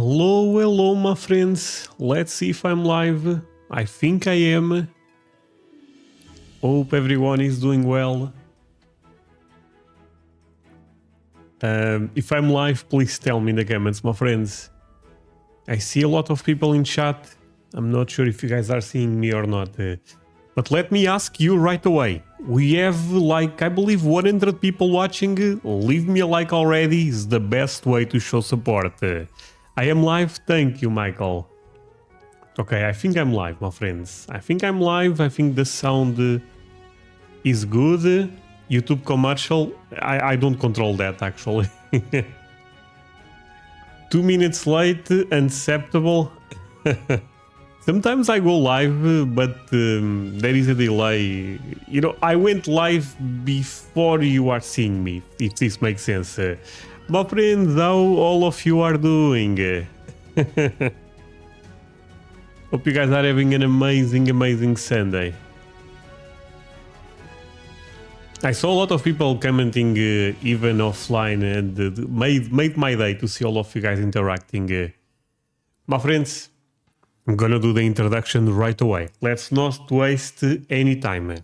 Hello, hello, my friends. Let's see if I'm live. I think I am. Hope everyone is doing well. If I'm live, please tell me in the comments, my friends. I see a lot of people in chat. I'm not sure if you guys are seeing me or not. But let me ask you right away. We have like, I believe 100 people watching. Leave me a like already. Is the best way to show support. I am live. Thank you, Michael. Okay, I think I'm live, my friends. I think I'm live. I think the sound is good. YouTube commercial. I don't control that, actually. 2 minutes late. Unacceptable. Sometimes I go live, but there is a delay. You know, I went live before you are seeing me, if this makes sense. My friends, how all of you are doing? Hope you guys are having an amazing Sunday. I saw a lot of people commenting even offline, and made my day to see all of you guys interacting. My friends, I'm gonna do the introduction right away. Let's not waste any time.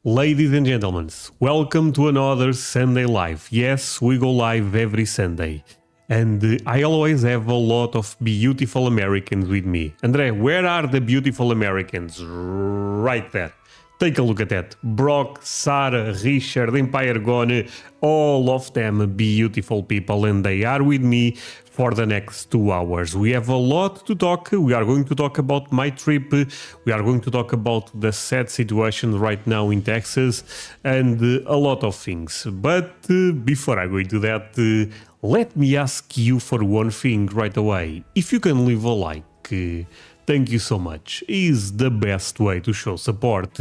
Ladies and gentlemen, welcome to another Sunday Live. Yes, we go live every Sunday. And I always have a lot of beautiful Americans with me. André, where are the beautiful Americans? Right there. Take a look at that. Brock, Sarah, Richard, Empire Gone, all of them beautiful people, and they are with me for the next 2 hours. We have a lot to talk. We are going to talk about my trip. We are going to talk about the sad situation right now in Texas and a lot of things. But before I go into that, let me ask you for one thing right away. If you can leave a like, thank you so much. Is the best way to show support.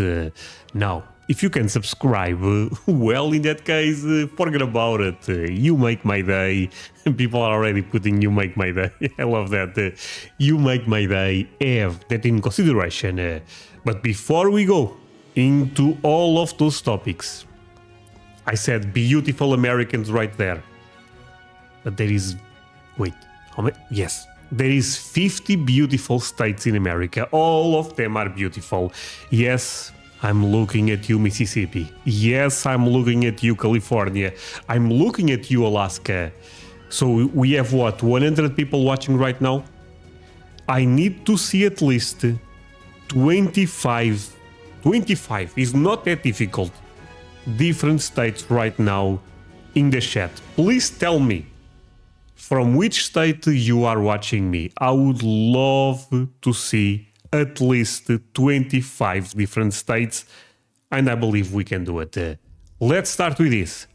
Now, if you can subscribe, well, in that case, forget about it. You make my day. People are already putting you make my day. I love that. You make my day. Have that in consideration. But before we go into all of those topics, I said beautiful Americans right there. But there is... Wait. How many? Yes. There is 50 beautiful states in America. All of them are beautiful. Yes, I'm looking at you, Mississippi. Yes, I'm looking at you, California. I'm looking at you, Alaska. So we have what, 100 people watching right now? I need to see at least 25. 25 is not that difficult. Different states right now in the chat. Please tell me from which state you are watching me. I would love to see at least 25 different states, and I believe we can do it. Let's start with this.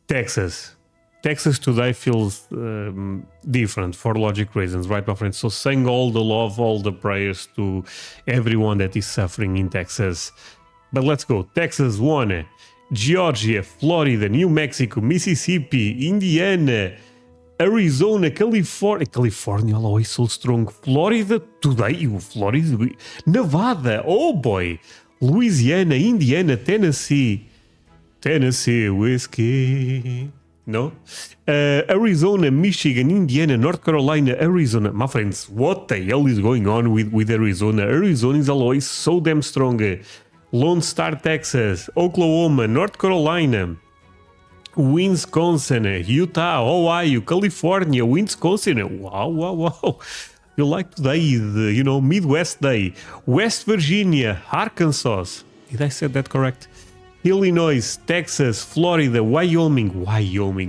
Texas. Texas today feels different for logic reasons, right, my friends? So send all the love, all the prayers to everyone that is suffering in Texas. But let's go. Texas 1. Georgia, Florida, New Mexico, Mississippi, Indiana, Arizona, California always so strong. Florida today, Florida, Nevada, oh boy, Louisiana, Indiana, Tennessee, whiskey, no, Arizona, Michigan, Indiana, North Carolina, Arizona. My friends, what the hell is going on with Arizona? Arizona is always so damn strong. Lone Star, Texas, Oklahoma, North Carolina, Wisconsin, Utah, Ohio, California, Wisconsin. Wow. You like today is, you know, Midwest Day. West Virginia, Arkansas. Did I say that correct? Illinois, Texas, Florida, Wyoming,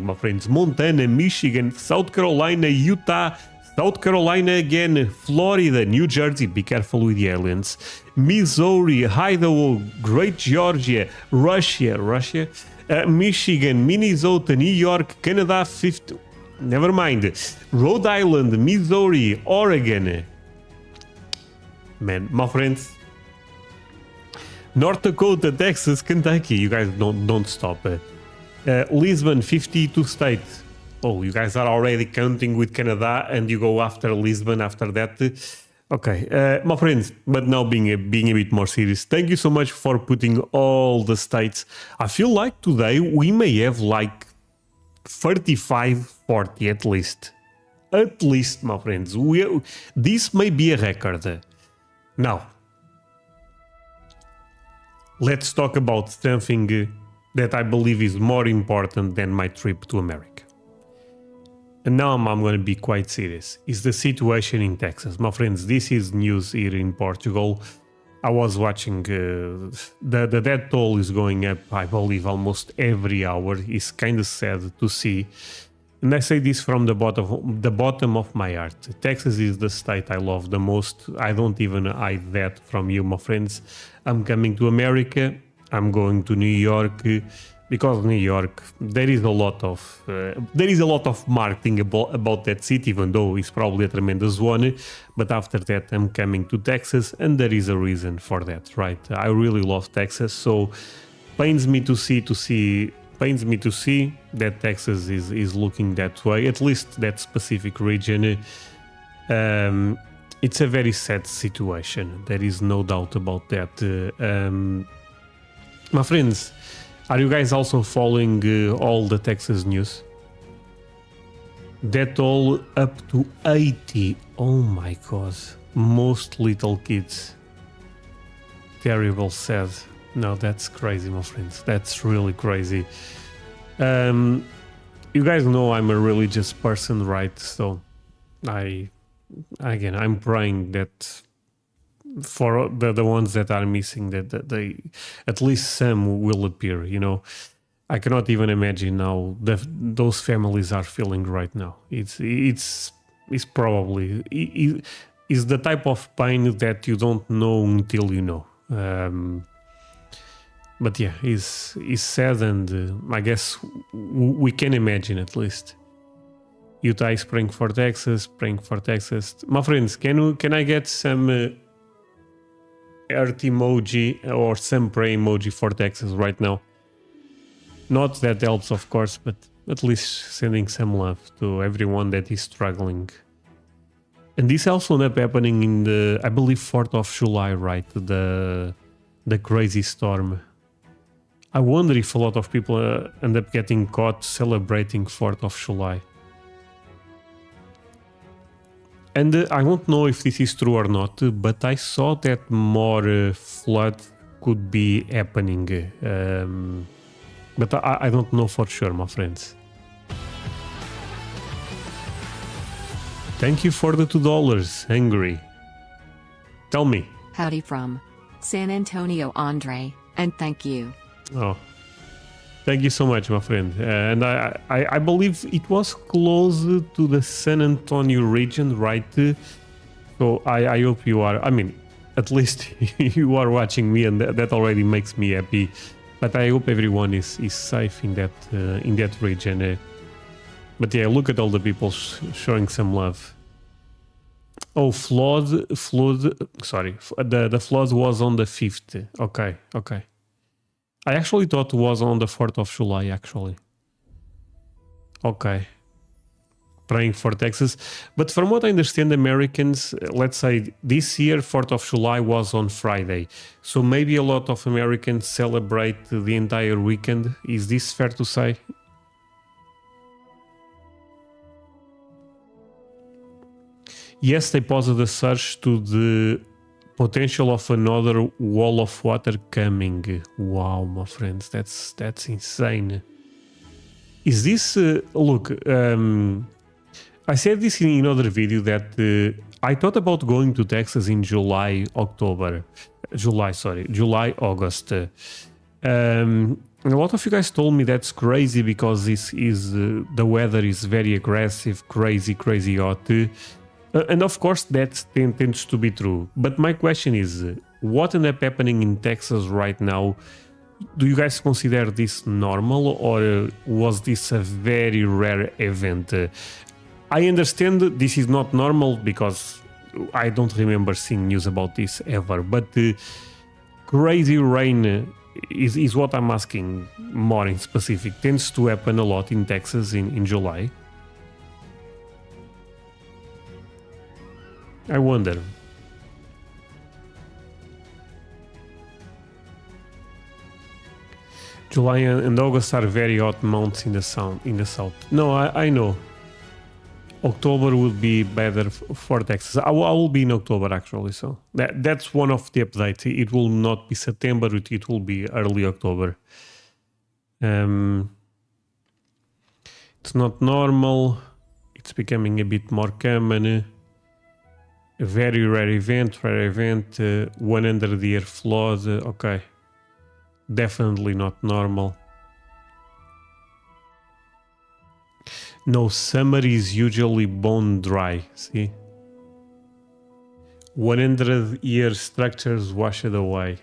my friends. Montana, Michigan, South Carolina, Utah, South Carolina again, Florida, New Jersey, be careful with the aliens, Missouri, Idaho, Great Georgia, Russia, Michigan, Minnesota, New York, Canada, never mind, Rhode Island, Missouri, Oregon. Man, my friends, North Dakota, Texas, Kentucky, you guys don't stop. Lisbon, 52 states. Oh, you guys are already counting with Canada and you go after Lisbon after that. Okay, my friends, but now being a bit more serious, thank you so much for putting all the states. I feel like today we may have like 35, 40 at least. At least, my friends, this may be a record. Now, let's talk about something that I believe is more important than my trip to America. And now I'm going to be quite serious. Is the situation in Texas. My friends, this is news here in Portugal. I was watching, the death toll is going up, I believe, almost every hour. It's kind of sad to see. And I say this from the bottom of my heart. Texas is the state I love the most. I don't even hide that from you, my friends. I'm coming to America. I'm going to New York. Because New York, there is a lot of marketing about that city, even though it's probably a tremendous one. But after that, I'm coming to Texas, and there is a reason for that, right? I really love Texas, so pains me to see that Texas is looking that way. At least that specific region. It's a very sad situation. There is no doubt about that. My friends. Are you guys also following all the Texas news? That all up to 80. Oh my god. Most little kids. Terrible, sad. No, that's crazy, my friends. That's really crazy. You guys know I'm a religious person, right? So I'm praying that for the ones that are missing, that they at least some will appear. You know, I cannot even imagine how those families are feeling right now. It's probably is the type of pain that you don't know until you know. But yeah, it's sad, and I guess we can imagine at least. Utah is praying for Texas. My friends, can I get some earth emoji or some pray emoji for Texas right now? Not that helps, of course, but at least sending some love to everyone that is struggling. And this also ended up happening in the, I believe, 4th of July, right? The crazy storm. I wonder if a lot of people end up getting caught celebrating 4th of July. And I don't know if this is true or not, but I saw that more flood could be happening. But I don't know for sure, my friends. Thank you for the $2, Angry. Tell me. Howdy from San Antonio, André, and thank you. Oh, thank you so much, my friend. And I believe it was close to the San Antonio region, right? So I hope you are, I mean, at least you are watching me, and that already makes me happy. But I hope everyone is safe in that region. But yeah, look at all the people showing some love. Oh, flood. Sorry, the flood was on the 5th. Okay. I actually thought it was on the 4th of July, actually. Okay. Praying for Texas. But from what I understand, Americans, let's say this year, 4th of July was on Friday. So maybe a lot of Americans celebrate the entire weekend. Is this fair to say? Yes, they posed a search to the potential of another wall of water coming. Wow, my friends, that's insane. Is this look? I said this in another video that I thought about going to Texas in July, August. And a lot of you guys told me that's crazy because the weather is very aggressive, crazy hot. And of course that tends to be true. But my question is, what ended up happening in Texas right now? Do you guys consider this normal, or was this a very rare event? I understand this is not normal because I don't remember seeing news about this ever. But crazy rain is what I'm asking more in specific. Tends to happen a lot in Texas in July. I wonder. July and August are very hot months in the south. No, I know. October would be better for Texas. I will be in October actually, so that's one of the updates. It will not be September, it will be early October. It's not normal. It's becoming a bit more common. A very rare event, 100-year flood. Okay, definitely not normal. No, summer is usually bone dry, see? 100-year structures washed away.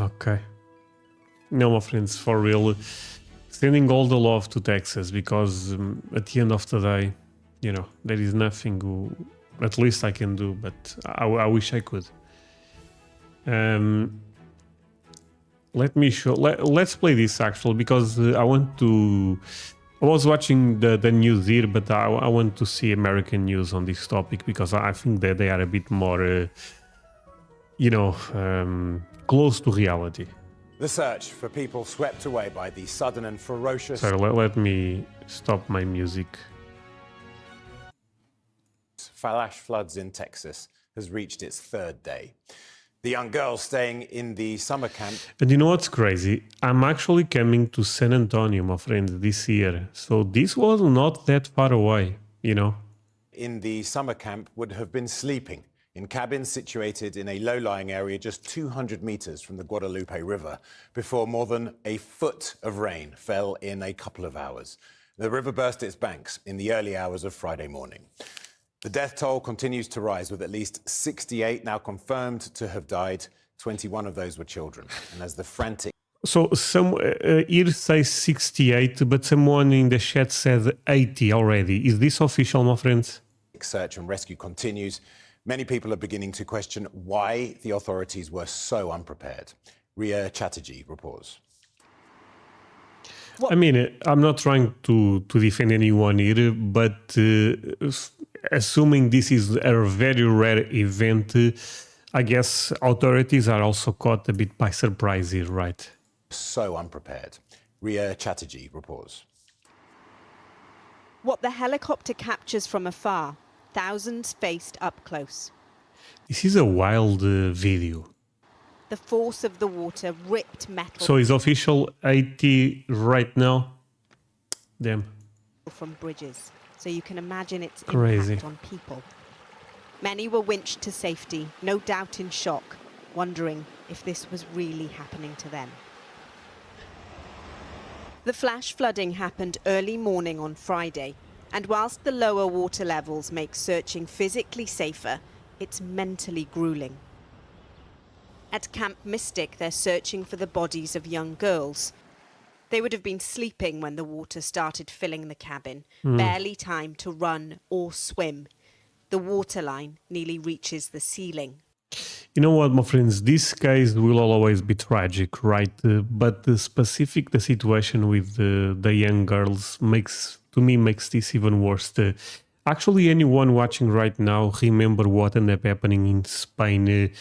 Okay. No, my friends, for real. Sending all the love to Texas because at the end of the day, you know, there is nothing at least I can do, but I wish I could. Let me show. Let's play this actually because I want to. I was watching the news here, but I want to see American news on this topic because I think that they are a bit more, close to reality. The search for people swept away by the sudden and ferocious. Sorry, let me stop my music. Flash floods in Texas has reached its third day. The young girl staying in the summer camp. And you know what's crazy? I'm actually coming to San Antonio, my friend, this year. So this was not that far away, you know. In the summer camp would have been sleeping in cabins situated in a low-lying area just 200 meters from the Guadalupe River before more than a foot of rain fell in a couple of hours. The river burst its banks in the early hours of Friday morning. The death toll continues to rise, with at least 68 now confirmed to have died. 21 of those were children. And as the frantic... So some here says 68, but someone in the chat said 80 already. Is this official, my friends? Search and rescue continues. Many people are beginning to question why the authorities were so unprepared. Ria Chatterjee reports. I mean, I'm not trying to defend anyone here, but assuming this is a very rare event, I guess authorities are also caught a bit by surprise here, right? So unprepared. Ria Chatterjee reports. What the helicopter captures from afar, thousands faced up close. This is a wild video. The force of the water ripped metal. So is official 80 right now? Damn. From bridges, so you can imagine its Crazy. impact on people. Many were winched to safety, no doubt in shock, wondering if this was really happening to them. The flash flooding happened early morning on Friday, and whilst the lower water levels make searching physically safer, it's mentally grueling. At Camp Mystic, they're searching for the bodies of young girls. They would have been sleeping when the water started filling the cabin, barely time to run or swim. The waterline nearly reaches the ceiling. You know what, my friends, this case will always be tragic, right? But the situation with the young girls makes this even worse. Actually, anyone watching right now remember what ended up happening in Spain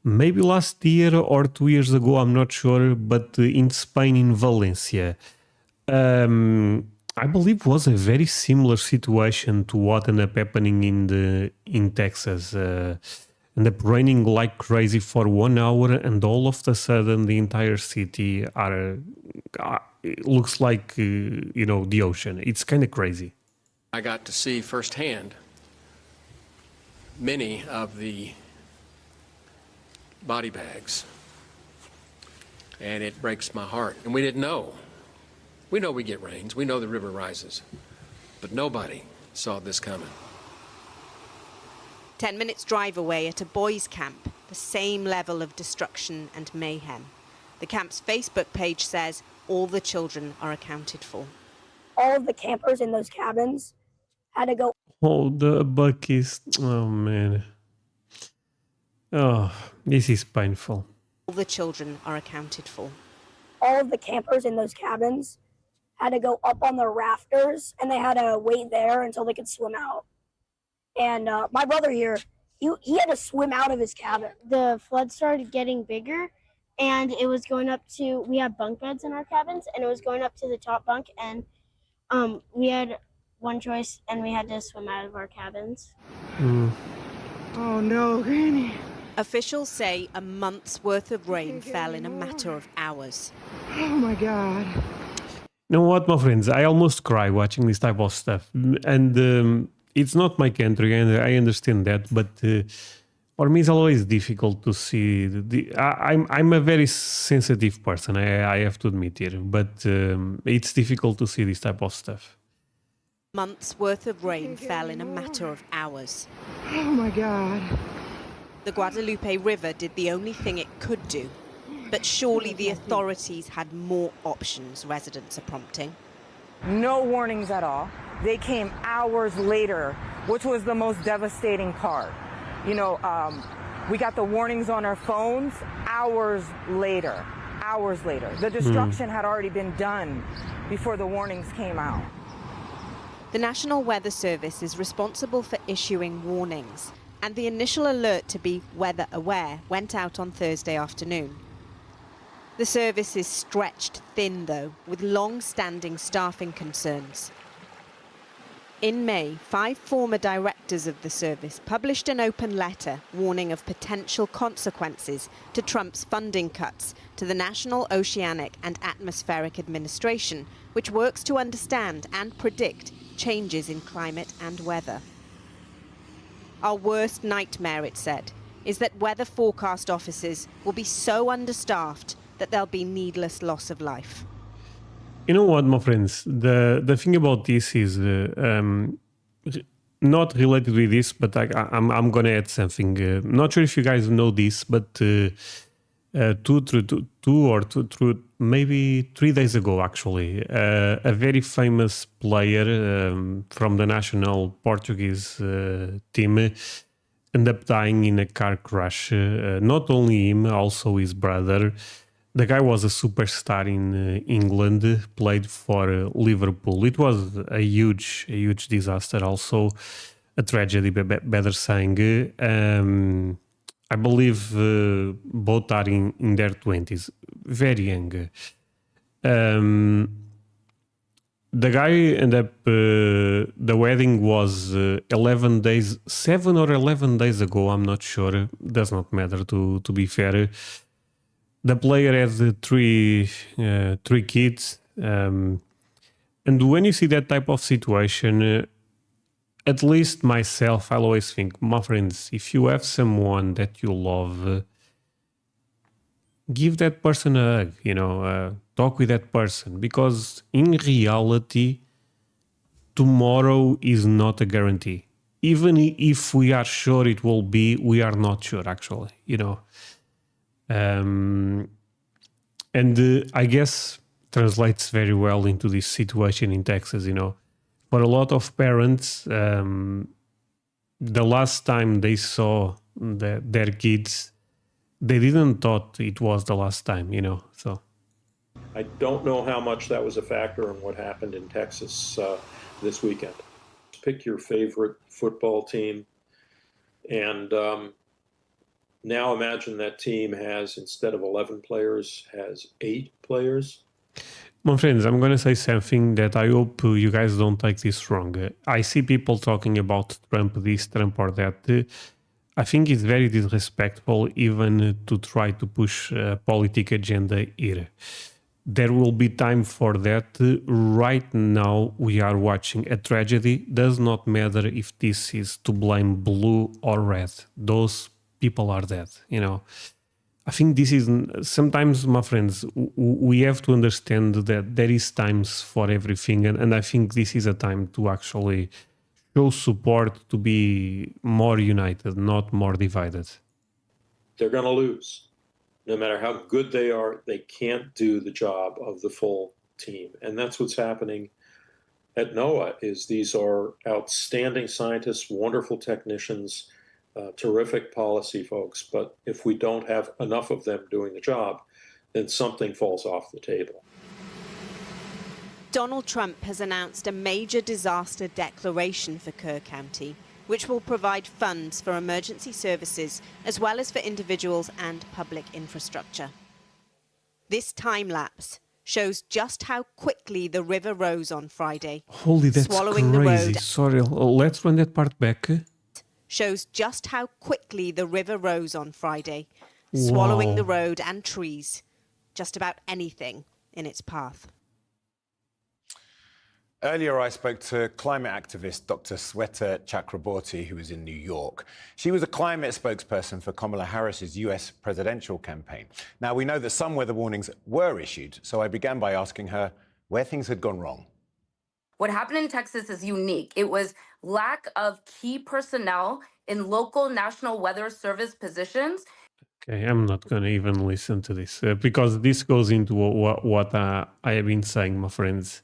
maybe last year or 2 years ago, I'm not sure, but in Spain, in Valencia. I believe was a very similar situation to what ended up happening in Texas. Ended up raining like crazy for 1 hour, and all of a sudden the entire city it looks like the ocean. It's kind of crazy. I got to see firsthand many of the body bags, and it breaks my heart. And we didn't know. We know we get rains. We know the river rises. But nobody saw this coming. 10 minutes drive away at a boys' camp, the same level of destruction and mayhem. The camp's Facebook page says all the children are accounted for. All of the campers in those cabins had to go. Oh, the Buc-ee's. Oh, man. Oh, this is painful. All the children are accounted for. All of the campers in those cabins had to go up on the rafters, and they had to wait there until they could swim out. And my brother here, he had to swim out of his cabin. The flood started getting bigger, and it was going up to, we have bunk beds in our cabins, and it was going up to the top bunk, and We had one choice and we had to swim out of our cabins. Oh no, Granny. Officials say a month's worth of rain fell in a matter of hours. Oh my God. You know what, my friends? I almost cry watching this type of stuff, and it's not my country, and I understand that. But for me, it's always difficult to see. I'm a very sensitive person. I have to admit here, but it's difficult to see this type of stuff. Months worth of rain fell in a matter of hours. Oh my God. The Guadalupe River did the only thing it could do. But surely the authorities had more options, residents are prompting. No warnings at all. They came hours later, which was the most devastating part. You know, we got the warnings on our phones hours later. The destruction had already been done before the warnings came out. The National Weather Service is responsible for issuing warnings, and the initial alert to be weather aware went out on Thursday afternoon. The service is stretched thin, though, with long-standing staffing concerns. In May, 5 former directors of the service published an open letter warning of potential consequences to Trump's funding cuts to the National Oceanic and Atmospheric Administration, which works to understand and predict changes in climate and weather. Our worst nightmare, it said, is that weather forecast offices will be so understaffed that there'll be needless loss of life. You know what, my friends? The thing about this is not related with this, but I'm gonna add something. Not sure if you guys know this, but maybe 3 days ago, actually, a very famous player from the national Portuguese team ended up dying in a car crash. Not only him, also his brother. The guy was a superstar in England, played for Liverpool. It was a huge disaster, also a tragedy, better saying. I believe both are in their 20s, very young. The guy ended up, the wedding was 7 or 11 days ago, I'm not sure. Does not matter, to be fair. The player has three kids, and when you see that type of situation, at least myself, I always think, my friends, if you have someone that you love, give that person a hug, talk with that person, because in reality, tomorrow is not a guarantee. Even if we are sure it will be, we are not sure, actually, and I guess translates very well into this situation in Texas. For a lot of parents, the last time they saw their kids, they didn't thought it was the last time, so. I don't know how much that was a factor in what happened in Texas this weekend. Pick your favorite football team, and now imagine that team has, instead of 11 players, has 8 players. My friends, I'm going to say something that I hope you guys don't take this wrong. I see people talking about Trump this, Trump or that. I think it's very disrespectful even to try to push a political agenda here. There will be time for that. Right now, we are watching a tragedy. Does not matter if this is to blame blue or red. Those people are dead, I think this is sometimes, my friends, we have to understand that there is times for everything, and I think this is a time to actually show support, to be more united, not more divided. They're going to lose. No matter how good they are, they can't do the job of the full team. And that's what's happening at NOAA, is these are outstanding scientists, wonderful technicians, terrific policy folks, but if we don't have enough of them doing the job, then something falls off the table. Donald Trump has announced a major disaster declaration for Kerr County, which will provide funds for emergency services as well as for individuals and public infrastructure. This time lapse shows just how quickly the river rose on Friday. Holy, that's swallowing crazy. The road Sorry, let's run that part back. shows just how quickly the river rose on Friday, swallowing the road and trees, just about anything in its path. Earlier, I spoke to climate activist Dr. Sweta Chakraborty, who was in New York. She was a climate spokesperson for Kamala Harris's US presidential campaign. Now, we know that some weather warnings were issued, so I began by asking her where things had gone wrong. What happened in Texas is unique. It was lack of key personnel in local National Weather Service positions. Okay, I'm not going to even listen to this because this goes into what I have been saying, my friends.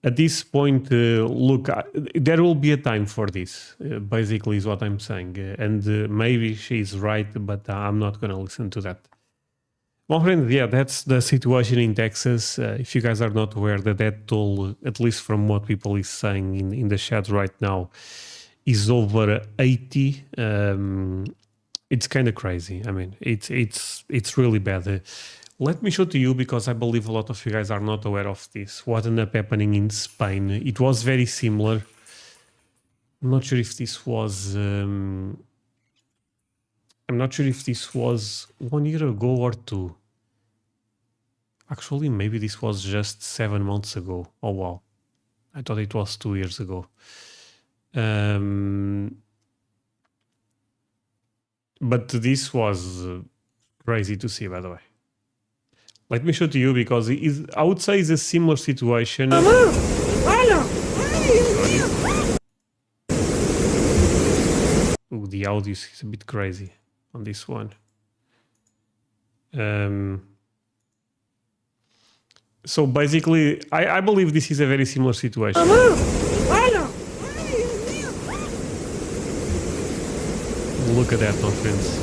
At this point, look, there will be a time for this, basically is what I'm saying. And maybe she's right, but I'm not going to listen to that. My friends, yeah, that's the situation in Texas. If you guys are not aware, the death toll, at least from what people is saying in the chat right now, is over 80. It's kind of crazy. I mean, it's really bad. Let me show to you, because I believe a lot of you guys are not aware of this. What ended up happening in Spain? It was very similar. I'm not sure if this was... I'm not sure if this was 1 year ago or 2. Actually, maybe this was just 7 months ago. Oh, wow. I thought it was 2 years ago. But this was crazy to see, by the way. Let me show to you, because I would say it's a similar situation. Ooh, the audio is a bit crazy on this one. So basically, I believe this is a very similar situation. Look at that, my friends.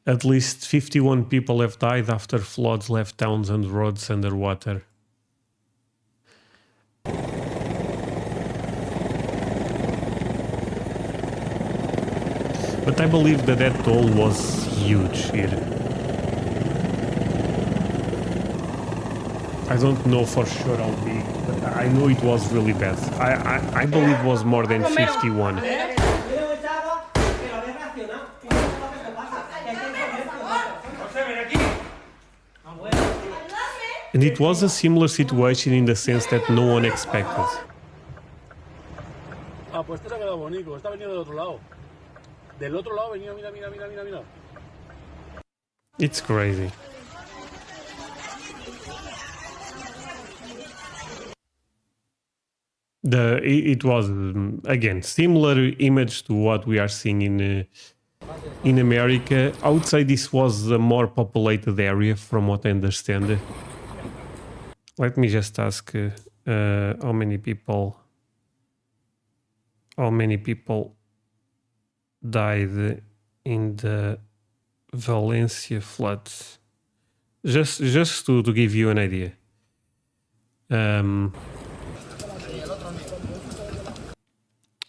At least 51 people have died after floods left towns and roads underwater. But I believe that that toll was huge here. I don't know for sure how big, but I know it was really bad. I believe it was more than 51. And it was a similar situation in the sense that no one expected. Ah, pues este se ha quedado bonito, está venido del otro lado. Del otro lado venía, mira, mira, mira, mira, mira. It's crazy. It was again similar image to what we are seeing in America. I would say this was a more populated area, from what I understand. Let me just ask how many people died in the Valencia floods. Just to give you an idea.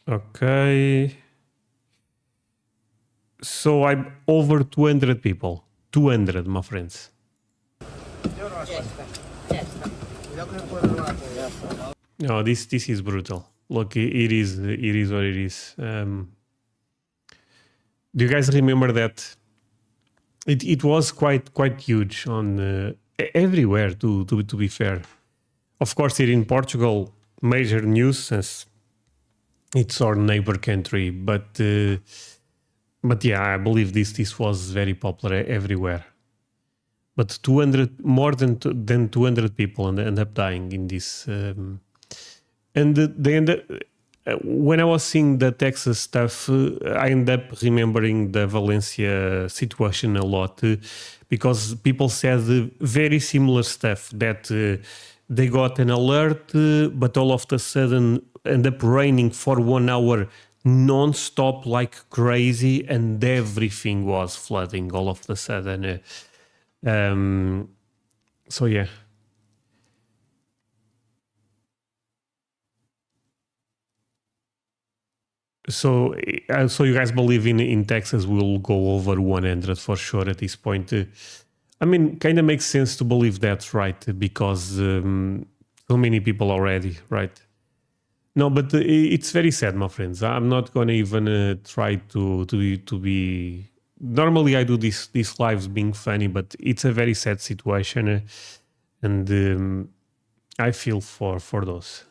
Okay. So I'm over 200 people. 200, my friends. No, this is brutal. Look, it is what it is. Do you guys remember that? It was quite huge on everywhere. To be fair, of course, here in Portugal, major news as it's our neighbor country. But yeah, I believe this was very popular everywhere. But 200, more than 200 people end up dying in this. When I was seeing the Texas stuff, I end up remembering the Valencia situation a lot because people said very similar stuff, that they got an alert, but all of a sudden end up raining for 1 hour non-stop like crazy, and everything was flooding all of a sudden. So yeah. So you guys believe in Texas will go over 100 for sure at this point. I mean, kind of makes sense to believe that, right? Because so many people already, right? No, but it's very sad, my friends. I'm not gonna even try to be. Normally, I do these lives being funny, but it's a very sad situation, and I feel for those.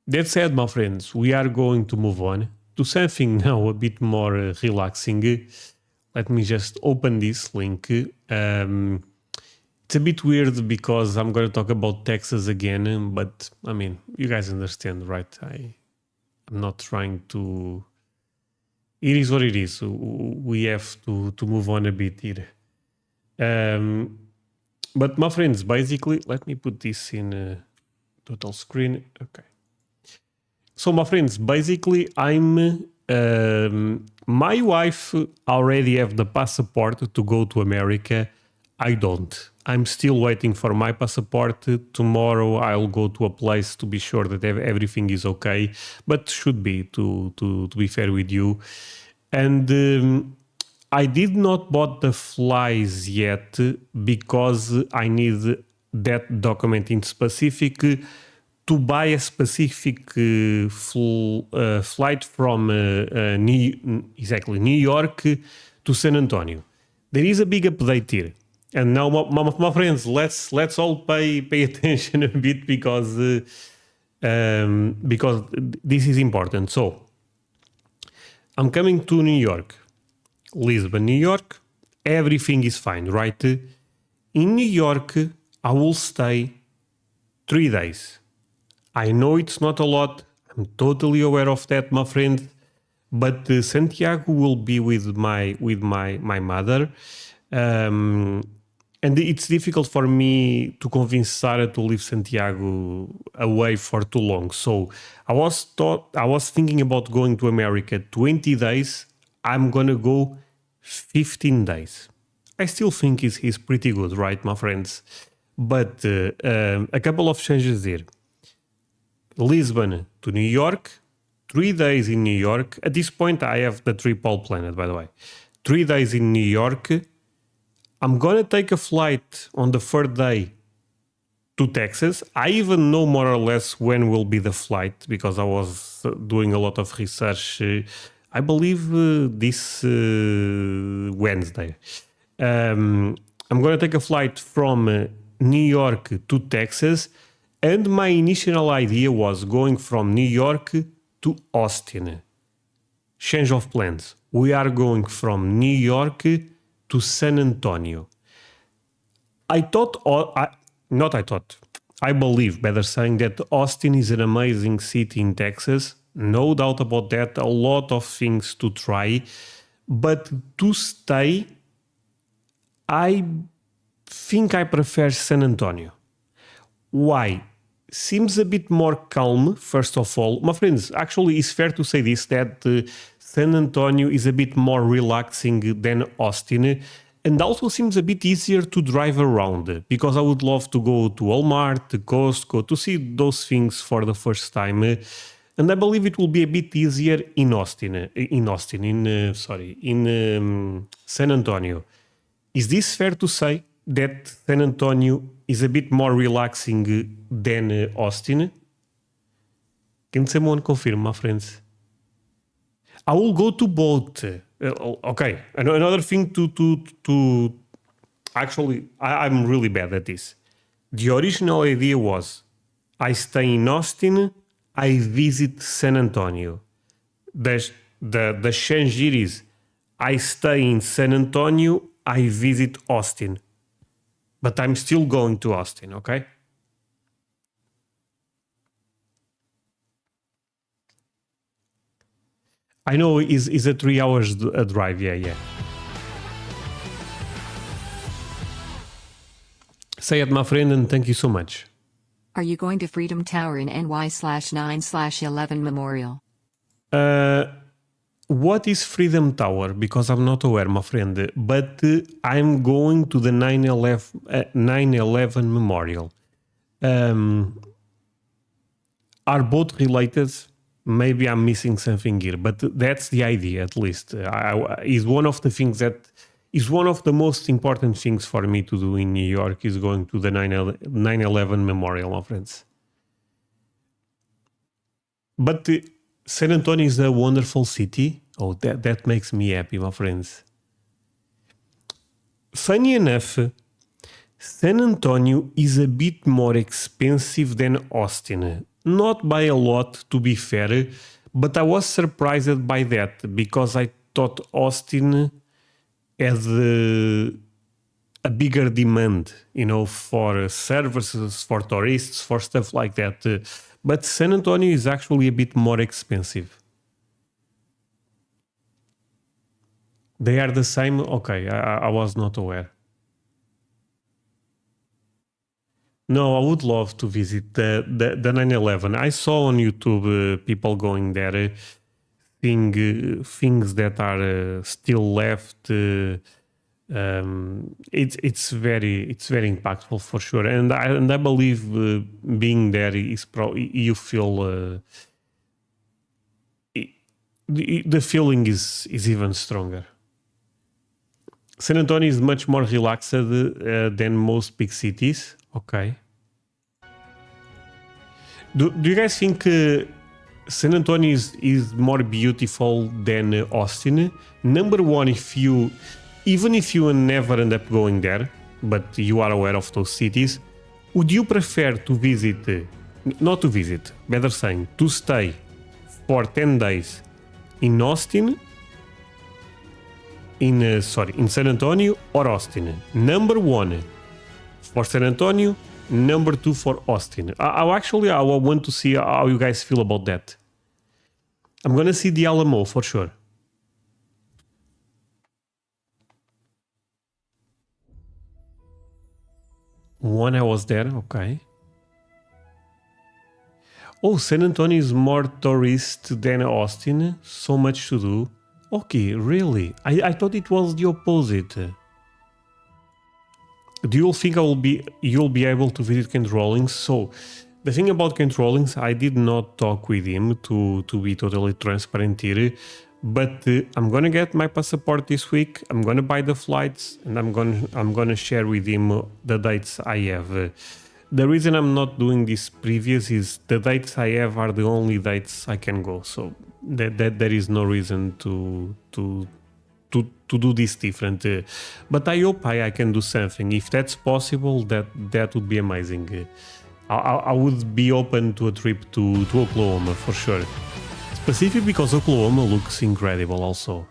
That said, my friends, we are going to move on to something now a bit more relaxing. Let me just open this link. It's a bit weird because I'm going to talk about Texas again, but I mean, you guys understand, right? I'm not trying to. It is what it is. We have to move on a bit here. But my friends, basically, let me put this in total screen. Okay. So my friends, basically, my wife already have the passport to go to America. I don't. I'm still waiting for my passport. Tomorrow I'll go to a place to be sure that everything is okay, but should be to be fair with you. And I did not bought the flies yet because I need that document in specific to buy a specific flight from New York to San Antonio. There is a big update here, and now, my friends, let's all pay attention a bit because this is important. So, I'm coming to New York, Lisbon, New York. Everything is fine, right? In New York, I will stay 3 days. I know it's not a lot. I'm totally aware of that, my friend. But Santiago will be with my mother, and it's difficult for me to convince Sarah to leave Santiago away for too long. So I was thinking about going to America 20 days. I'm gonna go 15 days. I still think he's pretty good, right, my friends? But a couple of changes here. Lisbon to New York, 3 days in New York. At this point, I have the trip all planned, by the way. 3 days in New York. I'm gonna take a flight on the 3rd day to Texas. I even know more or less when will be the flight because I was doing a lot of research. I believe this Wednesday. I'm gonna take a flight from New York to Texas. And my initial idea was going from New York to Austin. Change of plans. We are going from New York to San Antonio. I believe, better saying, that Austin is an amazing city in Texas. No doubt about that. A lot of things to try. But to stay, I think I prefer San Antonio. Why? Seems a bit more calm, first of all. My friends, actually, it's fair to say this, that San Antonio is a bit more relaxing than Austin, and also seems a bit easier to drive around, because I would love to go to Walmart, to Costco, to see those things for the first time, and I believe it will be a bit easier in San Antonio. Is this fair to say that San Antonio is a bit more relaxing than Austin? Can someone confirm, my friends? I will go to both. Okay, another thing to actually, I'm really bad at this. The original idea was I stay in Austin, I visit San Antonio. The change here is I stay in San Antonio, I visit Austin. But I'm still going to Austin, okay? I know it's a 3 hours drive, yeah. Say it, my friend, and thank you so much. Are you going to Freedom Tower in NY/9/11 Memorial? What is Freedom Tower? Because I'm not aware, my friend. But I'm going to the 9/11 Memorial. Are both related? maybe I'm missing something here, but that's the idea at least. Is one of the things that is one of the most important things for me to do in New York is going to the 9/11 memorial, my friends. But San Antonio is a wonderful city. Oh, that makes me happy, my friends. Funny enough, San Antonio is a bit more expensive than Austin. Not by a lot, to be fair, but I was surprised by that because I thought Austin had a bigger demand, for services, for tourists, for stuff like that. But San Antonio is actually a bit more expensive. They are the same? Okay, I was not aware. No, I would love to visit the 9/11. I saw on YouTube people going there, things that are still left. It's very impactful for sure, and I believe being there is you feel the feeling is even stronger. San Antonio is much more relaxed than most big cities. Okay. Do you guys think San Antonio is more beautiful than Austin? Number one, even if you never end up going there, but you are aware of those cities, would you prefer to visit, not to visit, better saying, to stay for 10 days in Austin, in San Antonio or Austin? Number one for San Antonio, number two for Austin. I want to see how you guys feel about that. I'm gonna see the Alamo for sure. When I was there, okay. Oh, San Antonio is more tourist than Austin. So much to do. Okay, really? I thought it was the opposite. Do you think you'll be able to visit Kent Rawlings? So, the thing about Kent Rawlings, I did not talk with him to be totally transparent here, but I'm gonna get my passport this week. I'm gonna buy the flights, and I'm gonna share with him the dates I have. The reason I'm not doing this previous is the dates I have are the only dates I can go. So that there is no reason to do this different. But I hope I can do something. If that's possible, that would be amazing. I would be open to a trip to Oklahoma for sure. Specifically because Oklahoma looks incredible also.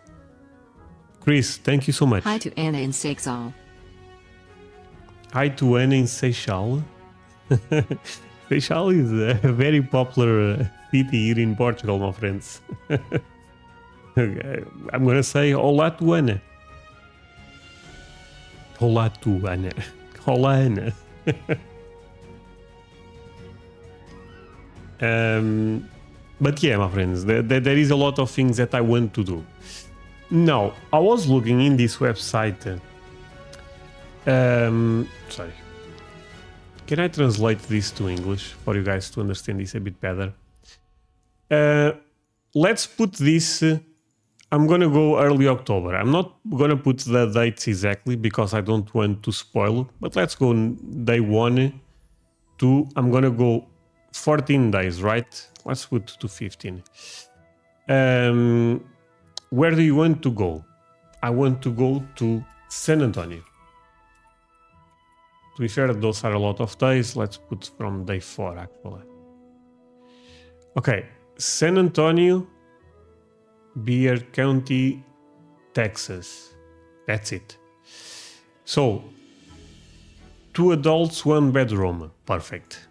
Chris, thank you so much. Hi to Anna in Seychelles. Hi to Anna in Seychelles. Seychelles is a very popular city here in Portugal, my friends. I'm gonna say hola to Ana. Hola to Ana. Hola Ana. But yeah, my friends, there is a lot of things that I want to do. Now, I was looking in this website. Sorry. Can I translate this to English for you guys to understand this a bit better? Let's put this. I'm gonna go early October. I'm not gonna put the dates exactly because I don't want to spoil. But let's go day 1 to. I'm gonna go 14 days, right? Let's put to 15. Where do you want to go? I want to go to San Antonio. To be fair, those are a lot of days. Let's put from day 4, actually. Okay, San Antonio, Bear County, Texas. That's it. So, 2 adults, 1 bedroom. Perfect.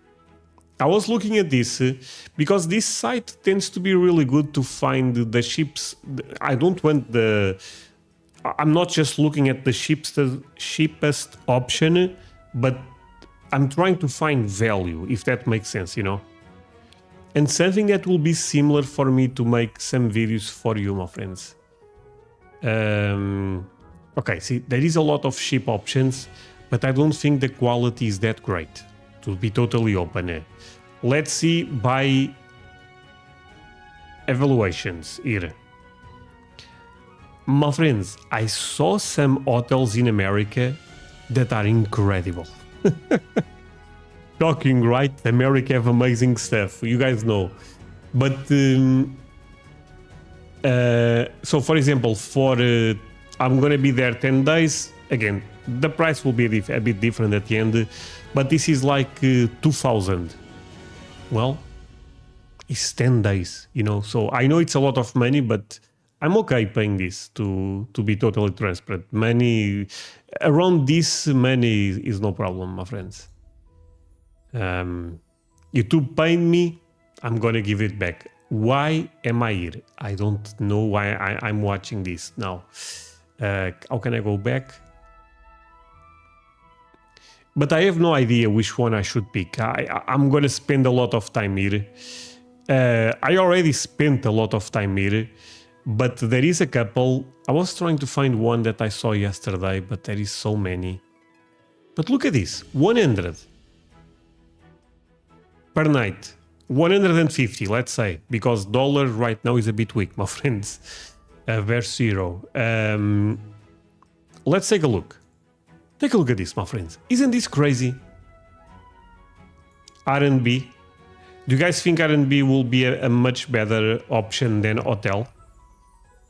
I was looking at this because this site tends to be really good to find the cheapest. I don't want the. I'm not just looking at the cheapest option, but I'm trying to find value, if that makes sense, And something that will be similar for me to make some videos for you, my friends. Okay, see, there is a lot of cheap options, but I don't think the quality is that great, to be totally open. Let's see, by evaluations here. My friends, I saw some hotels in America that are incredible. Shocking, right? America have amazing stuff. You guys know. But so, for example, I'm gonna be there 10 days. Again, the price will be a bit different at the end, but this is like 2,000. Well, it's 10 days, you know. So I know it's a lot of money, but I'm okay paying this to be totally transparent. Money around this money is no problem, my friends. YouTube paying me, I'm gonna give it back. Why am I here? I don't know why I'm watching this now. How can I go back? But I have no idea which one I should pick. I'm gonna spend a lot of time here. I already spent a lot of time here, but there is a couple. I was trying to find one that I saw yesterday, but there is so many. But look at this, 100 per night. 150, let's say, because dollar right now is a bit weak, my friends. Verse zero. Let's take a look. Take a look at this, my friends. Isn't this crazy? R&B. Do you guys think R&B will be a much better option than hotel?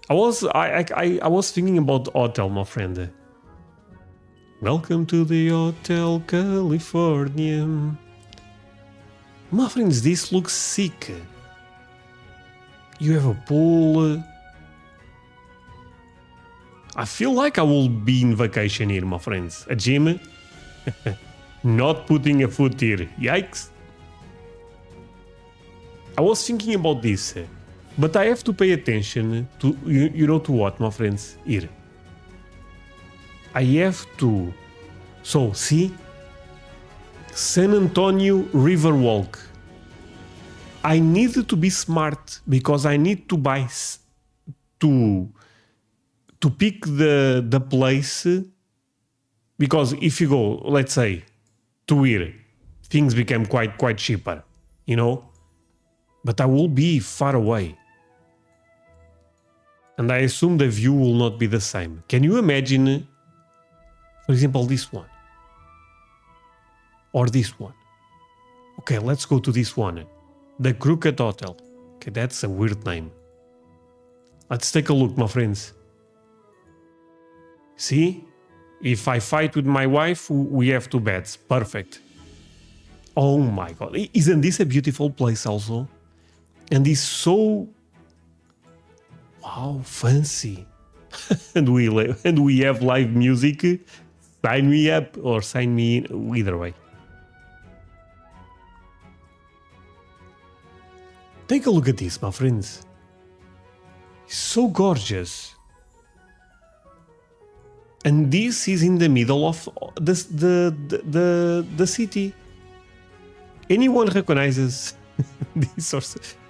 I was thinking about hotel, my friend. Welcome to the Hotel California. My friends, this looks sick. You have a pool. I feel like I will be in vacation here, my friends. A gym. Not putting a foot here. Yikes. I was thinking about this, but I have to pay attention to, you know, to what, my friends? Here. I have to. So, see? San Antonio Riverwalk. I need to be smart because I need to buy to pick the place, because if you go, let's say, to here, things become quite cheaper, you know? But I will be far away. And I assume the view will not be the same. Can you imagine, for example, this one? Or this one? Okay, let's go to this one. The Crooked Hotel. Okay, that's a weird name. Let's take a look, my friends. See? If I fight with my wife, we have 2 beds. Perfect. Oh my god. Isn't this a beautiful place also? And it's so... wow, fancy. and we have live music. Sign me up or sign me in. Either way. Take a look at this, my friends. It's so gorgeous. And this is in the middle of the city. Anyone recognizes this?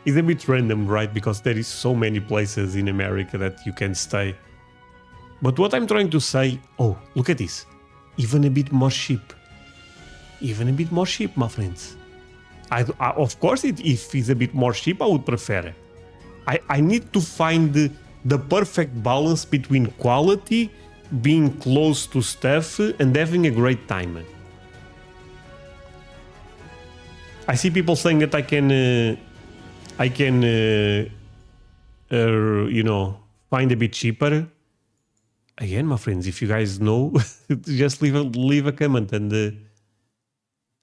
It's a bit random, right? Because there is so many places in America that you can stay. But what I'm trying to say... oh, look at this. Even a bit more cheap. Even a bit more cheap, my friends. Of course, if it's a bit more cheap, I would prefer. I need to find the perfect balance between quality, being close to stuff, and having a great time. I see people saying that I can, you know, find a bit cheaper. Again, my friends, if you guys know, just leave a comment and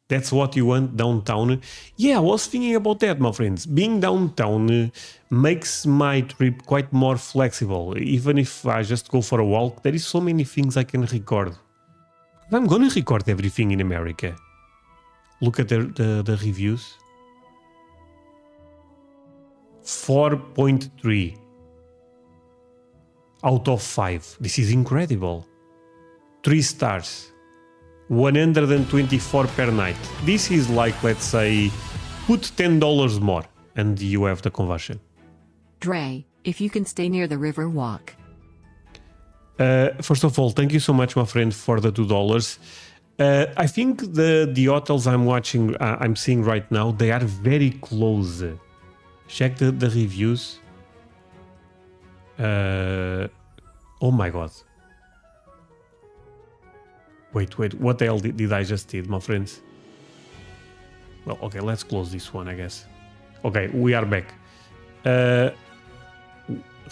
that's what you want downtown. Yeah, I was thinking about that, my friends. Being downtown makes my trip quite more flexible. Even if I just go for a walk, there is so many things I can record. I'm gonna record everything in America. Look at the reviews. 4.3 out of 5. This is incredible. 3 stars. 124 per night. This is like, let's say, put $10 more and you have the conversion. Dre, if you can stay near the river, walk. First of all, thank you so much, my friend, for the $2. I think the hotels I'm seeing right now, they are very close. Check the reviews. Oh my god. Wait, what the hell did I just did, my friends? Well, okay, let's close this one, I guess. Okay, we are back.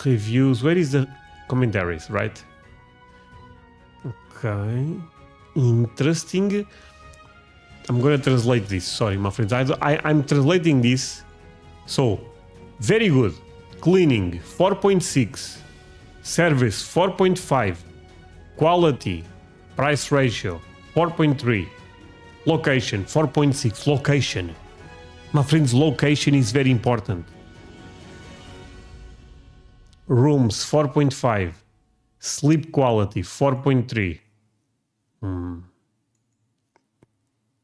Reviews, where is the commentaries, right? Okay. Interesting. I'm gonna translate this, sorry, my friends. I'm translating this. So, very good. Cleaning, 4.6. Service, 4.5. Quality, price ratio, 4.3. Location, 4.6. Location. My friends, location is very important. Rooms, 4.5. Sleep quality, 4.3.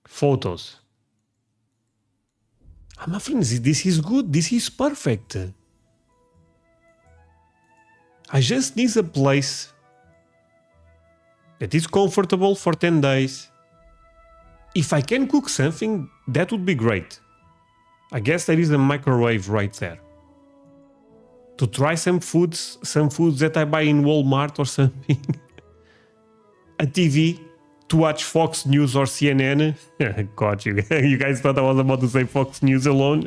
Photos. My friends, this is good. This is perfect. I just need a place that is comfortable for 10 days. If I can cook something, that would be great. I guess there is a microwave right there. To try some foods that I buy in Walmart or something. A TV to watch Fox News or CNN. God, you guys thought I was about to say Fox News alone.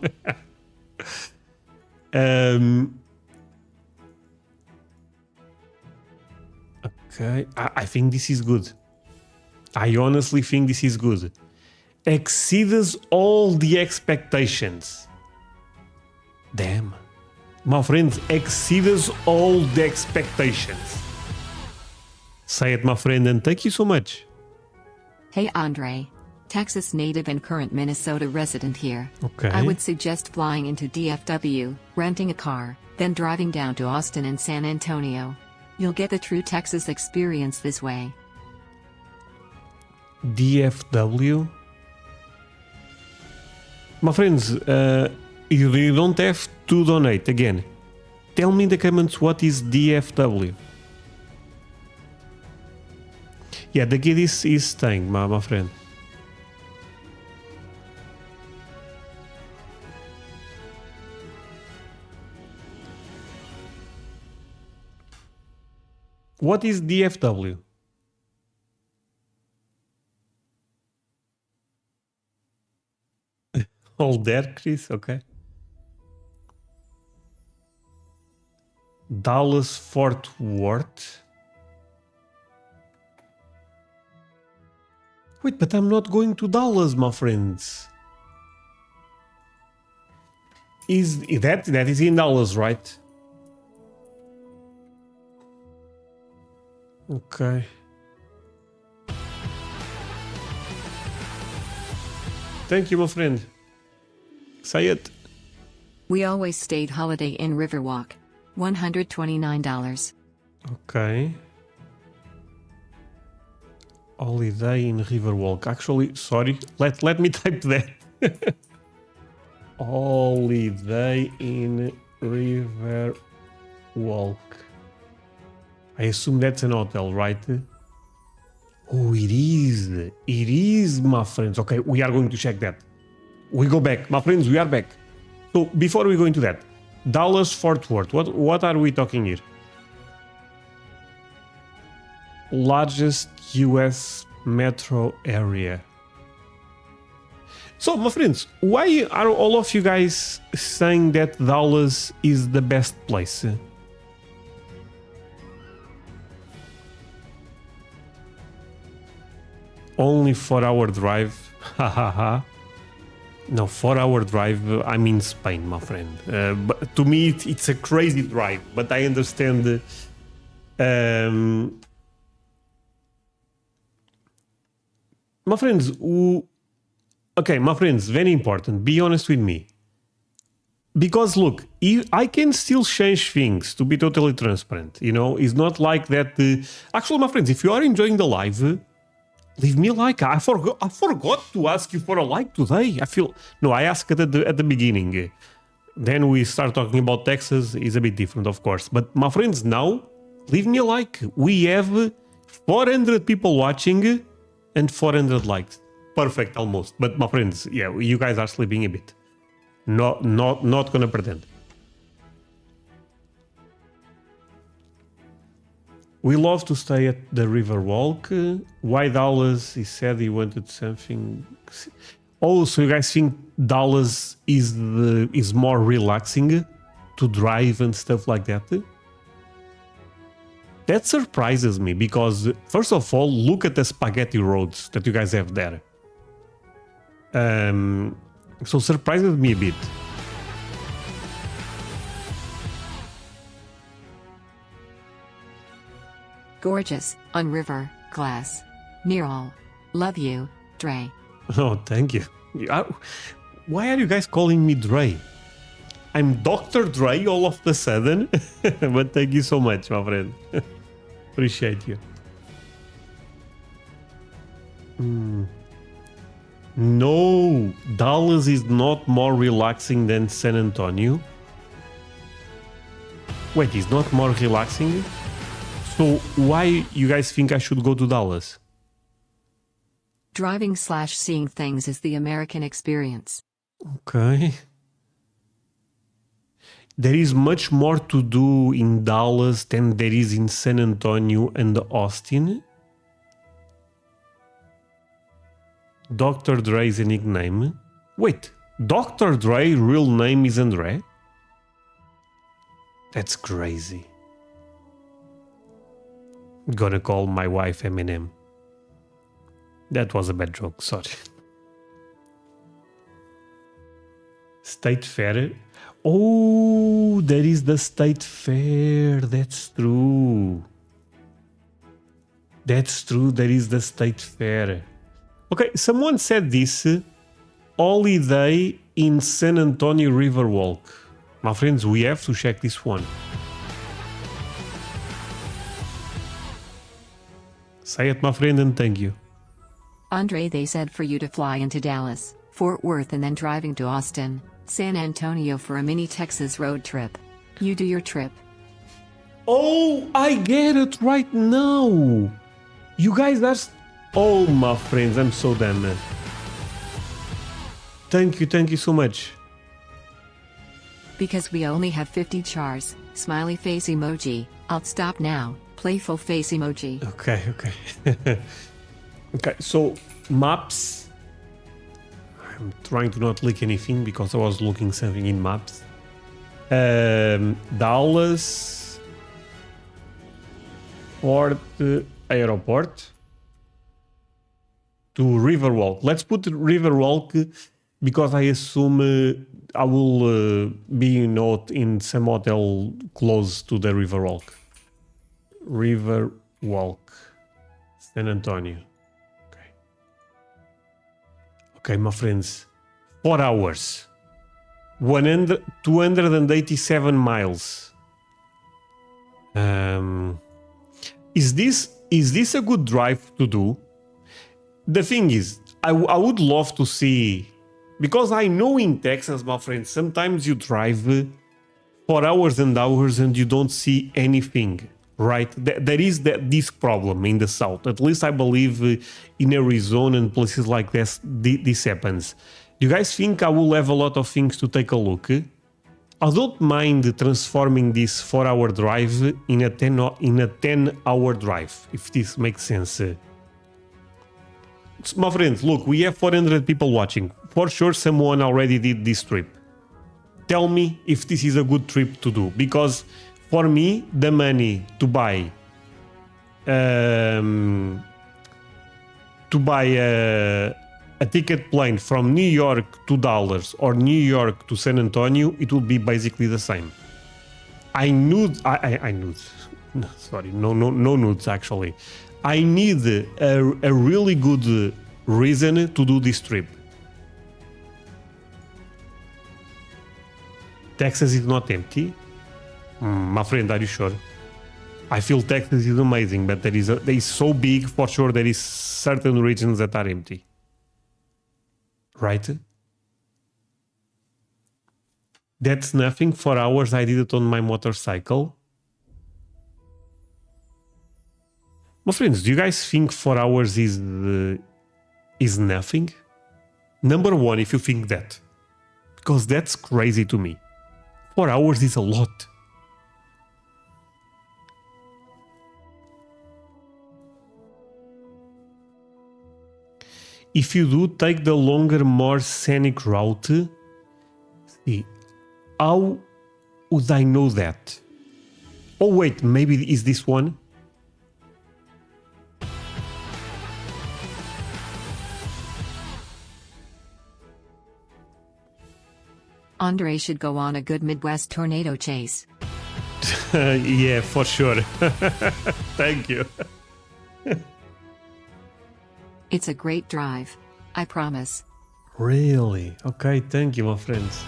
Okay, I think this is good. I honestly think this is good. Exceeds all the expectations. Damn. My friends, exceeds all the expectations. Say it, my friend, and thank you so much. Hey André, Texas native and current Minnesota resident here. Okay. I would suggest flying into DFW, renting a car, then driving down to Austin and San Antonio. You'll get the true Texas experience this way. DFW? My friends, you don't have to donate again. Tell me in the comments what is DFW. Yeah, the kid is staying, my friend. What is DFW? All there, Chris? Okay. Dallas Fort Worth. Wait, but I'm not going to Dallas, my friends. Is that is in Dallas, right? Okay. Thank you, my friend. Say it. We always stayed Holiday Inn Riverwalk. $129. Okay. Holiday in Riverwalk. Actually, sorry. Let me type that. Holiday in Riverwalk. I assume that's an hotel, right? Oh, it is. It is, my friends. Okay, we are going to check that. We go back. My friends, we are back. So, before we go into that, Dallas Fort Worth. What are we talking here? Largest US metro area. So, my friends, why are all of you guys saying that Dallas is the best place? Only 4-hour drive. Hahaha. No, 4-hour drive. I'm in Spain, my friend. But to me, it's a crazy drive. But I understand. My friends, okay, my friends, very important. Be honest with me. Because look, I can still change things, to be totally transparent. You know, it's not like that. Actually, my friends, if you are enjoying the live, leave me a like. I forgot to ask you for a like today. I asked it at the beginning. Then we start talking about Texas. It's a bit different, of course. But my friends, now leave me a like. We have 400 people watching and 400 likes. Perfect, almost. But my friends, yeah, you guys are sleeping a bit. Not gonna pretend. We love to stay at the Riverwalk. Why Dallas? He said he wanted something. Oh, so you guys think Dallas is more relaxing to drive and stuff like that? That surprises me because, first of all, look at the spaghetti roads that you guys have there. So surprises me a bit. Gorgeous, on river, glass. Near all. Love you, Dre. Oh, thank you. Why are you guys calling me Dre? I'm Dr. Dre all of a sudden. But thank you so much, my friend. Appreciate you. No, Dallas is not more relaxing than San Antonio. Wait, it's not more relaxing? So why you guys think I should go to Dallas? Driving/seeing things is the American experience. Okay. There is much more to do in Dallas than there is in San Antonio and Austin. Dr. Dre is a nickname. Wait, Dr. Dre real name is André? That's crazy. Gonna call my wife Eminem. That was a bad joke, sorry. State Fair. Oh, there is the State Fair. That's true. That's true. There is the State Fair. Okay, someone said this. Holiday in San Antonio Riverwalk. My friends, we have to check this one. Say it, my friend, and thank you. André, they said for you to fly into Dallas, Fort Worth, and then driving to Austin, San Antonio for a mini Texas road trip. You do your trip. Oh, I get it right now. You guys are... Oh, my friends, I'm so damn man. Thank you so much. Because we only have 50 chars, smiley face emoji, I'll stop now, playful face emoji. Okay. Okay, so maps. I'm trying to not leak anything because I was looking something in maps. Dallas Fort Airport to Riverwalk. Let's put Riverwalk because I assume I will be not in some hotel close to the Riverwalk. Riverwalk, San Antonio. Okay, my friends, 4 hours, 287 miles. Is this a good drive to do? The thing is, I would love to see, because I know in Texas, my friends, sometimes you drive 4 hours and hours and you don't see anything. Right, there is this problem in the south. At least I believe in Arizona and places like this happens. Do you guys think I will have a lot of things to take a look? I don't mind transforming this 4-hour drive in a 10-hour drive, if this makes sense. My friends, look, we have 400 people watching. For sure, someone already did this trip. Tell me if this is a good trip to do, because for me, the money to buy a ticket plane from New York to Dallas or New York to San Antonio, it will be basically the same. I need no nudes actually. I need a really good reason to do this trip. Texas is not empty. My friend, are you sure? I feel Texas is amazing, but there is so big, for sure there is certain regions that are empty. Right? That's nothing. 4 hours, I did it on my motorcycle. My friends, do you guys think 4 hours is nothing? Number one, if you think that. Because that's crazy to me. 4 hours is a lot. If you do take the longer, more scenic route, see, how would I know that? Oh wait, maybe is this one? André should go on a good Midwest tornado chase. Yeah, for sure. Thank you. It's a great drive. I promise. Really? Okay, thank you, my friends.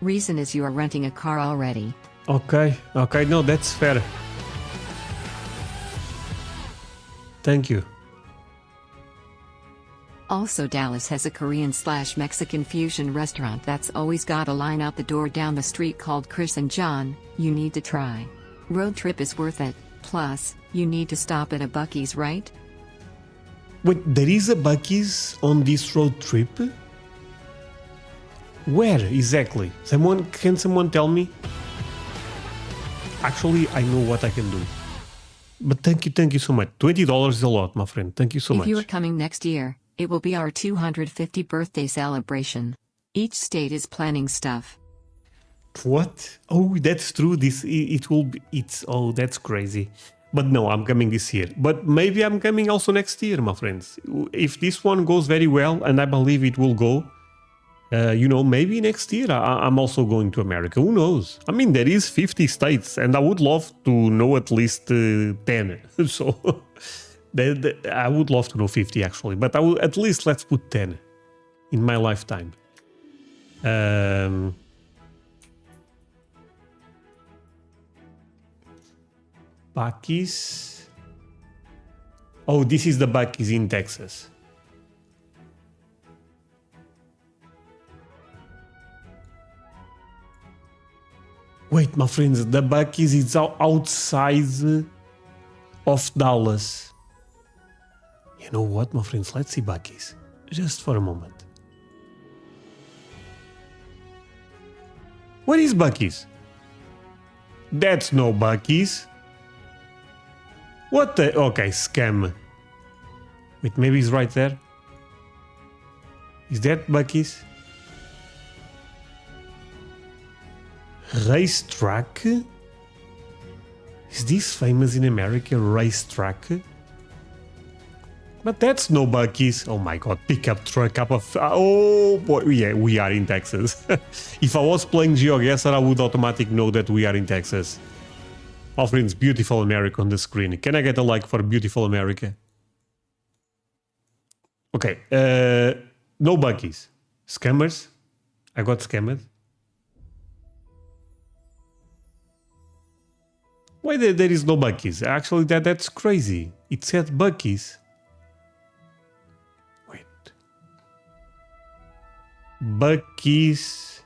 Reason is you are renting a car already. Okay, no, that's fair. Thank you. Also, Dallas has a Korean/Mexican fusion restaurant that's always got a line out the door down the street called Chris and John. You need to try. Road trip is worth it. Plus, you need to stop at a Buc-ee's, right? Wait, there is a Buc-ee's on this road trip? Where exactly? Can someone tell me? Actually, I know what I can do. But thank you so much. $20 is a lot, my friend. Thank you so much. If you are coming next year, it will be our 250th birthday celebration. Each state is planning stuff. What? Oh, that's true. Oh, that's crazy. But no, I'm coming this year. But maybe I'm coming also next year, my friends. If this one goes very well, and I believe it will go, maybe next year I'm also going to America. Who knows? I mean, there is 50 states, and I would love to know at least 10. So I would love to know 50 actually, but at least let's put 10 in my lifetime. Buc-ee's. Oh, this is the Buc-ee's in Texas. Wait, my friends, the Buc-ee's is outside of Dallas. You know what, my friends? Let's see Buc-ee's. Just for a moment. What is Buc-ee's? That's no Buc-ee's. What the? Okay, scam. Wait, maybe it's right there. Is that Buc-ee's? Racetrack? Is this famous in America? Racetrack? But that's no Buc-ee's. Oh my god, pickup truck up of... Oh boy, yeah, we are in Texas. If I was playing GeoGuessr, I would automatically know that we are in Texas. My friends, beautiful America on the screen. Can I get a like for beautiful America? Okay, no Buc-ee's. Scammers? I got scammed. Why there is no Buc-ee's? Actually, that's crazy. It said Buc-ee's. Wait. Buc-ee's.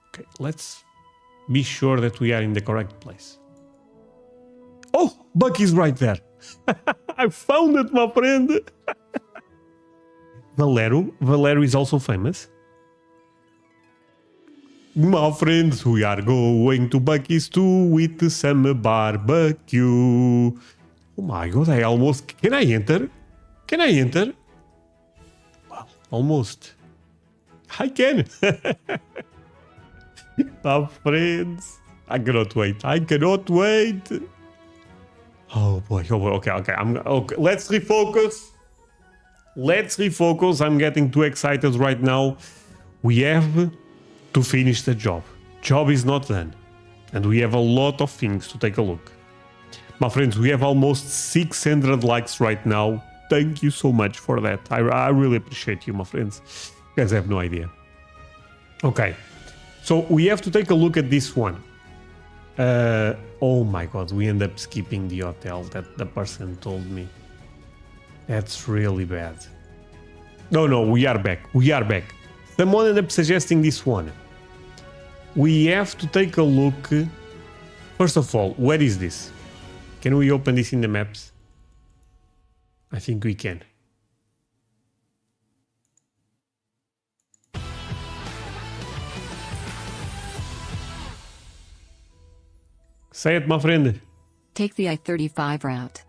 Okay, let's be sure that we are in the correct place. Oh, Buc-ee's right there. I found it, my friend. Valero is also famous. My friends, we are going to Buc-ee's too with some barbecue. Oh my god, I almost... Can I enter? Can I enter? Well, almost. I can. My friends. I cannot wait. I cannot wait. Oh boy. Okay. Okay. Let's refocus. Let's refocus. I'm getting too excited right now. We have to finish the job. Job is not done. And we have a lot of things to take a look. My friends, we have almost 600 likes right now. Thank you so much for that. I really appreciate you, my friends. You guys have no idea. Okay. So we have to take a look at this one. Oh my god, we end up skipping the hotel that the person told me. That's really bad. No, we are back. We are back. Someone ended up suggesting this one. We have to take a look. First of all, where is this? Can we open this in the maps? I think we can. Say it, my friend. Take the I-35 route.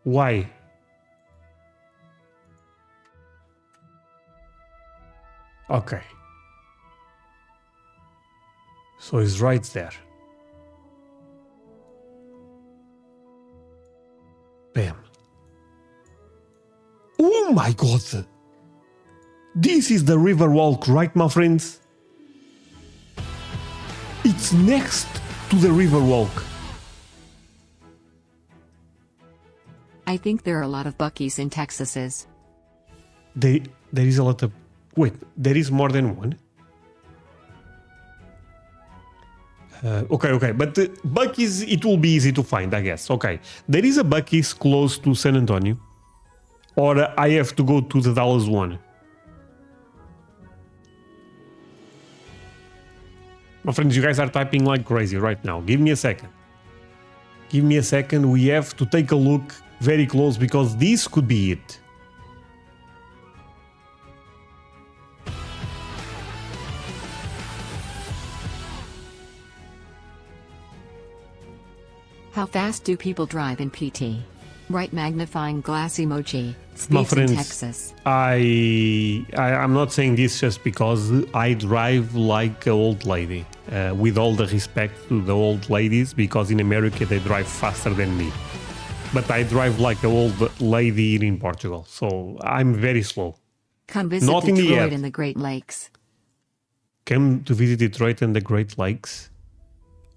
Why? Okay. So it's right there. Bam. Oh my god! This is the river walk, right, my friends? It's next to the river walk. I think there are a lot of Buc-ees in Texas. There is a lot of... Wait, there is more than one? Okay, but Buc-ee's, it will be easy to find, I guess. Okay, there is a Buc-ee's close to San Antonio, or I have to go to the Dallas one. My friends, you guys are typing like crazy right now. Give me a second. Give me a second. We have to take a look very close because this could be it. How fast do people drive in PT? Right magnifying glass emoji. My Speeds friends, in Texas. I'm not saying this just because I drive like an old lady. With all the respect to the old ladies, because in America they drive faster than me. But I drive like an old lady here in Portugal, so I'm very slow. Come visit Not in the Detroit air. and the Great Lakes. Come to visit Detroit and the Great Lakes.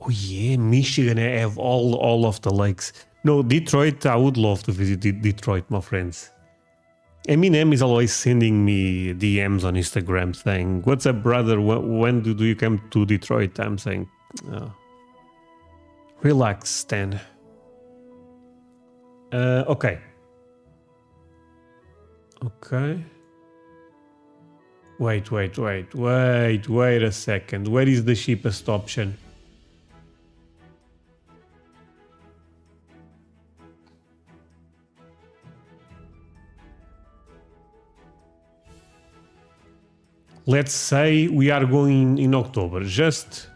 Oh yeah, Michigan, I have all of the lakes. No, Detroit, I would love to visit Detroit, my friends. Eminem is always sending me DMs on Instagram saying, "What's up, brother? When do you come to Detroit?" I'm saying, oh. Relax, Stan. Okay. Okay. Wait a second. Where is the cheapest option? Let's say we are going in October, just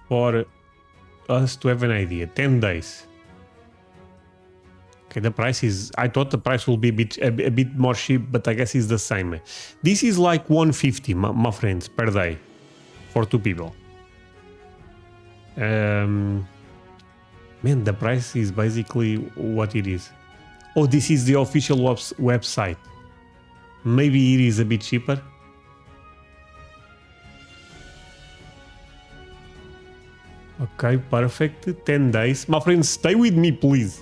for us to have an idea. 10 days. Okay, the price is... I thought the price will be a bit more cheap, but I guess it's the same. This is like 150, my friends, per day for 2 people. Man, the price is basically what it is. Oh, this is the official website. Maybe it is a bit cheaper. Okay, perfect. 10 days. My friends, stay with me, please.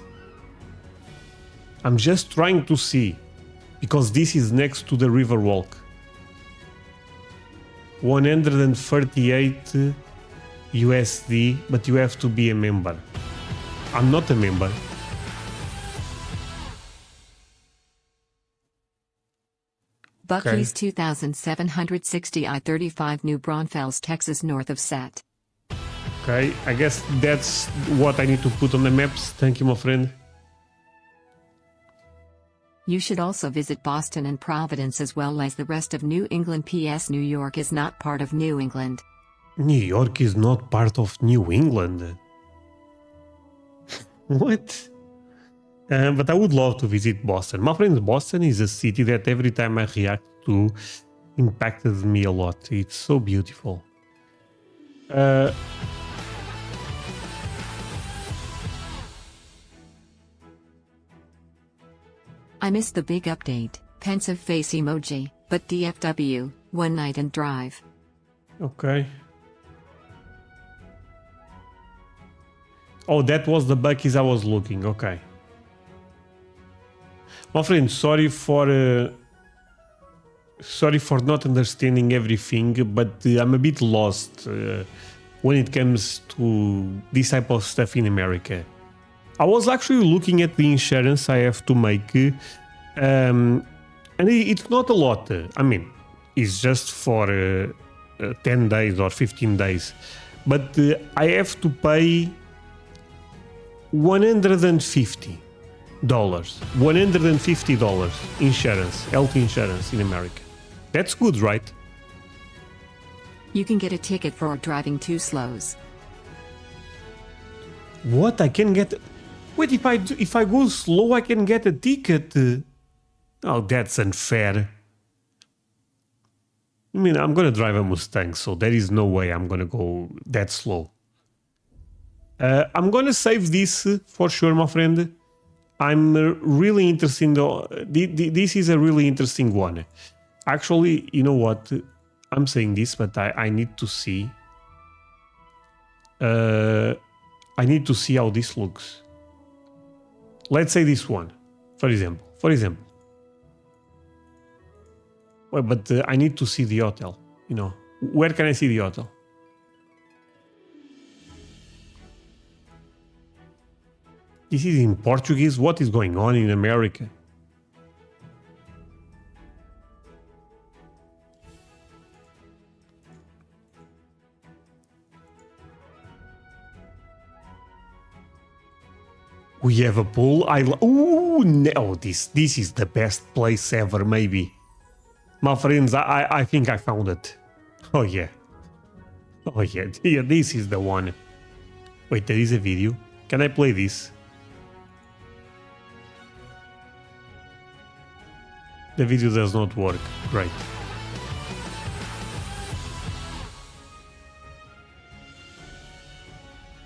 I'm just trying to see, because this is next to the river walk. 138 USD, but you have to be a member. I'm not a member. Buc-ee's 2,760 I-35 New Braunfels, Texas, north of Set. Okay, I guess that's what I need to put on the maps. Thank you, my friend. You should also visit Boston and Providence as well as the rest of New England. P.S. New York is not part of New England. New York is not part of New England. What? But I would love to visit Boston. My friends, Boston is a city that every time I react to impacted me a lot. It's so beautiful. I missed the big update, pensive face emoji, but DFW, one night and drive. Okay. Oh, that was the Buc-ee's I was looking. Okay. My friend, sorry for not understanding everything, but I'm a bit lost when it comes to this type of stuff in America. I was actually looking at the insurance I have to make, and it's not a lot. I mean, it's just for 10 days or 15 days, but I have to pay $150. $150 insurance, health insurance in America. That's good, right? You can get a ticket for driving too slows. What? I can get... Wait, if I go slow, I can get a ticket? Oh, that's unfair. I mean, I'm gonna drive a Mustang, so there is no way I'm gonna go that slow. I'm gonna save this for sure, my friend. I'm really interested in this is a really interesting one. Actually, you know what? I'm saying this, but I need to see. I need to see how this looks. Let's say this one, for example. Well, but I need to see the hotel. You know, where can I see the hotel? This is in Portuguese. What is going on in America? We have a pool. Ooh, no! This is the best place ever. Maybe, my friends. I think I found it. Oh yeah. Oh yeah. Yeah. This is the one. Wait, there is a video. Can I play this? The video does not work. Great.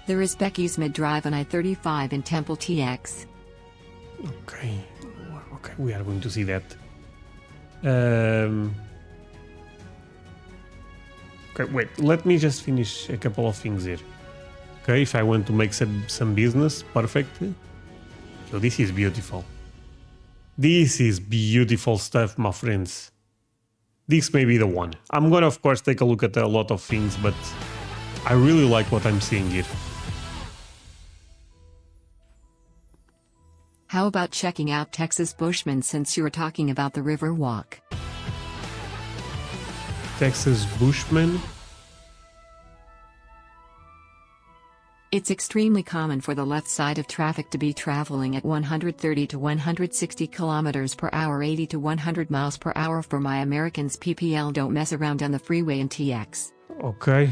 There is Buc-ee's mid-drive on I-35 in Temple TX. Okay, we are going to see that. Okay, wait, let me just finish a couple of things here. Okay, if I want to make some business, perfect. So this is beautiful. This is beautiful stuff, my friends. This may be the one. I'm gonna, of course, take a look at a lot of things, but I really like what I'm seeing here. How about checking out Texas Bushman since you were talking about the river walk? Texas Bushman? It's extremely common for the left side of traffic to be traveling at 130 to 160 kilometers per hour, 80 to 100 miles per hour. For my Americans, PPL don't mess around on the freeway in TX. Okay.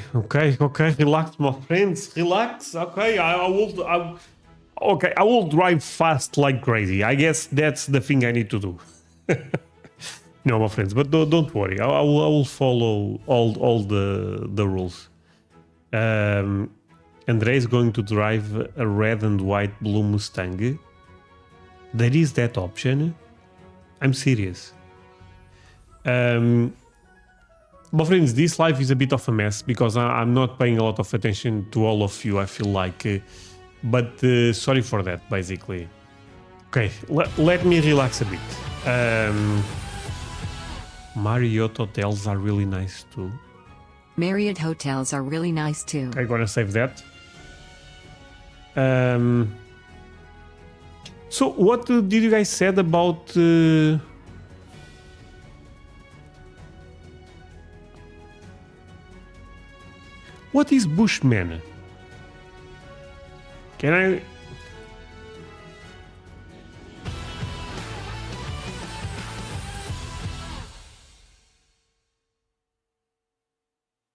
Relax, my friends. Relax. Okay, I will drive fast like crazy. I guess that's the thing I need to do. No, my friends, but don't worry. I will follow all the rules. André is going to drive a red and white blue Mustang. There is that option. I'm serious. My friends, this live is a bit of a mess because I'm not paying a lot of attention to all of you, I feel like. But sorry for that, basically. Okay, let me relax a bit. Marriott hotels are really nice too. Marriott hotels are really nice too. I'm gonna save that. So what did you guys said about what is Bushman? Can I?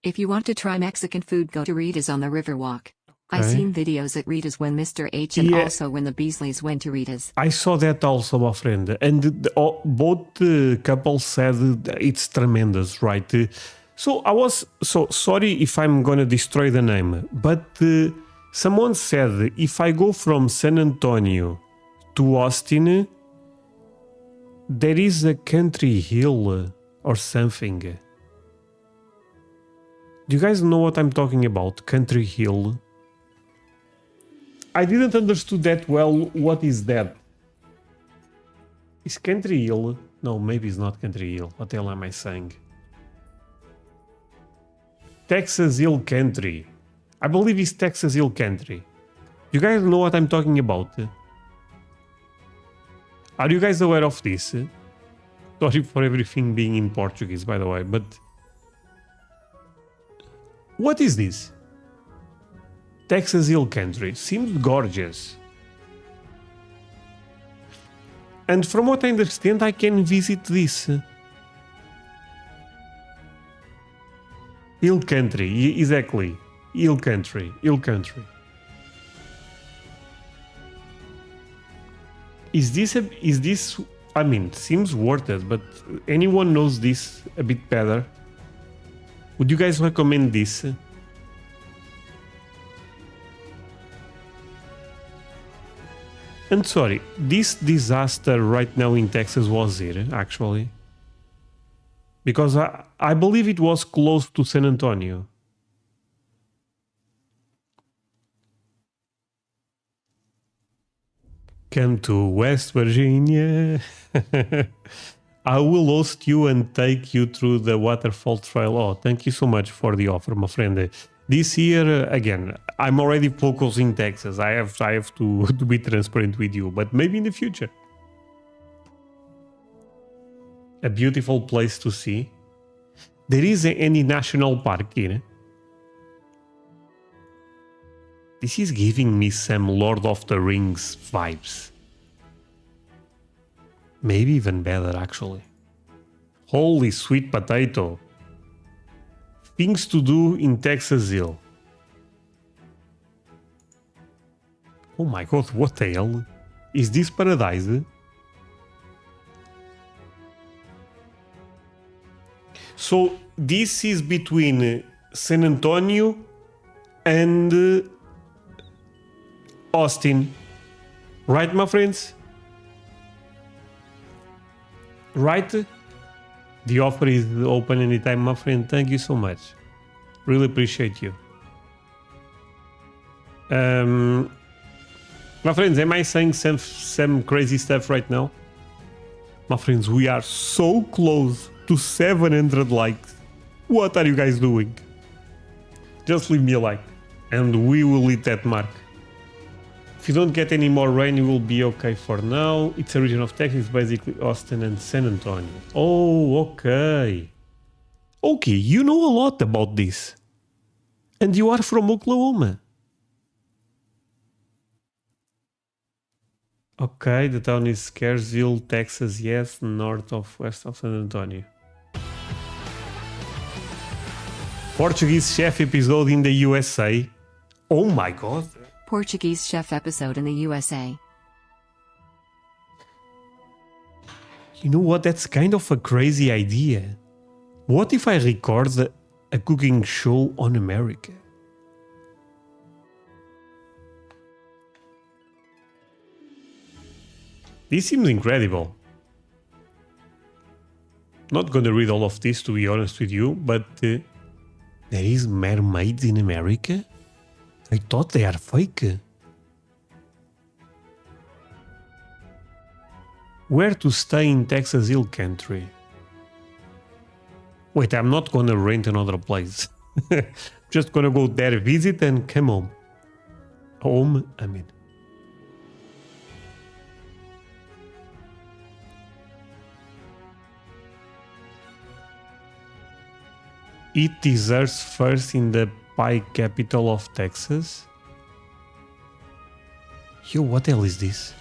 If you want to try Mexican food, go to Rita's on the Riverwalk. I seen videos at Rita's when Mr. H and also when the Beasleys went to Rita's. I saw that also, my friend. And both couples said it's tremendous, right? So I was so sorry if I'm gonna destroy the name, but someone said if I go from San Antonio to Austin, there is a country hill or something. Do you guys know what I'm talking about? Country hill. I didn't understand that well. What is that? Is Country Hill? No, maybe it's not Country Hill. What the hell am I saying? Texas Hill Country. I believe it's Texas Hill Country. You guys know what I'm talking about? Are you guys aware of this? Sorry for everything being in Portuguese, by the way, but... What is this? Texas Hill Country. Seems gorgeous. And from what I understand, I can visit this. Hill country, exactly. Hill country. Is this, I mean, seems worth it, but anyone knows this a bit better? Would you guys recommend this? And sorry, this disaster right now in Texas was here, actually. Because I believe it was close to San Antonio. Come to West Virginia. I will host you and take you through the waterfall trail. Oh, thank you so much for the offer, my friend. This year, again, I'm already focused in Texas. I have to be transparent with you, but maybe in the future. A beautiful place to see. There is any national park here. This is giving me some Lord of the Rings vibes. Maybe even better, actually. Holy sweet potato. Things to do in Texas Hill. Oh my god, what the hell? Is this paradise? So this is between San Antonio and Austin. Right, my friends? Right? The offer is open anytime, my friend. Thank you so much. Really appreciate you. My friends, am I saying some crazy stuff right now? My friends, we are so close to 700 likes. What are you guys doing? Just leave me a like and we will hit that mark. If you don't get any more rain, you will be okay for now. It's a region of Texas, basically Austin and San Antonio. Oh, okay. Okay, you know a lot about this. And you are from Oklahoma. Okay, the town is Scaresville, Texas, yes, north of west of San Antonio. Portuguese chef episode in the USA. Oh my god. Portuguese chef episode in the USA. You know what? That's kind of a crazy idea. What if I record a cooking show on America? This seems incredible. Not gonna read all of this, to be honest with you, but there is mermaids in America? I thought they are fake. Where to stay in Texas Hill Country? Wait, I'm not gonna rent another place. Just gonna go there, visit and come home. Home, I mean. Eat desserts first in the pie capital of Texas? Yo, what the hell is this?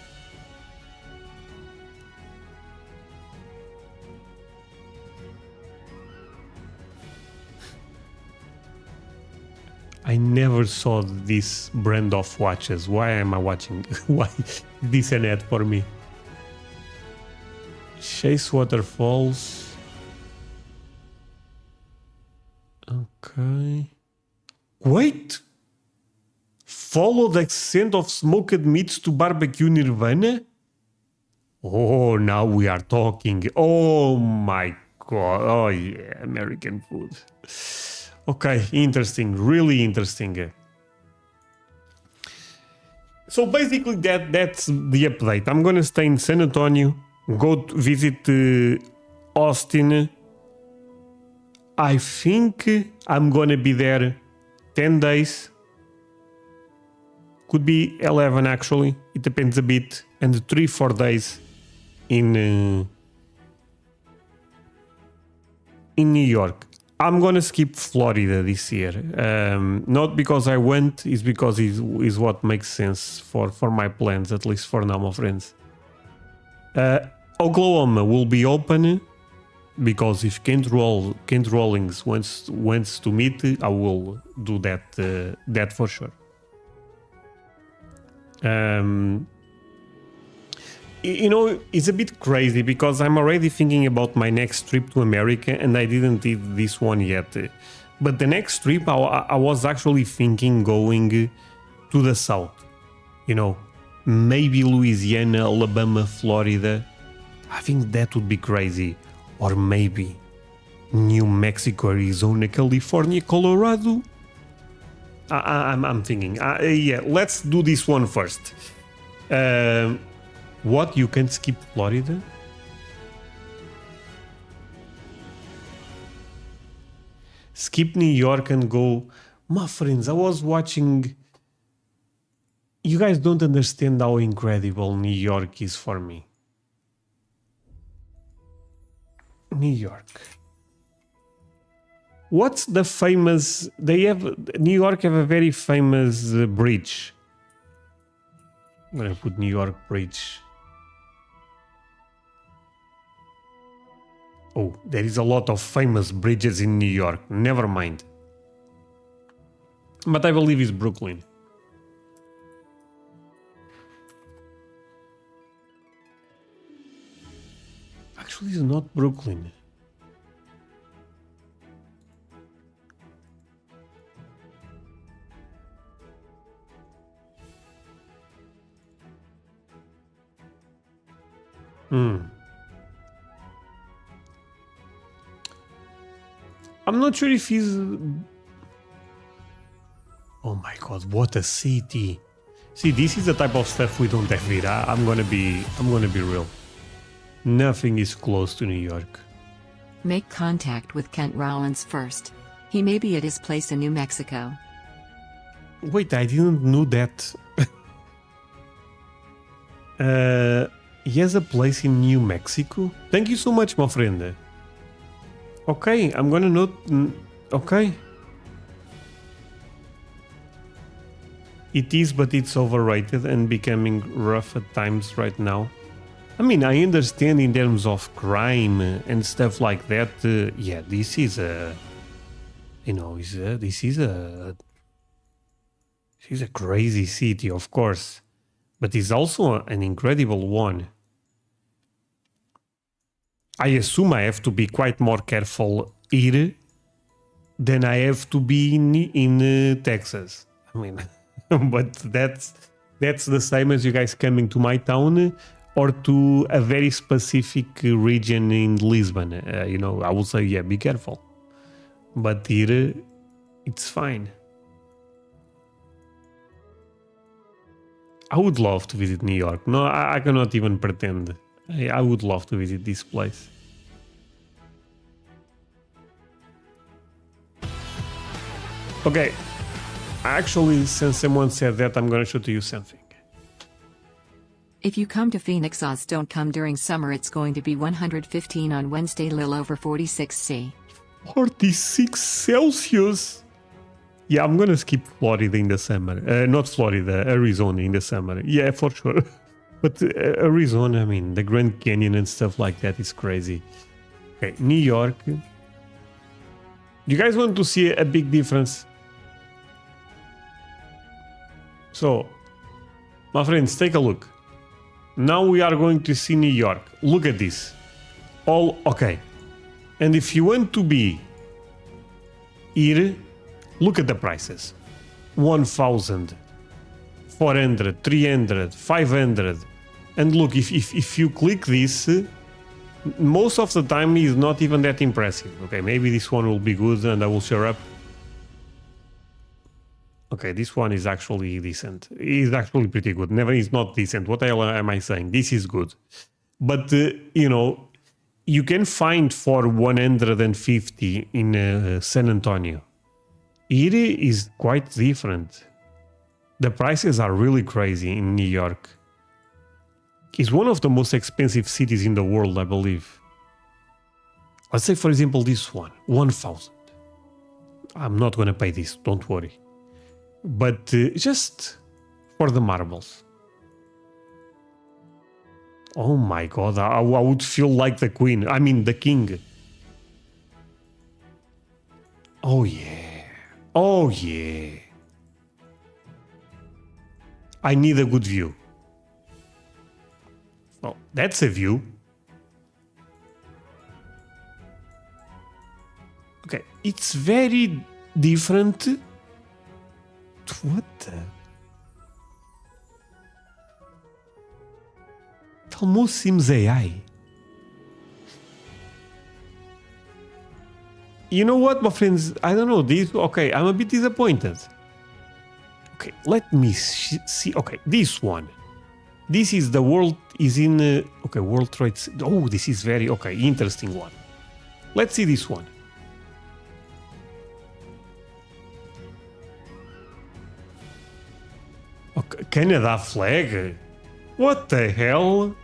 I never saw this brand of watches. Why am I watching? Why this an ad for me? Chase waterfalls. Okay. Wait! Follow the scent of smoked meats to barbecue Nirvana? Oh, now we are talking. Oh my god. Oh yeah, American food. Okay, interesting. Really interesting. So basically that's the update. I'm gonna stay in San Antonio, go to visit Austin. I think I'm gonna be there 10 days. Could be 11 actually. It depends a bit. And 3-4 days in New York. I'm gonna skip Florida this year. Not because I went, it's because it's what makes sense for my plans, at least for now, my friends. Oklahoma will be open because if Kent Rawlings wants to meet, I will do that for sure. You know, it's a bit crazy because I'm already thinking about my next trip to America and I didn't did this one yet. But the next trip, I was actually thinking going to the south. You know, maybe Louisiana, Alabama, Florida. I think that would be crazy. Or maybe New Mexico, Arizona, California, Colorado. I'm thinking. Yeah, let's do this one first. What? You can skip Florida? Skip New York and go... My friends, I was watching... You guys don't understand how incredible New York is for me. New York. What's the famous... New York have a very famous bridge. I'm gonna put New York Bridge. Oh, there is a lot of famous bridges in New York. Never mind. But I believe it's Brooklyn. Actually, it's not Brooklyn. I'm not sure if he's... Oh my god, what a city. See, this is the type of stuff we don't have here. I'm gonna be real. Nothing is close to New York. Make contact with Kent Rollins first. He may be at his place in New Mexico. Wait, I didn't know that. He has a place in New Mexico? Thank you so much, my friend. Okay, I'm gonna note... Okay. It is, but it's overrated and becoming rough at times right now. I mean, I understand in terms of crime and stuff like that. Yeah, this is a... You know, this is a crazy city, of course. But it's also an incredible one. I assume I have to be quite more careful here than I have to be in Texas. I mean, but that's the same as you guys coming to my town or to a very specific region in Lisbon. You know, I would say, yeah, be careful. But here, it's fine. I would love to visit New York. No, I cannot even pretend. I would love to visit this place. Okay. Actually, since someone said that, I'm going to show to you something. If you come to Phoenix, Oz, don't come during summer. It's going to be 115 on Wednesday, little over 46 C. 46 Celsius? Yeah, I'm going to skip Florida in the summer. Not Florida, Arizona in the summer. Yeah, for sure. But Arizona, I mean, the Grand Canyon and stuff like that is crazy. Okay, New York. You guys want to see a big difference? So, my friends, take a look. Now we are going to see New York. Look at this. All okay. And if you want to be here, look at the prices. 1,000, 400, 300, 500. And look, if you click this, most of the time is not even that impressive. Okay, maybe this one will be good and I will share up. Okay, this one is actually decent. It's actually pretty good. Never is not decent. What the hell am I saying? This is good. But, you know, you can find for 150 in San Antonio. It is quite different. The prices are really crazy in New York. It's one of the most expensive cities in the world, I believe. Let's say, for example, this one, 1,000. I'm not going to pay this, don't worry. But just for the marbles. Oh my god, I would feel like the queen. I mean, the king. Oh yeah. Oh yeah. I need a good view. Oh, that's a view. Okay, it's very different. What the? It almost seems AI. You know what, my friends? I don't know. This, okay, I'm a bit disappointed. Okay, let me see. Okay, this one. This is the world is in... okay, World Trade... Oh, this is very... okay, interesting one. Let's see this one. Okay, Canada flag? What the hell?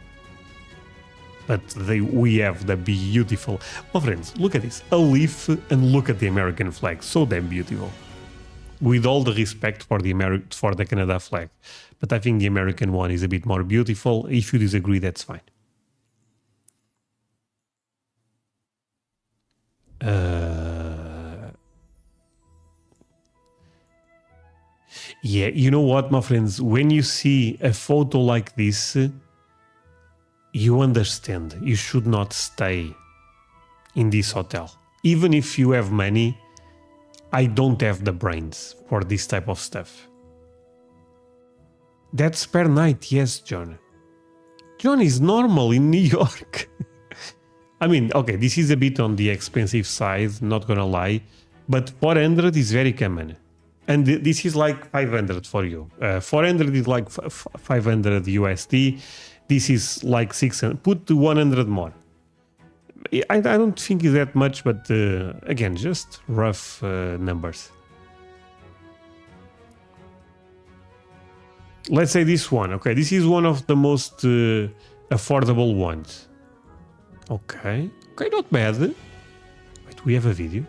But we have the beautiful... Oh, friends, look at this. A leaf and look at the American flag. So damn beautiful. With all the respect for the Canada flag. But I think the American one is a bit more beautiful. If you disagree, that's fine. Yeah, you know what, my friends? When you see a photo like this, you understand. You should not stay in this hotel. Even if you have money, I don't have the brains for this type of stuff. That's per night, yes, John. John is normal in New York. I mean, okay, this is a bit on the expensive side, not gonna lie, but 400 is very common. And this is like 500 for you. 400 is like 500 USD. This is like 600. Put 100 more. I don't think it's that much, but again, just rough numbers. Let's say this one. Okay, this is one of the most affordable ones. Okay, okay, not bad. Wait, we have a video.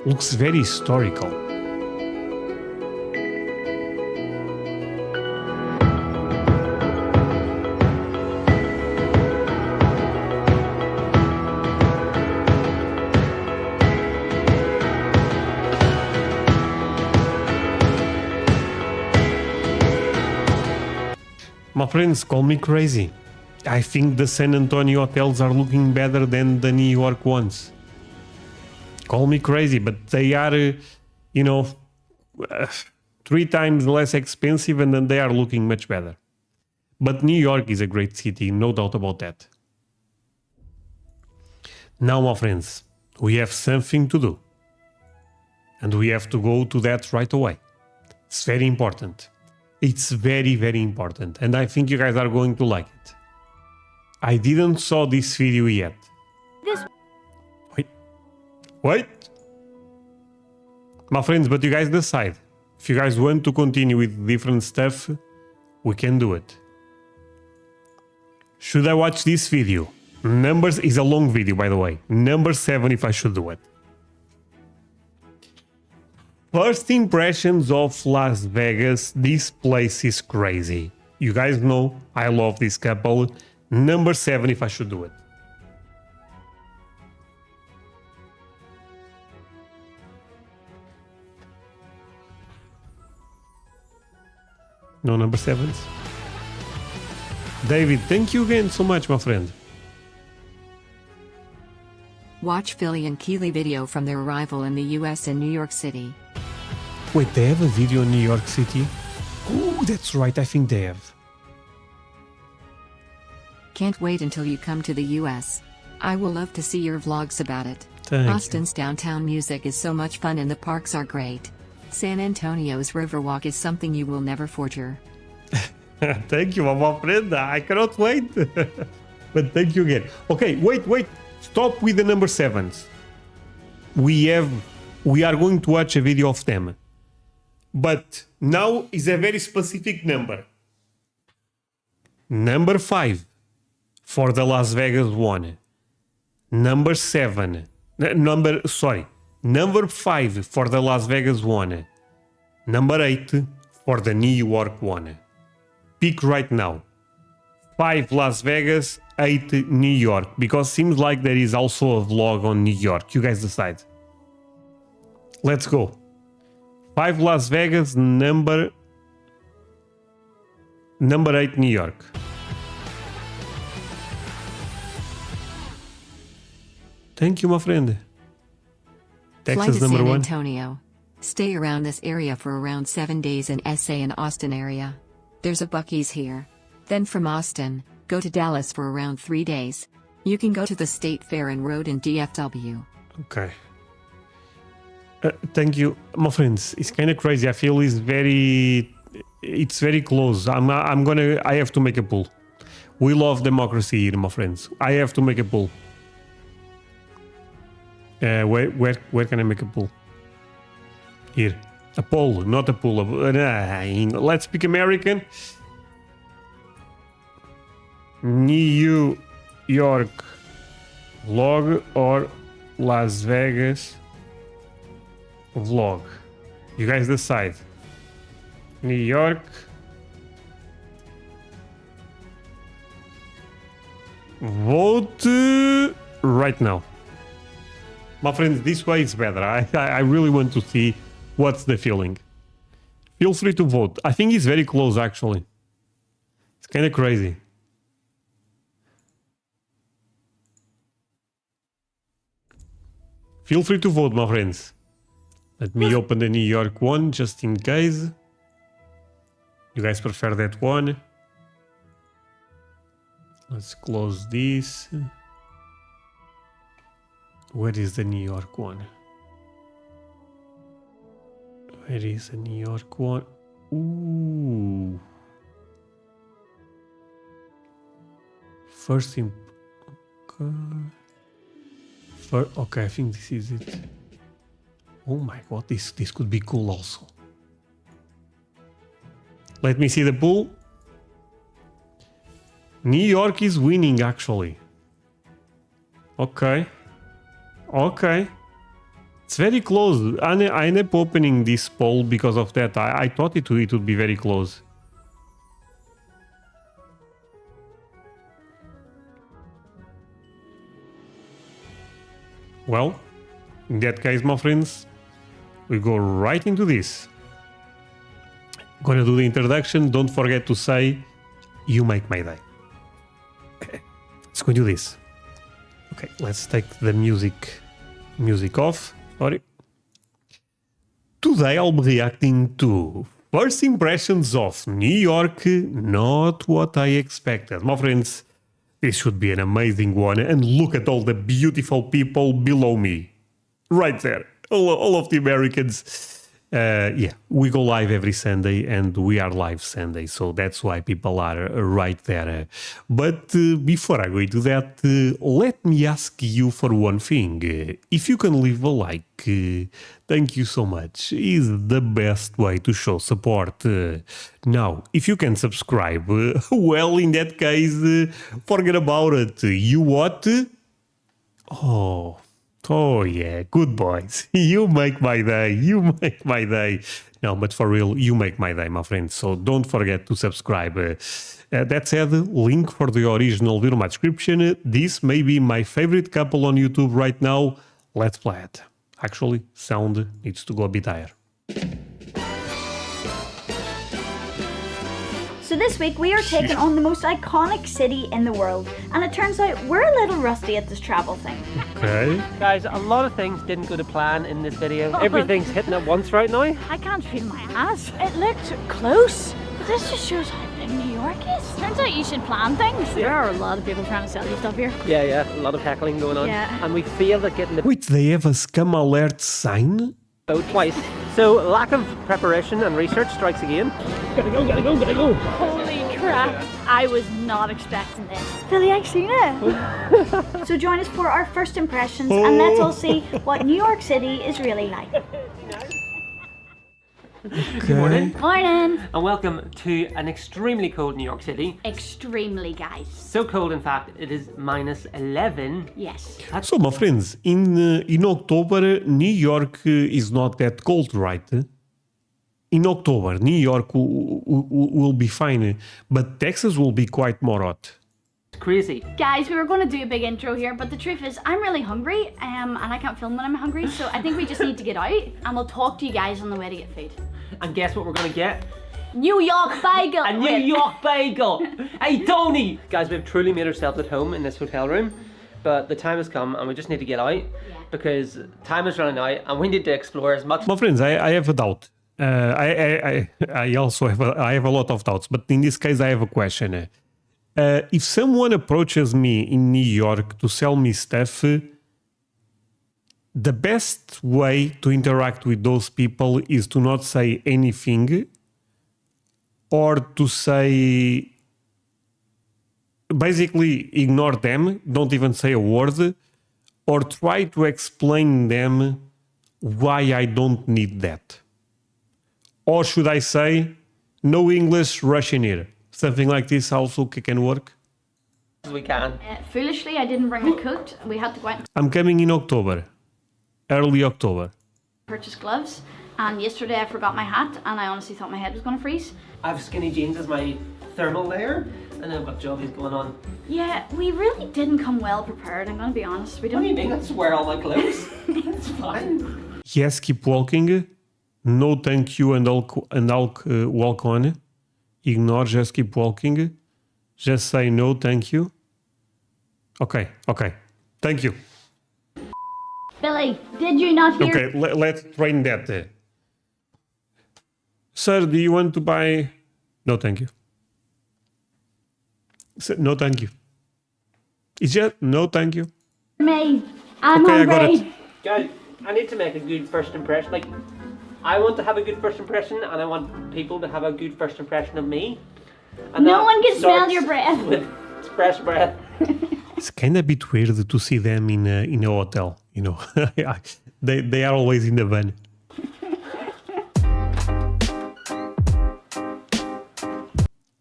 Looks very historical. My friends, call me crazy. I think the San Antonio hotels are looking better than the New York ones. Call me crazy, but they are, you know, 3 times less expensive, and then they are looking much better. But New York is a great city, no doubt about that. Now, my friends, we have something to do. And we have to go to that right away. It's very important. It's very, very important. And I think you guys are going to like it. I didn't saw this video yet. Wait. My friends, but you guys decide. If you guys want to continue with different stuff, we can do it. Should I watch this video? Numbers is a long video, by the way. Number 7 if I should do it. First impressions of Las Vegas. This place is crazy. You guys know I love this couple. Number 7 if I should do it. No number 7s? David, thank you again so much, my friend. Watch Philly and Keely video from their arrival in the US in New York City. Wait, they have a video in New York City? Oh, that's right, I think they have. Can't wait until you come to the US. I will love to see your vlogs about it. Thank Austin's downtown music is so much fun and the parks are great. San Antonio's Riverwalk is something you will never forget. Thank you, my friend. I cannot wait. But thank you again. Okay, wait. Stop with the number 7s. We are going to watch a video of them. But now is a very specific number. Number 5 for the Las Vegas one. Number 5 for the Las Vegas one. Number 8 for the New York one. Pick right now. 5 Las Vegas, 8 New York. Because seems like there is also a vlog on New York. You guys decide. Let's go. 5 Las Vegas, number 8 New York. Thank you, my friend. Fly Texas to number San 1. Antonio. Stay around this area for around 7 days in SA and Austin area. There's a Buc-ee's here. Then from Austin, go to Dallas for around 3 days. You can go to the State Fair and Road in DFW. Okay. Thank you, my friends. It's kind of crazy. I feel it's very close. I have to make a poll. We love democracy here, my friends. I have to make a poll. Where can I make a poll? Here. A poll, not a poll. Let's speak American. New York vlog or Las Vegas vlog. You guys decide. New York. Vote right now. My friends, this way is better. I really want to see what's the feeling. Feel free to vote. I think it's very close, actually. It's kind of crazy. Feel free to vote, my friends. Let me open the New York one, just in case. You guys prefer that one? Let's close this. Where is the New York one? Where is the New York one? Ooh. First imp... Okay, I think this is it. Oh my god, this could be cool also. Let me see the pool. New York is winning, actually. Okay. Okay. It's very close. I ended up opening this poll because of that. I thought it would be very close. Well, in that case, my friends, we go right into this. Gonna do the introduction. Don't forget to say, you make my day. Let's go do this. Okay, let's take the music off. Sorry. Today I'll be reacting to first impressions of New York, not what I expected. My friends, this should be an amazing one, and look at all the beautiful people below me. Right there, all of the Americans. Yeah, we go live every Sunday and we are live Sunday, so that's why people are right there. But before I go into that, let me ask you for one thing. If you can leave a like, thank you so much. Is the best way to show support. Now, if you can subscribe, well, in that case, forget about it. You what? Oh yeah, good boys. You make my day. You make my day. No, but for real, you make my day, my friends. So don't forget to subscribe. That said, link for the original video in my description. This may be my favorite couple on YouTube right now. Let's play it. Actually, sound needs to go a bit higher. So this week we are taking on the most iconic city in the world, and it turns out we're a little rusty at this travel thing. Okay. Guys, a lot of things didn't go to plan in this video. Everything's hitting at once right now. I can't feel my ass. It looked close, but this just shows how big New York is. Turns out you should plan things. There are a lot of people trying to sell you stuff here. Yeah, a lot of heckling going on. Yeah. And we feel that getting the Wait, they have a scam alert sign? boat twice. So lack of preparation and research strikes again. Gotta go. Holy crap, I was not expecting this. Really, I've seen it. So join us for our first impressions and let's all see what New York City is really like. Good morning. Morning. And welcome to an extremely cold New York City. Extremely, guys. So cold, in fact, it is -11. Yes. So, my friends, in October, New York is not that cold, right? in October, New York will be fine, but Texas will be quite more hot. Crazy. Guys, we were going to do a big intro here, but the truth is I'm really hungry and I can't film when I'm hungry, so I think we just need to get out and we'll talk to you guys on the way to get food. And guess what we're going to get? New York bagel! A New York bagel! Hey, Tony! Guys, we've truly made ourselves at home in this hotel room, but the time has come and we just need to get out because time is running out and we need to explore as much. My friends, I have a doubt. I also have a lot of doubts, but in this case I have a question. If someone approaches me in New York to sell me stuff, the best way to interact with those people is to not say anything, or to say, basically ignore them, don't even say a word, or try to explain them why I don't need that. Or should I say, no English, Russian here? Something like this also can work? We can. Foolishly, I didn't bring a coat. We had to go out and I'm coming in October, early October. purchase gloves. And yesterday I forgot my hat and I honestly thought my head was going to freeze. I have skinny jeans as my thermal layer and I've got jobbies going on. Yeah, we really didn't come well prepared, I'm going to be honest. We What do you mean? Let's wear all my clothes. It's fine. Yes, keep walking. No, thank you, and I'll walk on. Ignore, just keep walking. Just say no, thank you. Okay. Thank you. Billy, did you not hear? Okay, let's train that. Sir, do you want to buy? No, thank you. Sir, no, thank you. It's just no, thank you. Me, I'm Okay, I got hungry. it. Guys, I need to make a good first impression. Like, I want to have a good first impression and I want people to have a good first impression of me. And No that one can smell starts your breath. With fresh breath. It's kind of a bit weird to see them in a hotel, you know. they are always in the van.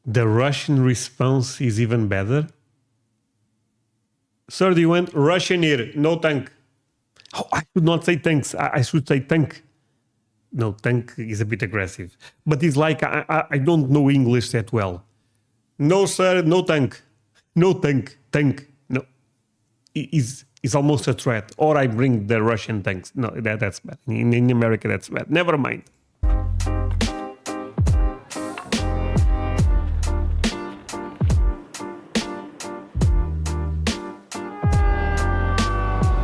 The Russian response is even better. Sir, do you want Russian here? No, thank. Oh, I should not say thanks. I should say thank. No, thank is a bit aggressive. But it's like I don't know English that well. No, sir, no thank. No thank. No. It's almost a threat. Or I bring the Russian thanks. No, that's bad. In America, that's bad. Never mind.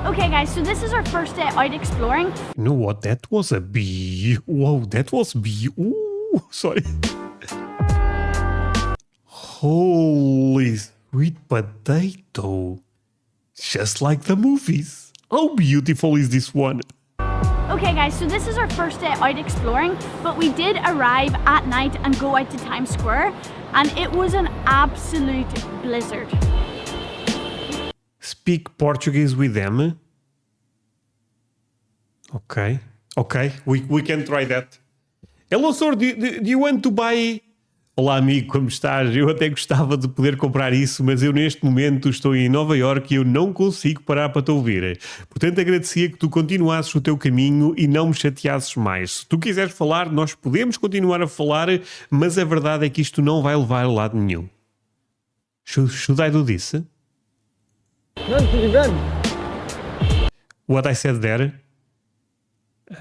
Okay guys, so this is our first day out exploring. You know what? That was a bee. Whoa, that was bee. Ooh, sorry. Holy sweet potato. Just like the movies. How beautiful is this one? Okay guys, so this is our first day out exploring, but we did arrive at night and go out to Times Square, and it was an absolute blizzard. Speak Portuguese with them. Okay, we can try that. Hello, sir, do you want to buy... Olá, amigo, como estás? Eu até gostava de poder comprar isso, mas eu neste momento estou em Nova Iorque e eu não consigo parar para te ouvir. Portanto, agradecia que tu continuasses o teu caminho e não me chateasses mais. Se tu quiseres falar, nós podemos continuar a falar, mas a verdade é que isto não vai levar a lado nenhum. Should I do this? Run. What I said there,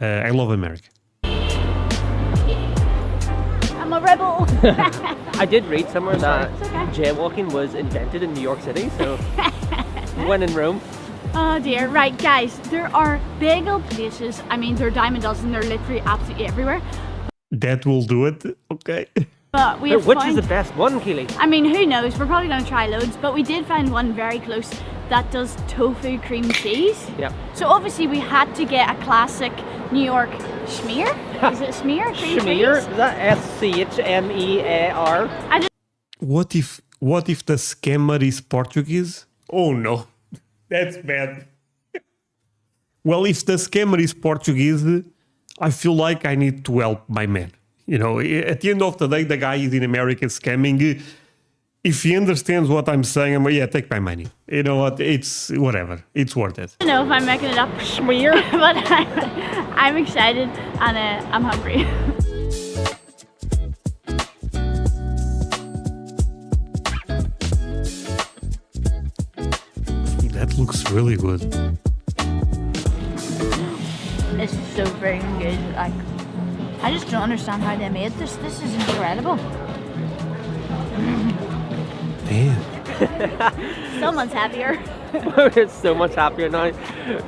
I love America. I'm a rebel. I did read somewhere that okay. jaywalking was invented in New York City, so when in Rome. Oh dear, right guys, there are bagel places. I mean, they're a dime a dozen, they're literally absolutely everywhere. That will do it, okay. But we have Which found, is the best one, Keely? I mean, who knows? We're probably going to try loads, but we did find one very close that does tofu cream cheese. Yep. So obviously we had to get a classic New York schmear. Is it schmear? Cream Schmear? cheese? Is that S-C-H-M-E-A-R? What if the scammer is Portuguese? Oh no, that's bad. Well, if the scammer is Portuguese, I feel like I need to help my man. You know, at the end of the day, the guy is in America scamming. If he understands what I'm saying, I'm like, yeah, take my money. You know what? It's whatever. It's worth it. I don't know if I'm making it up, schmear, but I'm excited and I'm hungry. looks really good. It's so freaking good. Like, I just don't understand how they made this. This is incredible. Man. Someone's happier. We're so much happier now.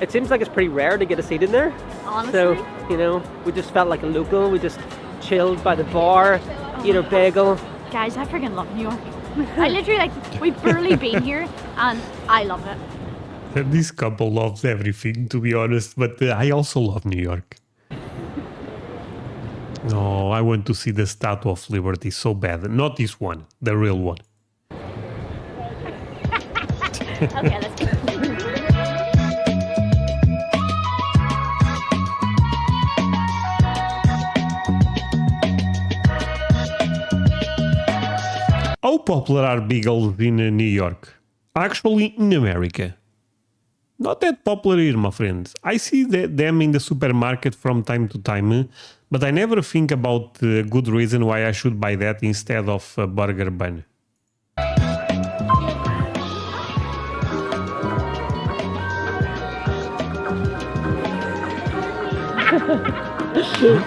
It seems like it's pretty rare to get a seat in there. Honestly. So, you know, we just felt like a local. We just chilled by the bar, ate our bagel. Guys, I freaking love New York. I literally, like, we've barely been here and I love it. This couple loves everything, to be honest, but I also love New York. No, I want to see the Statue of Liberty so bad. Not this one, the real one. Okay, let's go. How popular are beagles in New York? Actually, in America. Not that popular here, my friends. I see them in the supermarket from time to time, but I never think about the good reason why I should buy that instead of a burger bun.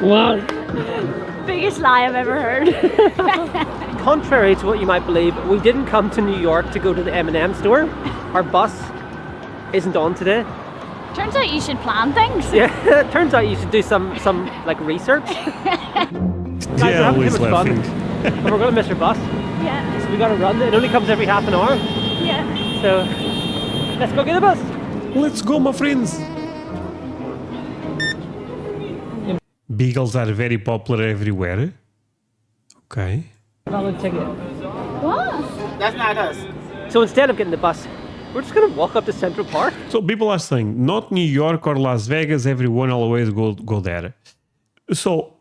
Wow. Biggest lie I've ever heard. Contrary to what you might believe, we didn't come to New York to go to the M&M store. Our bus isn't on today. Turns out you should plan things. Yeah, it turns out you should do some like research. Guys, we're having too much fun. And we're gonna miss our bus. Yeah. So we gotta run. It only comes every half an hour. Yeah. So let's go get the bus. Let's go, my friends. Beagles are very popular everywhere. Okay. Valid ticket. What? That's not us. So instead of getting the bus, we're just gonna walk up to Central Park. So people are saying, not New York or Las Vegas, everyone always go there. So,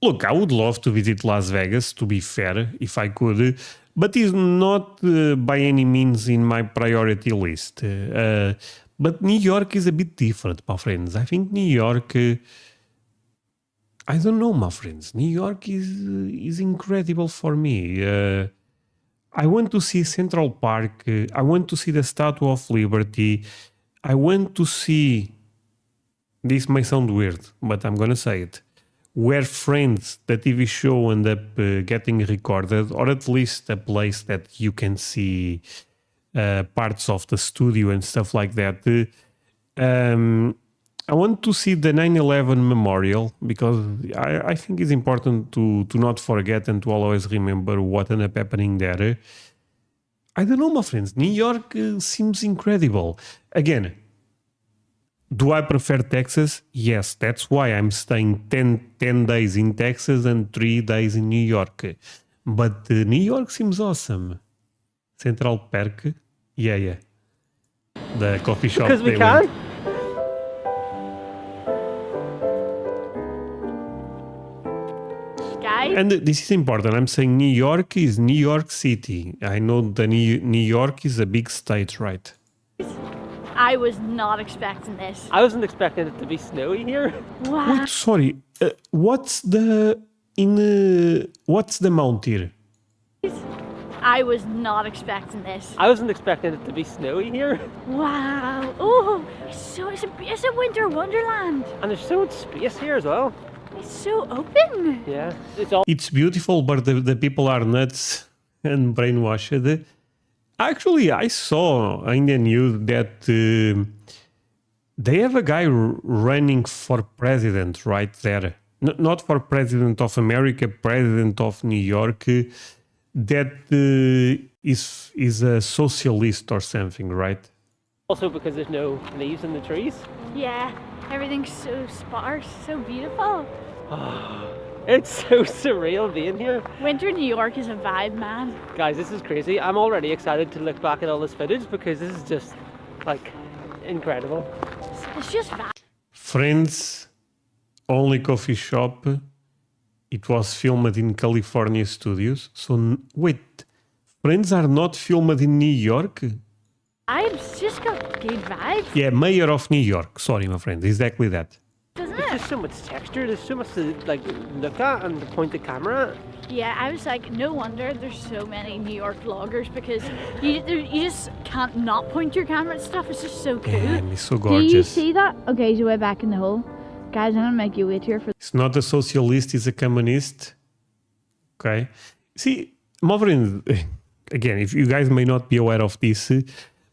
look, I would love to visit Las Vegas, to be fair, if I could, but it's not by any means in my priority list. But New York is a bit different, my friends. I think New York... I don't know, my friends. New York is incredible for me. I want to see Central Park. I want to see the Statue of Liberty. I want to see... This may sound weird, but I'm going to say it. Where Friends, the TV show, end up getting recorded, or at least a place that you can see parts of the studio and stuff like that. I want to see the 9/11 memorial because I think it's important to not forget and to always remember what ended up happening there. I don't know, my friends. New York seems incredible. Again, do I prefer Texas? Yes, that's why I'm staying 10 days in Texas and 3 days in New York. But New York seems awesome. Central Park? Yeah. The coffee shop. Because we can. And this is important. I'm saying New York is New York City. I know the New York is a big state, right? I was not expecting this. I wasn't expecting it to be snowy here. Wow. Wait, sorry. What's the mount here? I was not expecting this. I wasn't expecting it to be snowy here. Wow. Oh, it's a winter wonderland. And there's so much space here as well. It's so open. Yeah. It's beautiful, but the people are nuts and brainwashed. Actually, I saw in the news that they have a guy running for president right there. Not for president of America, president of New York. That is a socialist or something, right? Also because there's no leaves in the trees. Yeah, everything's so sparse, so beautiful. It's so surreal being here. Winter New York is a vibe, man. Guys, this is crazy. I'm already excited to look back at all this footage because this is just like incredible. It's just vibe. Friends, only coffee shop. It was filmed in California studios. So wait, Friends are not filmed in New York? I've just got good vibes. Yeah, Mayor of New York. Sorry, my friend, exactly that. Does isn't There's it? just so much texture. There's so much to like look at and to point the camera at. Yeah, I was like, no wonder there's so many New York vloggers because you just can't not point your camera at stuff. It's just so cool. Yeah, it's so Do you gorgeous. see that? Okay, so we're back in the hole. Guys, I'm gonna make you wait here for. It's not a socialist, it's a communist. Okay. See, my friend, again, if you guys may not be aware of this,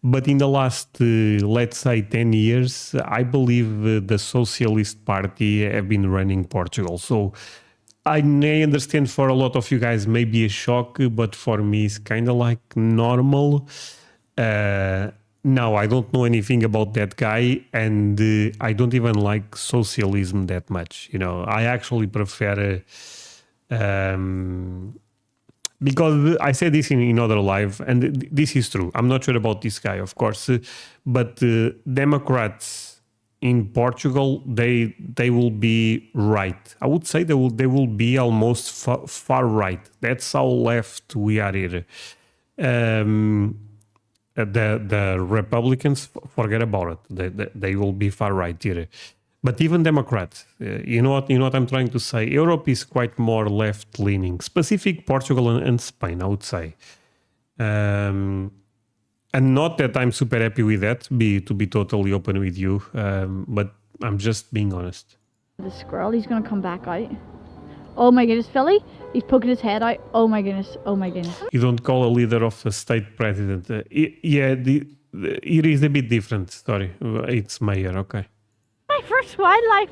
but in the last, let's say, 10 years, I believe the Socialist Party have been running Portugal. So I may understand for a lot of you guys may be a shock, but for me it's kind of like normal. Now, I don't know anything about that guy, and I don't even like socialism that much. You know, I actually prefer... because I said this in other live, and this is true. I'm not sure about this guy, of course, but Democrats in Portugal, they will be right. I would say they will be almost far right. That's how left we are here. The Republicans, forget about it. They will be far right here. But even Democrats, you know what I'm trying to say? Europe is quite more left-leaning, specific Portugal and Spain, I would say. And not that I'm super happy with that, to be totally open with you, but I'm just being honest. The squirrel, he's gonna come back out. Oh my goodness, Philly, he's poking his head out. Oh my goodness, oh my goodness. You don't call a leader of a state president. It is a bit different, sorry. It's mayor, okay. My first wildlife,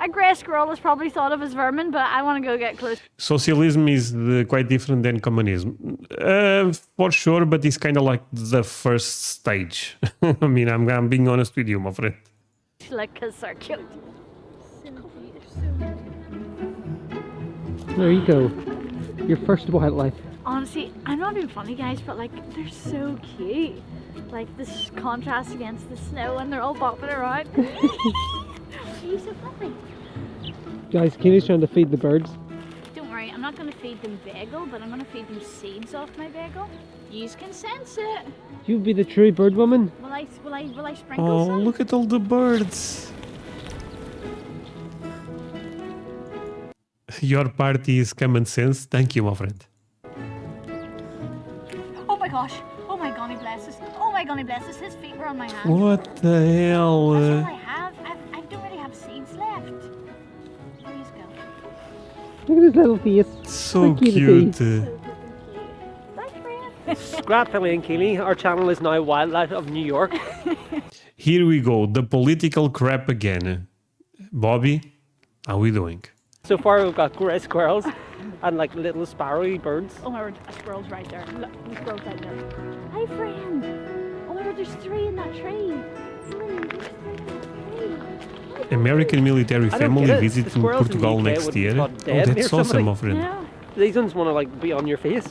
a grey squirrel is probably thought of as vermin, but I want to go get close. Socialism is quite different than communism. For sure, but it's kind of like the first stage. I mean, I'm being honest with you, my friend. Like, because they're cute. There you go. Your first wildlife. Honestly, I'm not being funny, guys, but like, they're so cute. Like, this contrast against the snow, and they're all bopping around. He's so fluffy. Guys, Kaylee's trying to feed the birds. Don't worry, I'm not going to feed them bagel, but I'm going to feed them seeds off my bagel. You can sense it. You'll be the true bird woman. Will I sprinkle Oh, some? look at all the birds. Your party is common sense. Thank you, my friend. Oh my gosh. Oh my God, he blesses. Oh my God, he blesses. His feet were on my hand. What the hell? That's all I have. I don't really have seeds left. Please go. Look at his little face. So cute. cute. Scrap Philly and Kaylee. Our channel is now Wildlife of New York. Here we go. The political crap again. Bobby, how we doing? So far we've got grey squirrels and like little sparrowy birds. Oh my word, a squirrel's right there. Look, the squirrel's right there. Hi, friend. Oh my word, there's 3 in that tree. American military I don't family get it. visiting The squirrels in the Portugal UK next would year. not Oh, dead near that's awesome, somebody. my friend. Yeah. These ones want to like be on your face.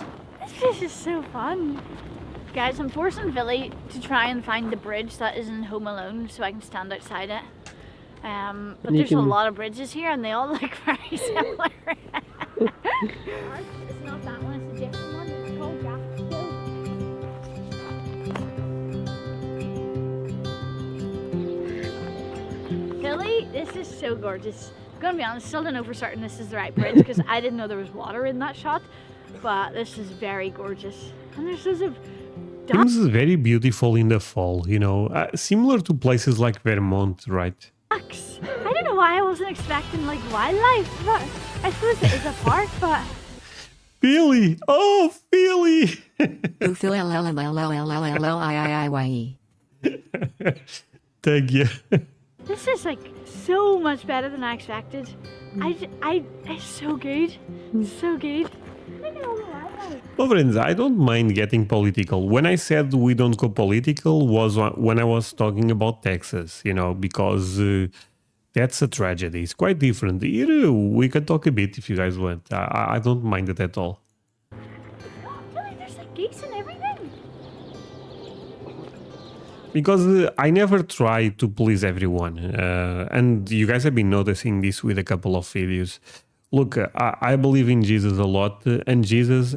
This is so fun. Guys, I'm forcing Billy to try and find the bridge that is in Home Alone so I can stand outside it. But there's a lot of bridges here and they all look very similar. It's not that one, it's a different one. It's called Jack. Billy, this is so gorgeous. I'm gonna be honest, still don't know for certain this is the right bridge because I didn't know there was water in that shot. But this is very gorgeous. And there's loads of This is very beautiful in the fall, you know, similar to places like Vermont, right? ducks. I don't know why I wasn't expecting like wildlife, but I suppose it is a park, but... Philly! Oh, Philly! Thank you. This is like so much better than I expected. It's so good. So good. Well, friends, I don't mind getting political. When I said we don't go political was when I was talking about Texas, you know, because that's a tragedy. It's quite different. Here, we can talk a bit if you guys want. I don't mind it at all. Really, there's like geese and everything. Because I never try to please everyone. And you guys have been noticing this with a couple of videos. Look, I believe in Jesus a lot, and Jesus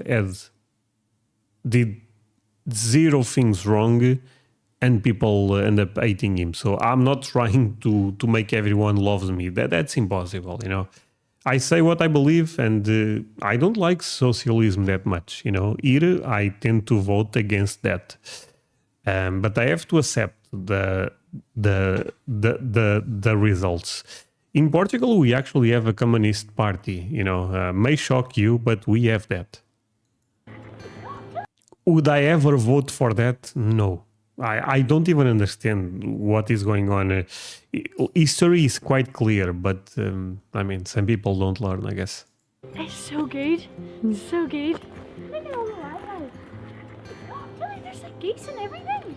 did 0 things wrong, and people end up hating him. So I'm not trying to make everyone loves me. That's impossible, you know. I say what I believe, and I don't like socialism that much, you know. Here I tend to vote against that, but I have to accept the results. In Portugal, we actually have a communist party, you know. May shock you, but we have that. Would I ever vote for that? No. I don't even understand what is going on. History is quite clear, but I mean, some people don't learn, I guess. It's so good. So good. Look at all the wildlife. Really, there's like geese and everything.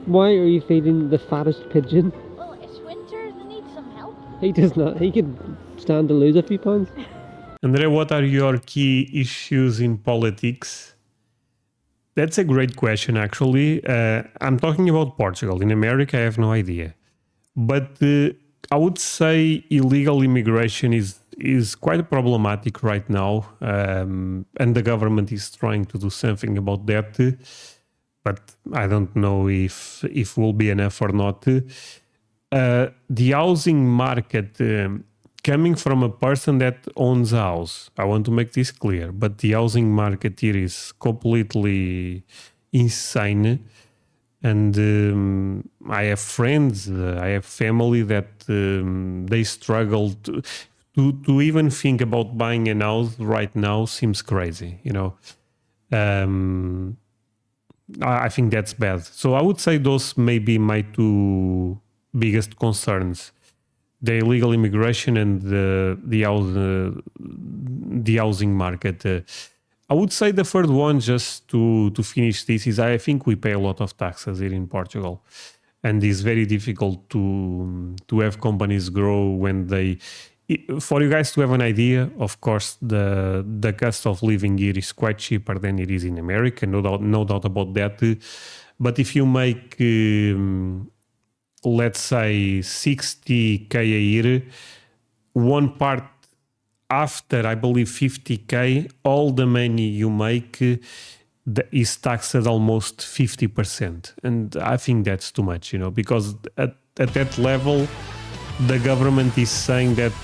Why are you feeding the fattest pigeon? Well, it's winter. They need some help. He does not. He could stand to lose a few pounds. André, what are your key issues in politics? That's a great question, actually. I'm talking about Portugal. In America, I have no idea. But I would say illegal immigration is quite problematic right now. And the government is trying to do something about that. But I don't know if will be enough or not. The housing market... coming from a person that owns a house, I want to make this clear, but the housing market here is completely insane. And I have friends, I have family that they struggle to even think about buying a house right now seems crazy, you know. I think that's bad. So I would say those may be my two biggest concerns. The illegal immigration and the housing market. I would say the third one, just to finish this, is I think we pay a lot of taxes here in Portugal. And it's very difficult to have companies grow when they... For you guys to have an idea, of course, the cost of living here is quite cheaper than it is in America, no doubt about that. But if you make... let's say 60k a year, one part after, I believe, 50k, all the money you make is taxed at almost 50%. And I think that's too much, you know, because at that level, the government is saying that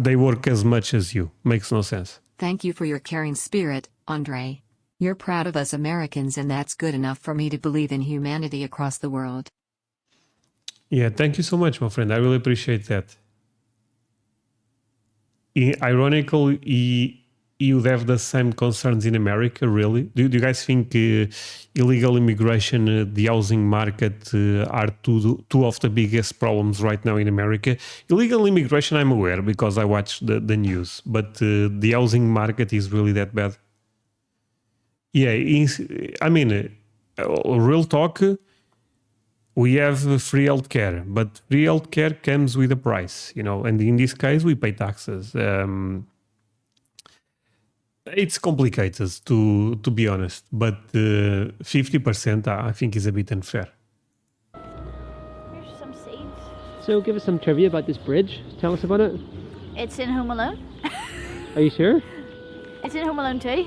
they work as much as you. Makes no sense. Thank you for your caring spirit, André. You're proud of us Americans, and that's good enough for me to believe in humanity across the world. Yeah, thank you so much, my friend. I really appreciate that. Ironically, you have the same concerns in America, really? Do you guys think illegal immigration, the housing market are two of the biggest problems right now in America? Illegal immigration, I'm aware because I watch the news, but the housing market is really that bad? Yeah, I mean, real talk... We have free healthcare, but free healthcare comes with a price, you know, and in this case, we pay taxes. It's complicated, to be honest, but 50% I think is a bit unfair. Here's some seeds. So give us some trivia about this bridge. Tell us about it. It's in Home Alone. Are you sure? It's in Home Alone too.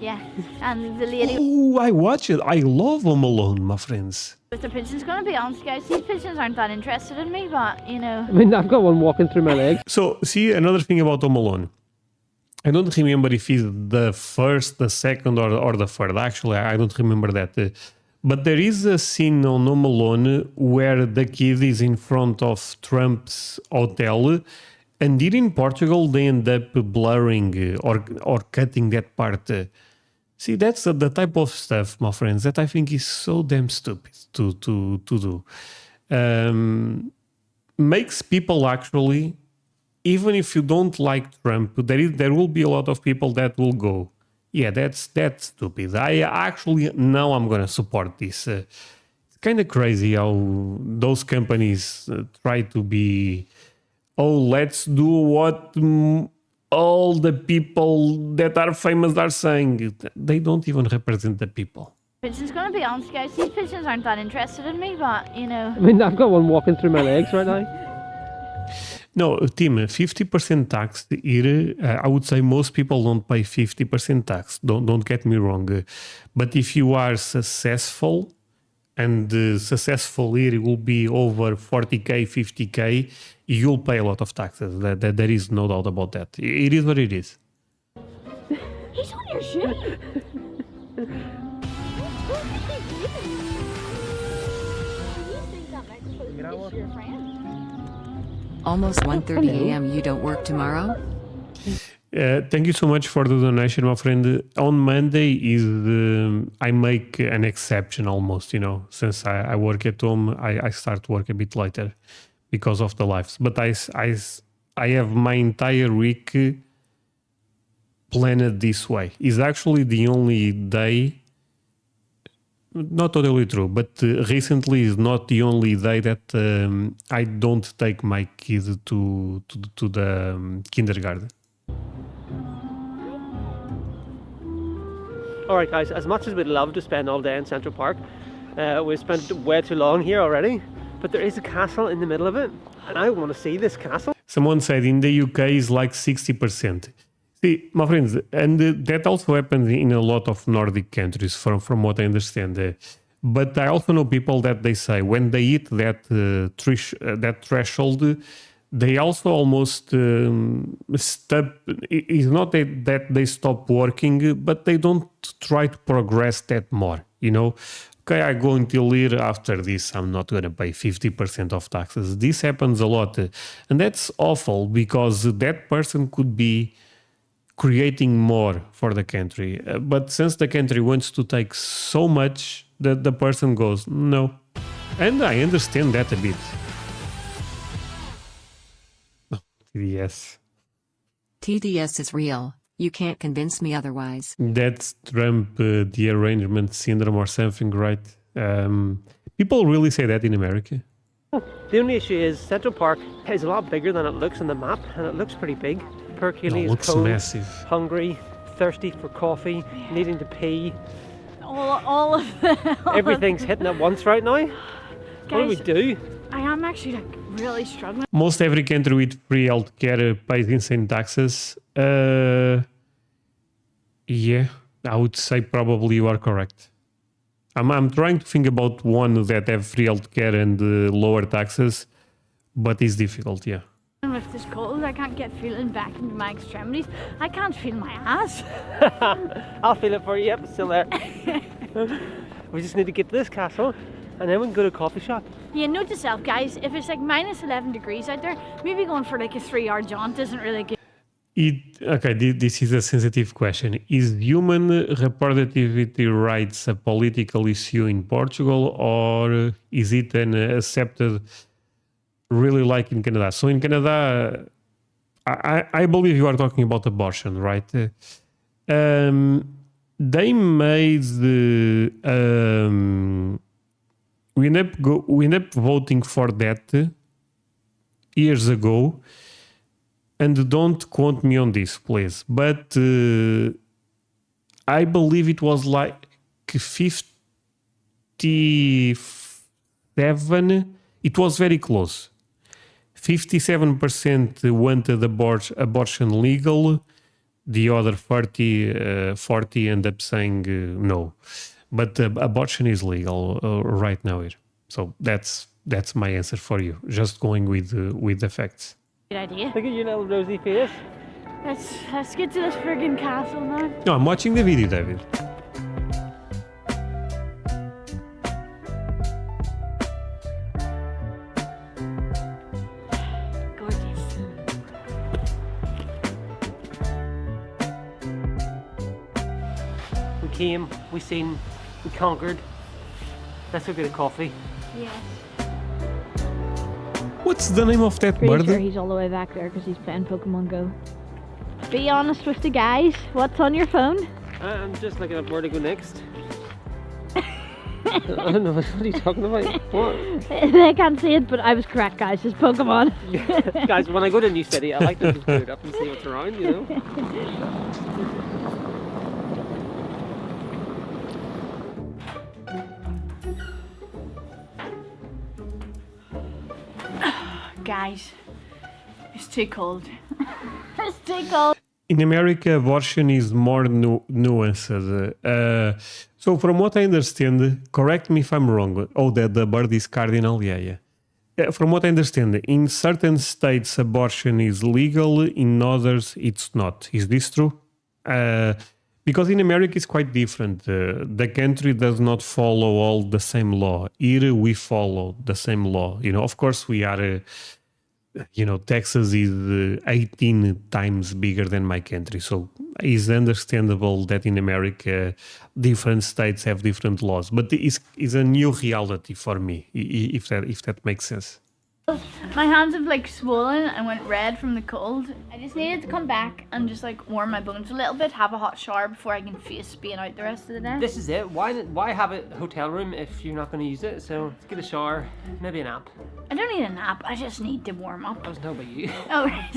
Yeah, and the lady... Oh, I watch it. I love Home Alone, my friends. With the pigeons, gonna be honest, guys, these pigeons aren't that interested in me, but, you know... I mean, I've got one walking through my legs. So, see, another thing about Home Alone. I don't remember if it's the first, the second, or the third. Actually, I don't remember that. But there is a scene on Home Alone where the kid is in front of Trump's hotel, and here in Portugal, they end up blurring or cutting that part. See, that's the type of stuff, my friends, that I think is so damn stupid to do. Makes people actually, even if you don't like Trump, there will be a lot of people that will go, yeah, that's stupid. I actually, now I'm going to support this. It's kind of crazy how those companies try to be, oh, let's do what... all the people that are famous are saying. They don't even represent the people. Pigeons, gonna be honest, guys, these pigeons aren't that interested in me, but, you know... I mean, I've got one walking through my legs right now. No, Tim, 50% tax here, I would say most people don't pay 50% tax. Don't get me wrong. But if you are successful, and successful here will be over 40k, 50k, you'll pay a lot of taxes. There is no doubt about that. It is what it is. He's on your shoe. Almost 1:30 a.m. You don't work tomorrow? Thank you so much for the donation, my friend. On Monday is I make an exception almost, you know, since I work at home, I start work a bit later because of the lives. But I have my entire week planned this way. It's actually the only day, not totally true, but recently is not the only day that I don't take my kid to the kindergarten. Alright guys, as much as we'd love to spend all day in Central Park, we've spent way too long here already, but there is a castle in the middle of it, and I want to see this castle. Someone said in the UK is like 60%. See, my friends, and that also happens in a lot of Nordic countries, from what I understand. But I also know people that they say when they hit that threshold, they also almost stop. It's not that they stop working, but they don't try to progress that more. You know, okay, I go until here. After this, I'm not going to pay 50% of taxes. This happens a lot, and that's awful because that person could be creating more for the country. But since the country wants to take so much, that the person goes, no. And I understand that a bit. TDS. TDS is real. You can't convince me otherwise. That's Trump, the arrangement syndrome or something, right? People really say that in America. The only issue is Central Park is a lot bigger than it looks on the map, and it looks pretty big. Hercules, looks cold, massive. hungry, thirsty for coffee, needing to pee. All of Everything's hitting at once right now. Guys, what do we do? I am actually like really struggling. Most every country with free healthcare pays insane taxes. Yeah, I would say probably you are correct. I'm trying to think about one that have free healthcare and lower taxes, but it's difficult, yeah. With this cold, I can't get feeling back into my extremities. I can't feel my ass. I'll feel it for you. Yep, it's still there. We just need to get to this castle, and then we can go to a coffee shop. Yeah, note to self, guys, if it's like minus 11 degrees out there, maybe going for like a 3-hour jaunt isn't really good. Okay, this is a sensitive question. Is human reproductivity rights a political issue in Portugal, or is it an accepted, really like in Canada? So in Canada, I believe you are talking about abortion, right? They made we end up voting for that years ago. And don't quote me on this, please. But I believe it was like 57. It was very close. 57% wanted abortion legal. The other 40 end up saying no. But abortion is legal right now here. So that's my answer for you. Just going with the facts. Good idea. Look at your little rosy face. Let's get to this friggin' castle now. No, I'm watching the video, David. Gorgeous. We came, we seen, we conquered. Let's go get a coffee. Yeah. What's the name of that bird? Sure he's all the way back there because he's playing Pokemon Go. Be honest with the guys. What's on your phone? I'm just looking at where to go next. I don't know, what are you talking about? What? They can't see it, but I was correct, guys. It's Pokemon. Guys, when I go to a new city, I like to just boot up and see what's around, you know? Guys, too cold. It's too cold. In America, abortion is more nuanced. So from what I understand, correct me if I'm wrong. Oh, the bird is cardinal? Yeah. From what I understand, in certain states, abortion is legal. In others, it's not. Is this true? Because in America, it's quite different. The country does not follow all the same law. Here, we follow the same law. Of course, we are... Texas is 18 times bigger than my country. So it's understandable that in America, different states have different laws. But it's a new reality for me, if that makes sense. My hands have like swollen and went red from the cold. I just needed to come back and just like warm my bones a little bit, have a hot shower before I can face being out the rest of the day. This is it. Why have a hotel room if you're not going to use it? So let's get a shower, maybe a nap. I don't need a nap, I just need to warm up. I was talking about you. Oh, right.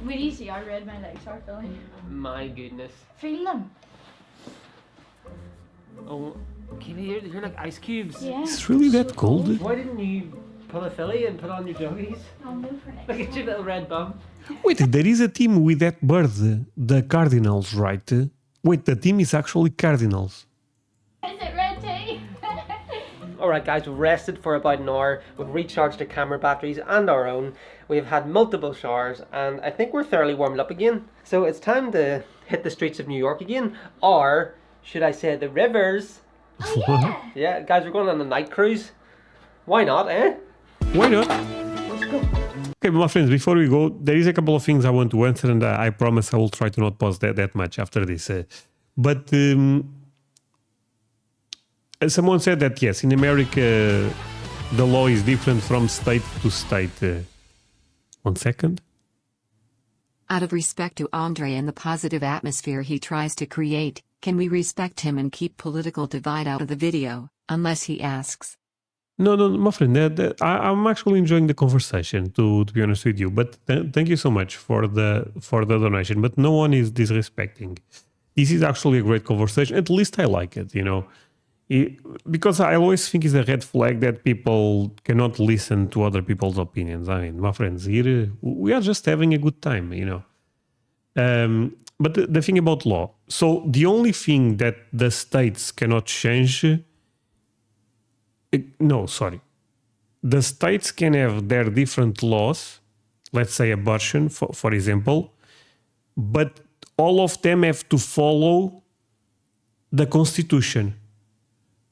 Wait, do you see how red my legs are feeling? My goodness. Feel them. Oh, Keely, you're like ice cubes. Yeah. It's really that cold? Why didn't you pull a filly and put on your joggies? I'll move for next. Look at your little red bum. Wait, there is a team with that bird, the Cardinals, right? Wait, the team is actually Cardinals. Is it red too? Alright guys, we've rested for about an hour. We've recharged the camera batteries and our own. We've had multiple showers and I think we're thoroughly warmed up again. So it's time to hit the streets of New York again. Or, should I say, the rivers. Oh, yeah. Yeah, guys, we're going on a night cruise. Why not, eh? Why not? Let's go. Okay, my friends, before we go, there is a couple of things I want to answer, and I promise I will try to not pause that much after this. But someone said that, yes, in America, the law is different from state to state. 1 second. Out of respect to André and the positive atmosphere he tries to create, can we respect him and keep political divide out of the video, unless he asks? No, my friend, I'm actually enjoying the conversation, to be honest with you. But thank you so much for the donation. But no one is disrespecting. This is actually a great conversation. At least I like it, because I always think it's a red flag that people cannot listen to other people's opinions. I mean, my friends, here we are just having a good time, But the thing about law, so the only thing that the states cannot change, the states can have their different laws, let's say abortion, for example, but all of them have to follow the Constitution.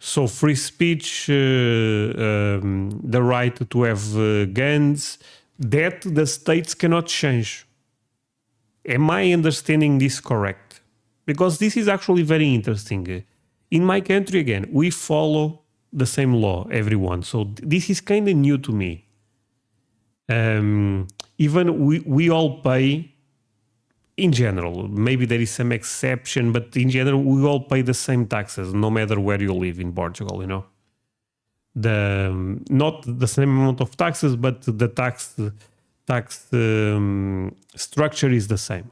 So free speech, the right to have guns, that the states cannot change. Am I understanding this correct? Because this is actually very interesting. In my country, again, we follow the same law, everyone. So this is kind of new to me. Even we all pay, in general, maybe there is some exception, but in general, we all pay the same taxes, no matter where you live in Portugal, not the same amount of taxes, but the tax structure is the same.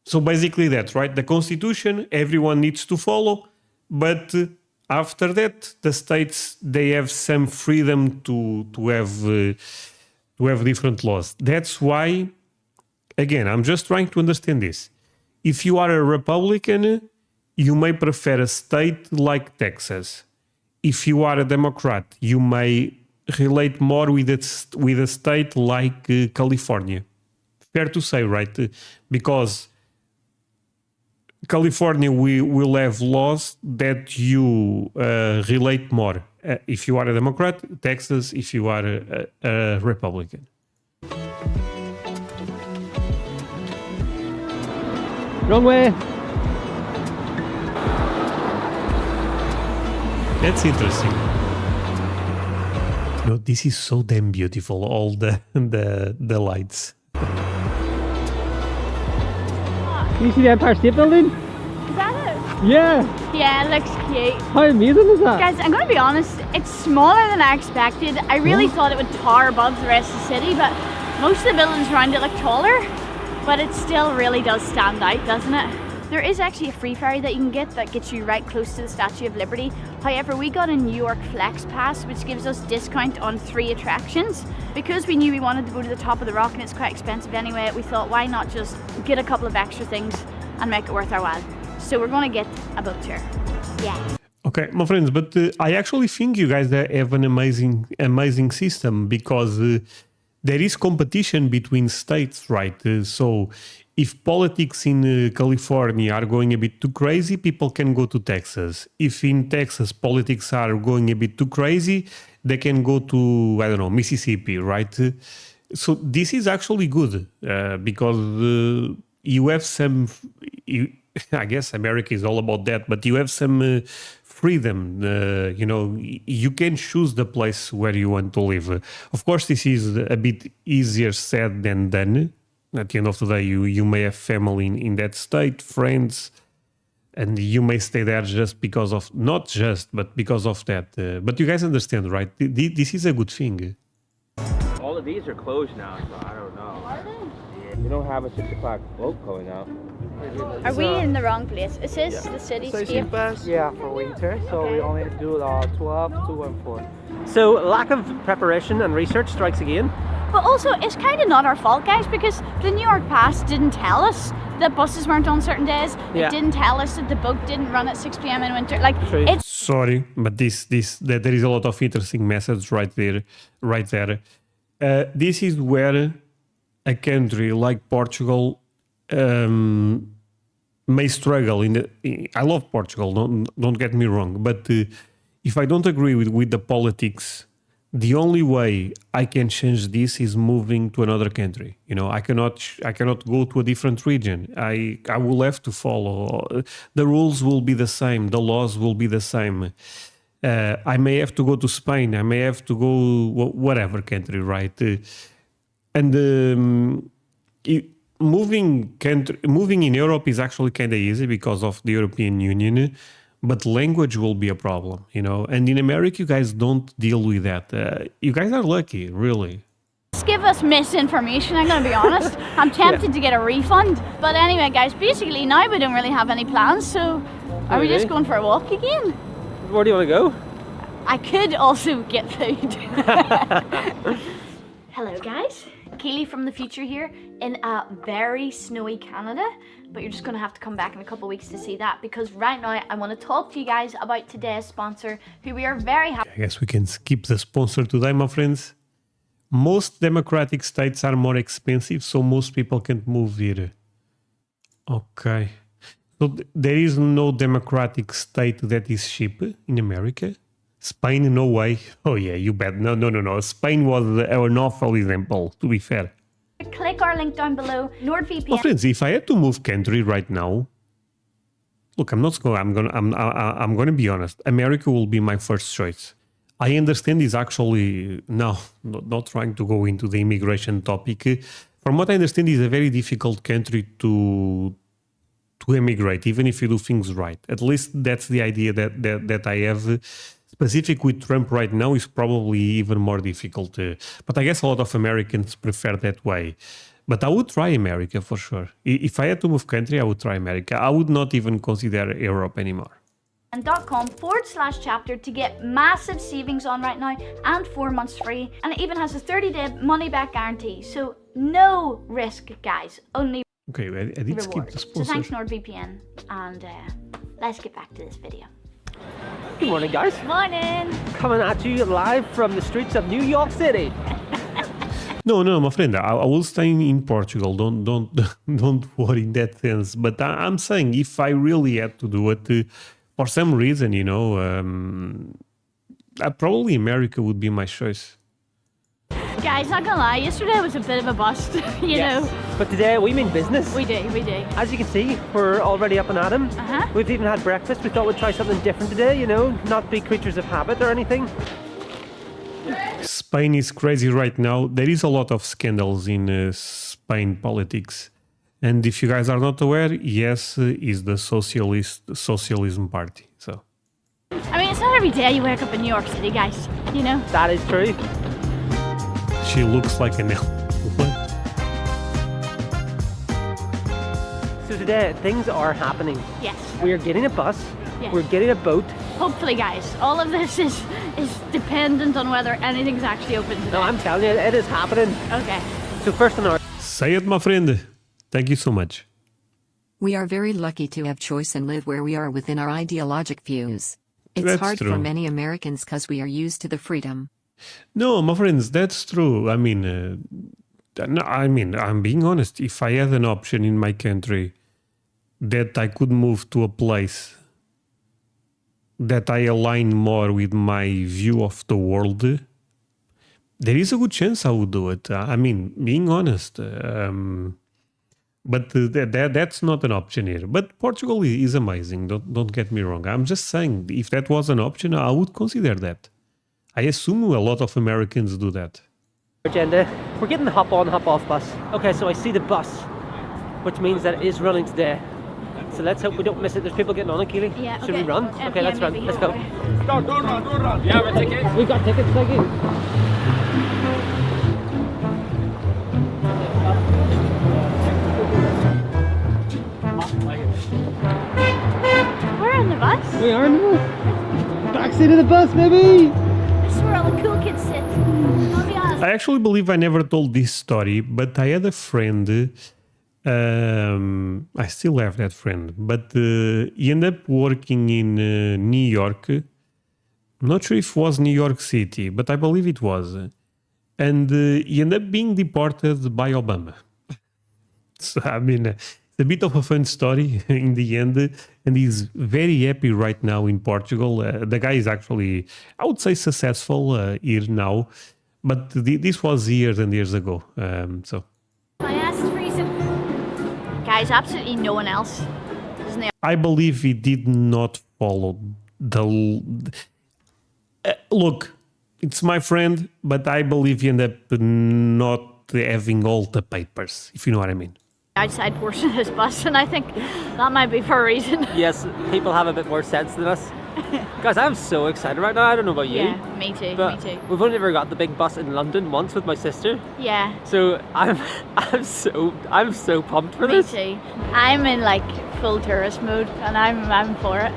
So basically that's right. The Constitution, everyone needs to follow, but after that, the states, they have some freedom to have different laws. That's why, again, I'm just trying to understand this. If you are a Republican, you may prefer a state like Texas. If you are a Democrat, you may relate more with a state like California. Fair to say, right? Because California, we will have laws that you relate more. If you are a Democrat, Texas, if you are a Republican. Wrong way. That's interesting. No, this is so damn beautiful. All the lights. You see the Empire State Building? Is that it? Yeah. Yeah, it looks cute. How amazing is that? Guys, I'm going to be honest, it's smaller than I expected. I really thought it would tower above the rest of the city, but most of the buildings around it look taller, but it still really does stand out, doesn't it? There is actually a free ferry that you can get that gets you right close to the Statue of Liberty. However, we got a New York Flex Pass, which gives us discount on 3 attractions. Because we knew we wanted to go to the top of the rock and it's quite expensive anyway, we thought why not just get a couple of extra things and make it worth our while. So we're going to get a boat tour. Yeah. Okay, my friends, but I actually think you guys have an amazing system because there is competition between states, right? So if politics in California are going a bit too crazy, people can go to Texas. If in Texas politics are going a bit too crazy, they can go to, I don't know, Mississippi, right? So this is actually good because you have some, I guess America is all about that, but you have some freedom. You can choose the place where you want to live. Of course, this is a bit easier said than done. At the end of the day, you may have family in that state, friends, and you may stay there just because of, not just, but because of that. But you guys understand, right? This is a good thing. All of these are closed now, so I don't know. Are they? We don't have a 6 o'clock boat going out. Are we in the wrong place? Is this the cityscape? Yeah, for winter. So Okay. we only do 12, 2 and 4. So lack of preparation and research strikes again. But also, it's kind of not our fault, guys, because the New York Pass didn't tell us that buses weren't on certain days. Yeah. It didn't tell us that the boat didn't run at 6 p.m. in winter. Like, it's Sorry, but there is a lot of interesting message right there. This is where a country like Portugal may struggle. I love Portugal, don't get me wrong, but if I don't agree with the politics, the only way I can change this is moving to another country. I cannot go to a different region. I will have to follow. The rules will be the same. The laws will be the same. I may have to go to Spain. I may have to go whatever country, right? Moving in Europe is actually kind of easy because of the European Union. But language will be a problem, And in America, you guys don't deal with that. You guys are lucky, really. give us misinformation, I'm going to be honest. I'm tempted to get a refund. But anyway, guys, basically now we don't really have any plans. So are we just going for a walk again? Where do you want to go? I could also get food. Hello, guys. Keely from the future here in a very snowy Canada, but you're just going to have to come back in a couple of weeks to see that, because right now I want to talk to you guys about today's sponsor, who we are very happy. I guess we can skip the sponsor today, my friends. Most democratic states are more expensive, so most people can't move here. Okay. So there is no democratic state that is cheap in America? Spain, no way. Oh yeah, you bet. No. Spain was an awful example, to be fair. Click our link down below. NordVPN. Well, friends, if I had to move country right now, look, I'm going to be honest. America will be my first choice. I understand is actually not trying to go into the immigration topic. From what I understand, is a very difficult country to emigrate, even if you do things right. At least that's the idea that I have. Specific with Trump right now is probably even more difficult. But I guess a lot of Americans prefer that way. But I would try America for sure. If I had to move country, I would try America. I would not even consider Europe anymore. .com/chapter to get massive savings on right now and 4 months free. And it even has a 30-day money-back guarantee. So no risk, guys. Only okay, I did skip the sponsor. So thanks NordVPN. And let's get back to this video. Good morning, guys. Morning. Coming at you live from the streets of New York City. No, my friend. I will stay in Portugal. Don't worry in that sense. But I'm saying if I really had to do it for some reason, probably America would be my choice. Guys, not gonna lie, yesterday was a bit of a bust, you know. But today we mean business. We do. As you can see, we're already up and at 'em. We've even had breakfast. We thought we'd try something different today, not be creatures of habit or anything. Spain is crazy right now. There is a lot of scandals in Spain politics. And if you guys are not aware, yes, is the socialism party. So I mean, it's not every day you wake up in New York City, guys, That is true. She looks like an elf. So So today, things are happening. Yes. We are getting a bus. Yes. We're getting a boat. Hopefully, guys. All of this is dependent on whether anything's actually open today. No, I'm telling you, it is happening. Okay. So first on our... Say it, my friend. Thank you so much. We are very lucky to have choice and live where we are within our ideologic views. It's That's hard true. for many Americans because we are used to the freedom. No, my friends, that's true. I mean, I'm being honest. If I had an option in my country that I could move to a place that I align more with my view of the world, there is a good chance I would do it. I mean, being honest. But that's not an option here. But Portugal is amazing. Don't get me wrong. I'm just saying, if that was an option, I would consider that. I assume a lot of Americans do that. Agenda. We're getting the hop on, hop off bus. Okay, so I see the bus, which means that it is running today. So let's hope we don't miss it. There's people getting on it, Keely. Yeah, Should we okay. run? Okay, Yeah, let's run. maybe. Let's go. Okay. Don't run. You have a ticket? We got tickets, thank you. We're in the bus. We are in the bus. Backseat of the bus, baby. This is where all the cool kids sit. I'll be honest. I actually believe I never told this story, but I had a friend. I still have that friend, but he ended up working in New York. I'm not sure if it was New York City, but I believe it was. And he ended up being deported by Obama. So, I mean, it's a bit of a fun story in the end. And he's very happy right now in Portugal. The guy is actually, I would say, successful here now. But this was years and years ago. So My ass is freezing. Guys, absolutely no one else is in the... I believe he did not follow the... look, it's my friend, but I believe he ended up not having all the papers, if you know what I mean. outside portion of this bus, and I think that might be for a reason. Yes, people have a bit more sense than us. Guys, I'm so excited right now. I don't know about you. Yeah, me too, but me too. We've only ever got the big bus in London once with my sister. Yeah. So I'm so pumped for this. Me too. I'm in like full tourist mode, and I'm for it.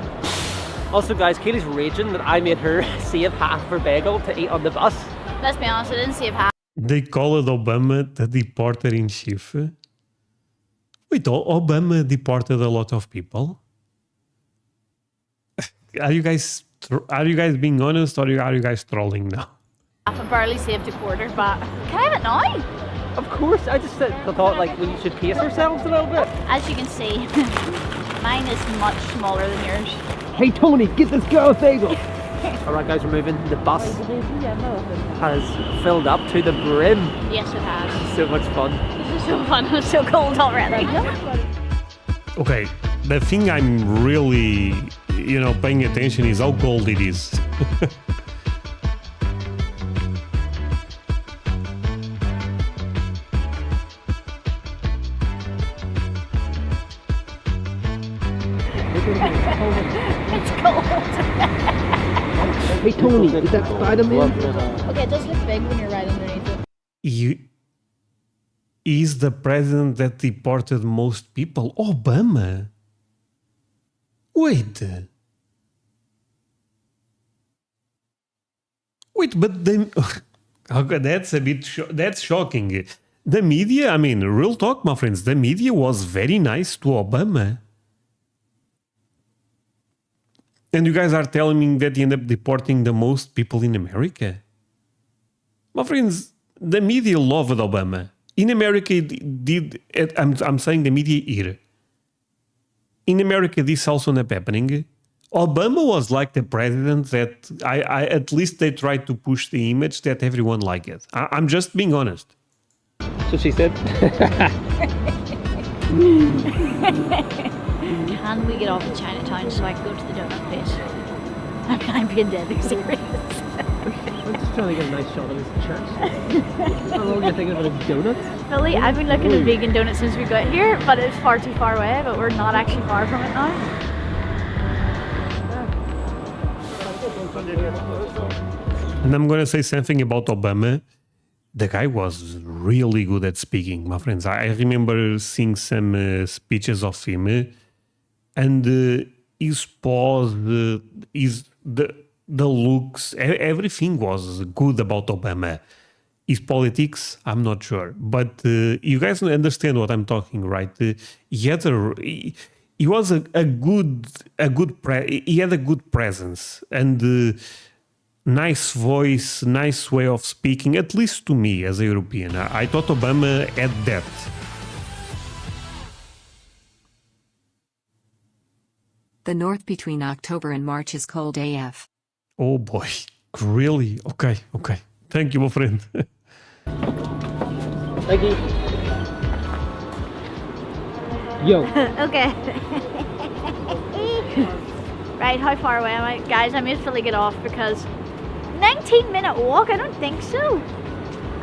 Also, guys, Kaylee's raging that I made her save half of her bagel to eat on the bus. Let's be honest, I didn't save half. They called Obama the deporter in chief. Wait, Obama deported a lot of people? Are you guys being honest, or are you guys trolling now? I barely saved a quarter, but can I have it now? Of course, I just thought like we should pace ourselves a little bit. As you can see, mine is much smaller than yours. Hey Tony, get this girl a bagel. Alright guys, we're moving. The bus has filled up to the brim. Yes, it has. So much fun. This is so fun. I'm so cold already. Okay, the thing I'm really, paying attention is how cold it is. It's cold. Hey Tony, is that Spider-Man? Okay, it does look big when you're right underneath it. He's the president that deported most people. Obama. Wait, but then... Okay, that's a bit... that's shocking. The media, real talk, my friends, the media was very nice to Obama. And you guys are telling me that he ended up deporting the most people in America? My friends, the media loved Obama. In America, I'm saying the media here. In America, this also ended up happening. Obama was like the president that I at least they tried to push the image that everyone liked it. I'm just being honest. So she said. Can we get off in Chinatown so I can go to the donut place? I'm being deadly serious. I'm just trying to get a nice shot of this church. How long are you thinking about a donut? Billy, I've been looking at vegan donuts since we got here, but it's far too far away, but we're not actually far from it now. And I'm going to say something about Obama. the guy was really good at speaking, my friends. I remember seeing some speeches of him, and his pause, the looks, everything was good about Obama. His politics, I'm not sure, but you guys understand what I'm talking, right? He had he was he had a good presence and nice voice, nice way of speaking. At least to me, as a European, I thought Obama had that. The north between October and March is cold AF. Oh boy, really? Okay. Thank you, my friend. Thank you. Yo. Okay. Right, how far away am I? Guys, I made Philly get off because 19-minute walk? I don't think so.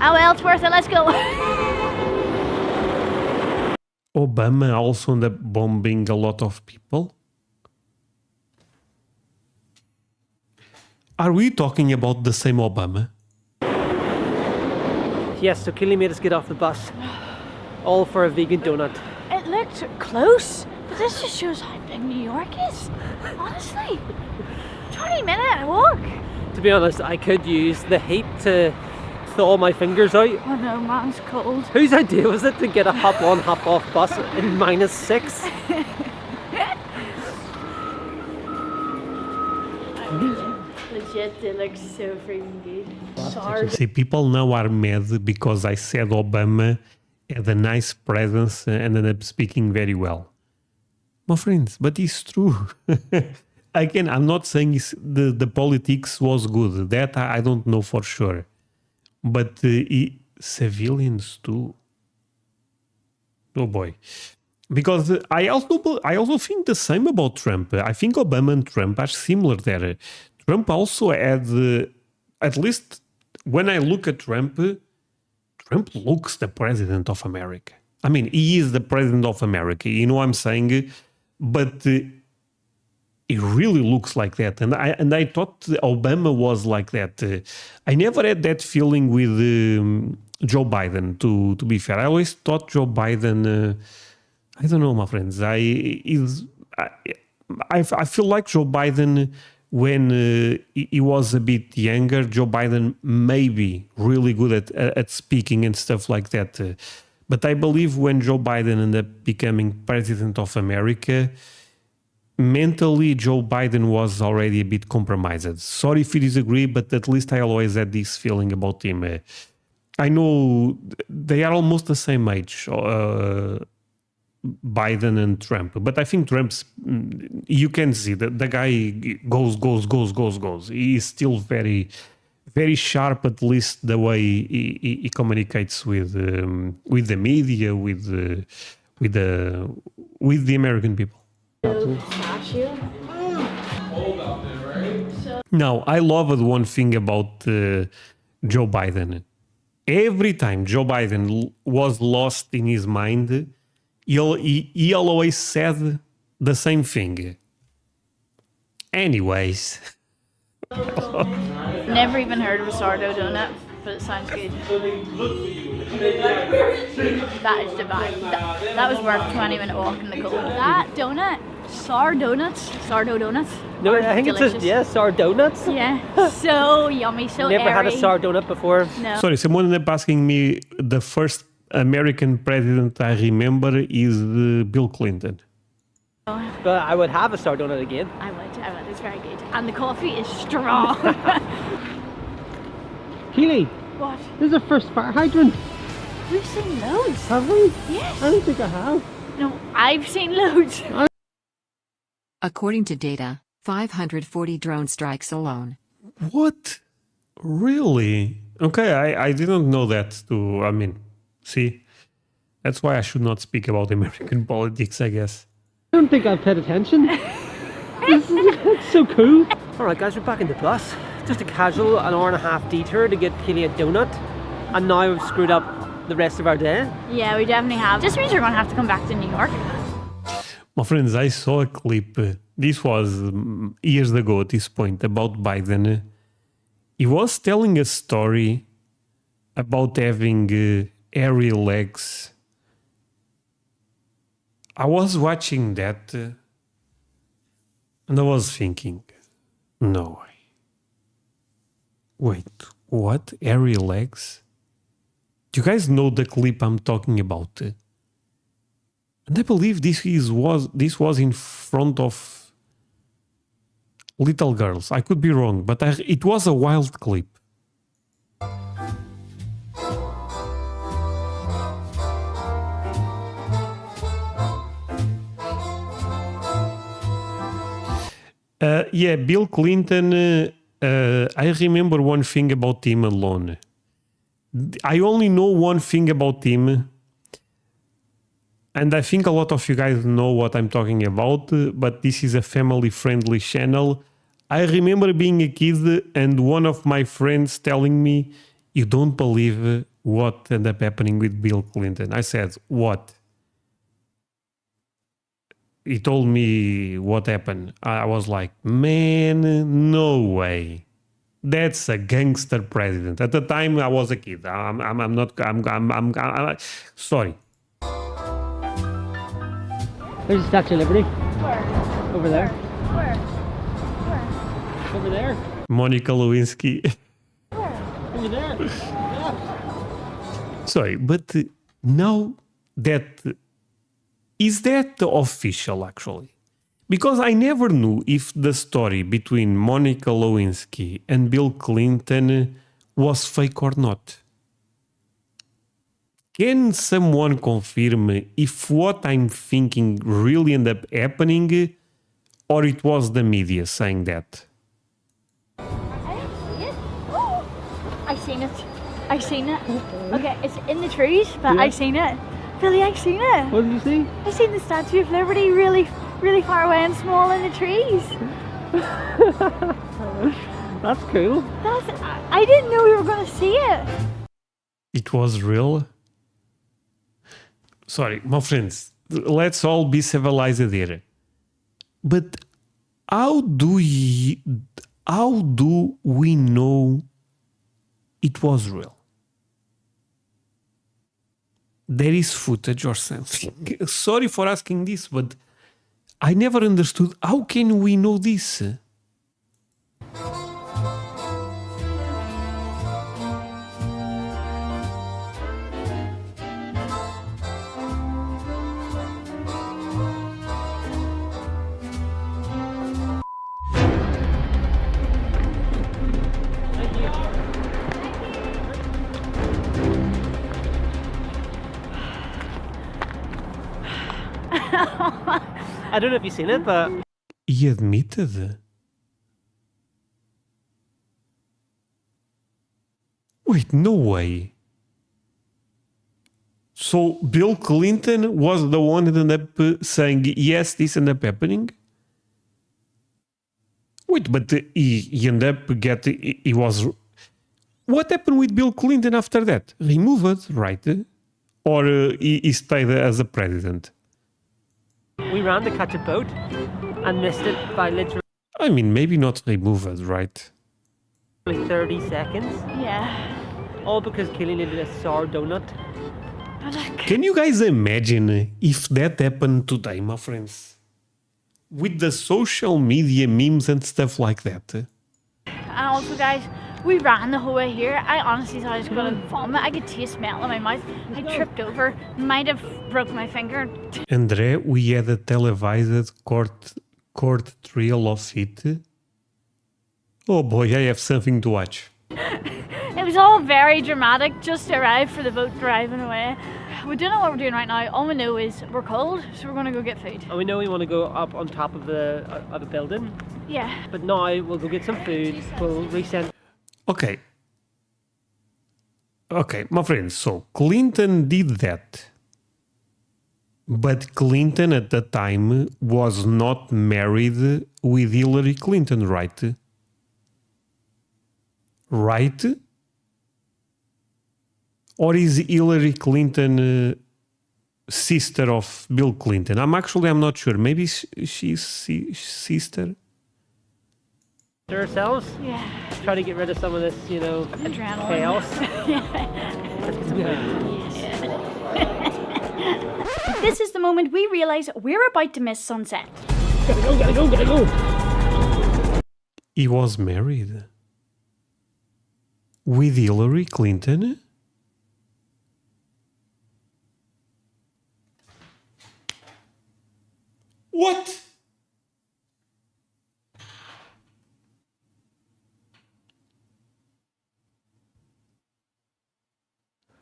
Oh well, it's worth it. Let's go. Obama also ended up bombing a lot of people. Are we talking about the same Obama? Yes, so Killy made us get off the bus. All for a vegan donut. It looked close, but this just shows how big New York is. Honestly. 20-minute walk. To be honest, I could use the heat to thaw my fingers out. Oh no, man's cold. Whose idea was it to get a hop on, hop off bus in -6? Legit, it looks so freaking good. Sorry. See, people now are mad because I said Obama had a nice presence and ended up speaking very well. My friends, but it's true. Again, I'm not saying the politics was good. That I don't know for sure. But civilians too. Oh boy. Because I also think the same about Trump. I think Obama and Trump are similar there. Trump also had, at least when I look at Trump, Trump looks the president of America. I mean, he is the president of America, you know what I'm saying? But he really looks like that. And I thought Obama was like that. I never had that feeling with Joe Biden, to be fair. I always thought Joe Biden, I don't know, my friends. I feel like Joe Biden, when he was a bit younger, Joe Biden may be really good at speaking and stuff like that. But I believe when Joe Biden ended up becoming president of America, mentally Joe Biden was already a bit compromised. Sorry if you disagree, but at least I always had this feeling about him. I know they are almost the same age, Biden and Trump, but I think Trump's, you can see that the guy goes. He is still very, very sharp, at least the way he communicates with the media, with the American people. Now, I loved one thing about Joe Biden. Every time Joe Biden was lost in his mind, he always said the same thing. Anyways. Never even heard of a sourdough donut, but it sounds good. That is the vibe. That was worth 20-minute walk in the cold. That donut, sourdough donuts. No, I think delicious. it's just, sourdough donuts. Yeah, so yummy, so Never had a airy. sourdough donut before. No. Sorry, someone ended up asking me the first American president I remember is Bill Clinton. But I would have a sourdough donut again. I would. It's very good. And the coffee is strong. Keely, What? this is our first fire hydrant. We've seen loads. Have we? Yes. I don't think I have. No, I've seen loads. According to data, 540 drone strikes alone. What? Really? Okay, I didn't know that too. I mean, see, that's why I should not speak about American politics, I guess. I don't think I've paid attention. It's so cool. Alright guys, we're back in the bus. Just a casual, an hour-and-a-half detour to get Keely a donut. And now we've screwed up the rest of our day. Yeah, we definitely have. Just means we're going to have to come back to New York. My friends, I saw a clip, this was years ago at this point, about Biden. He was telling a story about having hairy legs. I was watching that and I was thinking, no way. Wait, what? Hairy legs? Do you guys know the clip I'm talking about? And I believe this was in front of little girls. I could be wrong, but it was a wild clip. Yeah, Bill Clinton, I remember one thing about him alone. I only know one thing about him, and I think a lot of you guys know what I'm talking about, but this is a family-friendly channel. I remember being a kid and one of my friends telling me, you don't believe what ended up happening with Bill Clinton. I said, what? He told me what happened. I was like, man, no way. That's a gangster president. At the time, I was a kid. I'm sorry. There's the Statue of Liberty. Where? Over there. Where? Over there. Monica Lewinsky. Over there. Yeah. Sorry, but now that... Is that official, actually? Because I never knew if the story between Monica Lewinsky and Bill Clinton was fake or not. Can someone confirm if what I'm thinking really ended up happening, or it was the media saying that? I didn't see it. Oh, I seen it. I seen it. Okay, it's in the trees, but I seen it. Billy, I seen it. What did you see? I seen the Statue of Liberty really far away and small in the trees. That's cool. I didn't know we were going to see it. It was real? Sorry, my friends, let's all be civilized here. But how do we know it was real? There is footage or something. Sorry for asking this, but I never understood. How can we know this? I don't know if you've seen it, but... He admitted. Wait, no way. So Bill Clinton was the one that ended up saying, yes, this ended up happening? Wait, but he ended up he was... What happened with Bill Clinton after that? Removed, right? Or he stayed as a president? We ran to catch a boat and missed it by literally... I mean, maybe not removed, right? 30 seconds. Yeah. All because Kelly needed a sour donut. Can you guys imagine if that happened today, my friends? With the social media memes and stuff like that. And also, guys, we ran the whole way here. I honestly thought I was going to vomit. I could taste smell in my mouth. I tripped over. Might have broke my finger. André, we had a televised court trial of it. Oh boy, I have something to watch. It was all very dramatic. Just arrived for the boat driving away. We don't know what we're doing right now. All we know is we're cold, so we're going to go get food. And we know we want to go up on top of the building. Yeah. But now we'll go get some food. We'll resend. Okay, my friends, so Clinton did that. But Clinton at the time was not married with Hillary Clinton, right? Right? Or is Hillary Clinton sister of Bill Clinton? I'm not sure. Maybe she's sister? Ourselves? Yeah. Try to get rid of some of this, you know, Adrenaline. chaos. This is the moment we realize we're about to miss sunset. Gotta go, gotta go, gotta go. He was married with Hillary Clinton. What?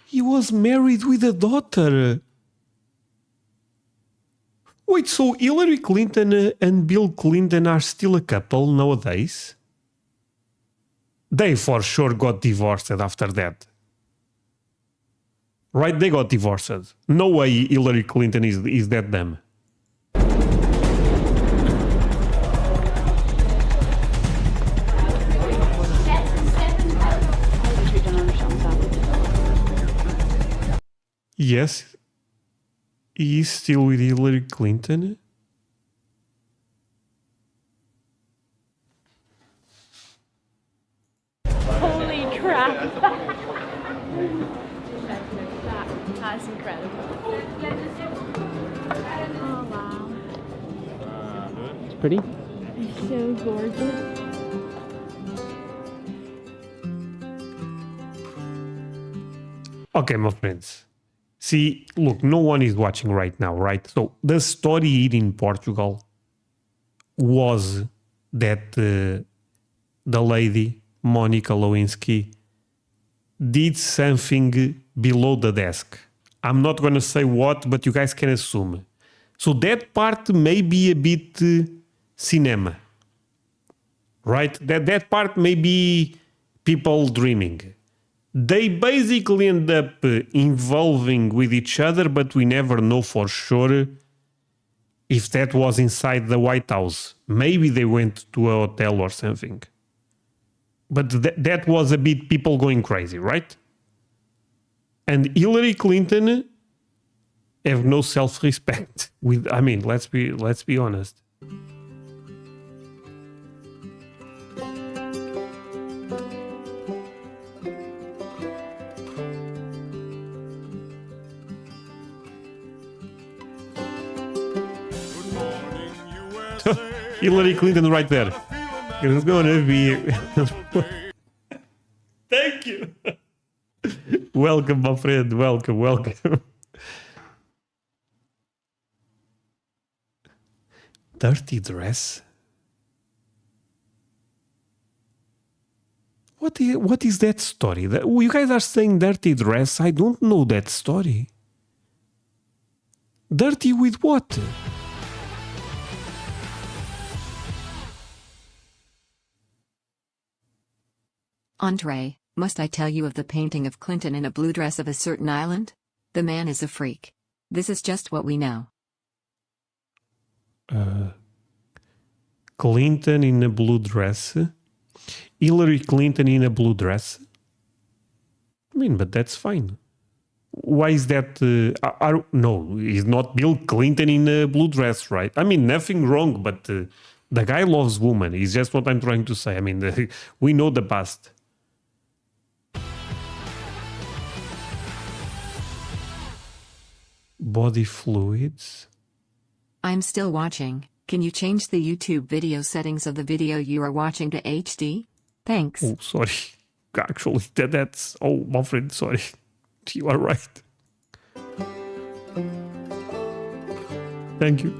He was married with a daughter. Wait, so Hillary Clinton and Bill Clinton are still a couple nowadays? They for sure got divorced after that. Right, they got divorced. No way Hillary Clinton is that dumb. Yes, he is still with Hillary Clinton. Holy crap. That's incredible. Oh wow. It's pretty. It's so gorgeous. Okay, my friends. See, look, no one is watching right now, right? So the story here in Portugal was that the lady, Monica Lewinsky, did something below the desk. I'm not going to say what, but you guys can assume. So that part may be a bit cinema, right? That part may be people dreaming. They basically end up involving with each other, but we never know for sure if that was inside the White House. Maybe they went to a hotel or something. But that was a bit people going crazy, right? And Hillary Clinton have no self-respect. Let's be honest. Hillary Clinton right there. It's gonna be. Thank you. Welcome, my friend. Welcome. Dirty dress? What is that story? You guys are saying dirty dress. I don't know that story. Dirty with what? André, must I tell you of the painting of Clinton in a blue dress of a certain island? The man is a freak. This is just what we know. Clinton in a blue dress? Hillary Clinton in a blue dress? But that's fine. Why is that? No, it's not Bill Clinton in a blue dress, right? Nothing wrong, but the guy loves women. It's just what I'm trying to say. We know the past. Body fluids. I'm still watching. Can you change the YouTube video settings of the video you are watching to HD? Thanks. Oh, sorry. Actually, that's... Oh, my friend, sorry. You are right. Thank you.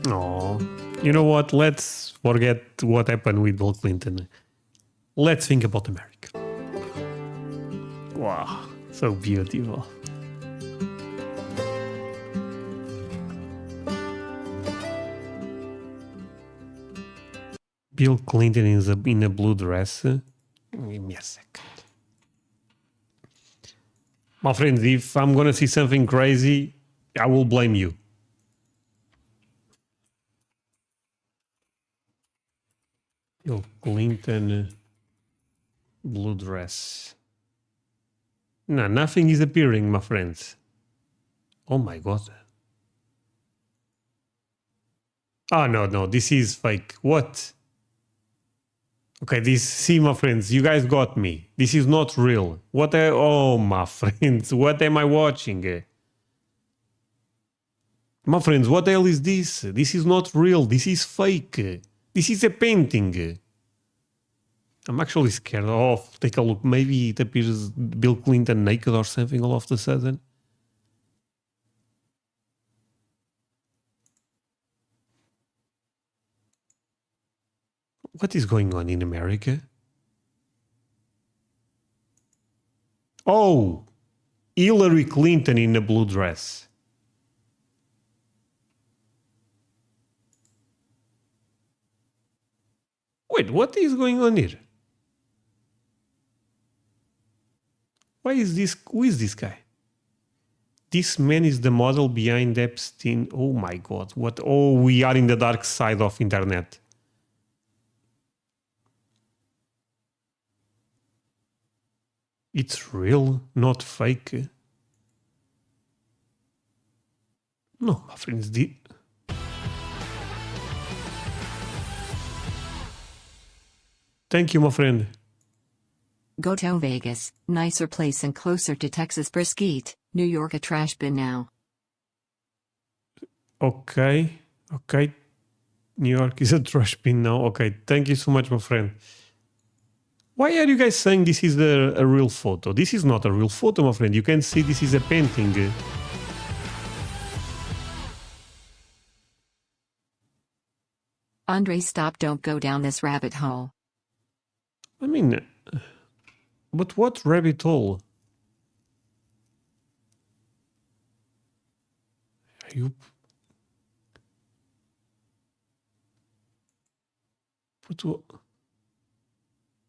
Oh, you know what? Let's forget what happened with Bill Clinton. Let's think about America. Wow, so beautiful. Bill Clinton is in a blue dress. Give me a second. My friends, if I'm gonna see something crazy, I will blame you. Bill Clinton, blue dress. No, nothing is appearing, my friends. Oh my God. Oh, no, this is fake. What? Okay, see, my friends, you guys got me. This is not real. Oh, my friends, what am I watching? My friends, what the hell is this? This is not real. This is fake. This is a painting. I'm actually scared. Oh, take a look. Maybe it appears Bill Clinton naked or something all of a sudden. What is going on in America? Oh, Hillary Clinton in a blue dress. Wait, what is going on here? Why is this? Who is this guy? This man is the model behind Epstein. Oh my God, what? Oh, we are in the dark side of internet. It's real, not fake. No, my friends, Thank you, my friend. Go to Vegas, nicer place and closer to Texas Brisket, New York a trash bin now. Okay. New York is a trash bin now. Okay, thank you so much, my friend. Why are you guys saying this is a real photo? This is not a real photo, my friend. You can see this is a painting. André, stop, don't go down this rabbit hole. I mean, but what rabbit hole? You...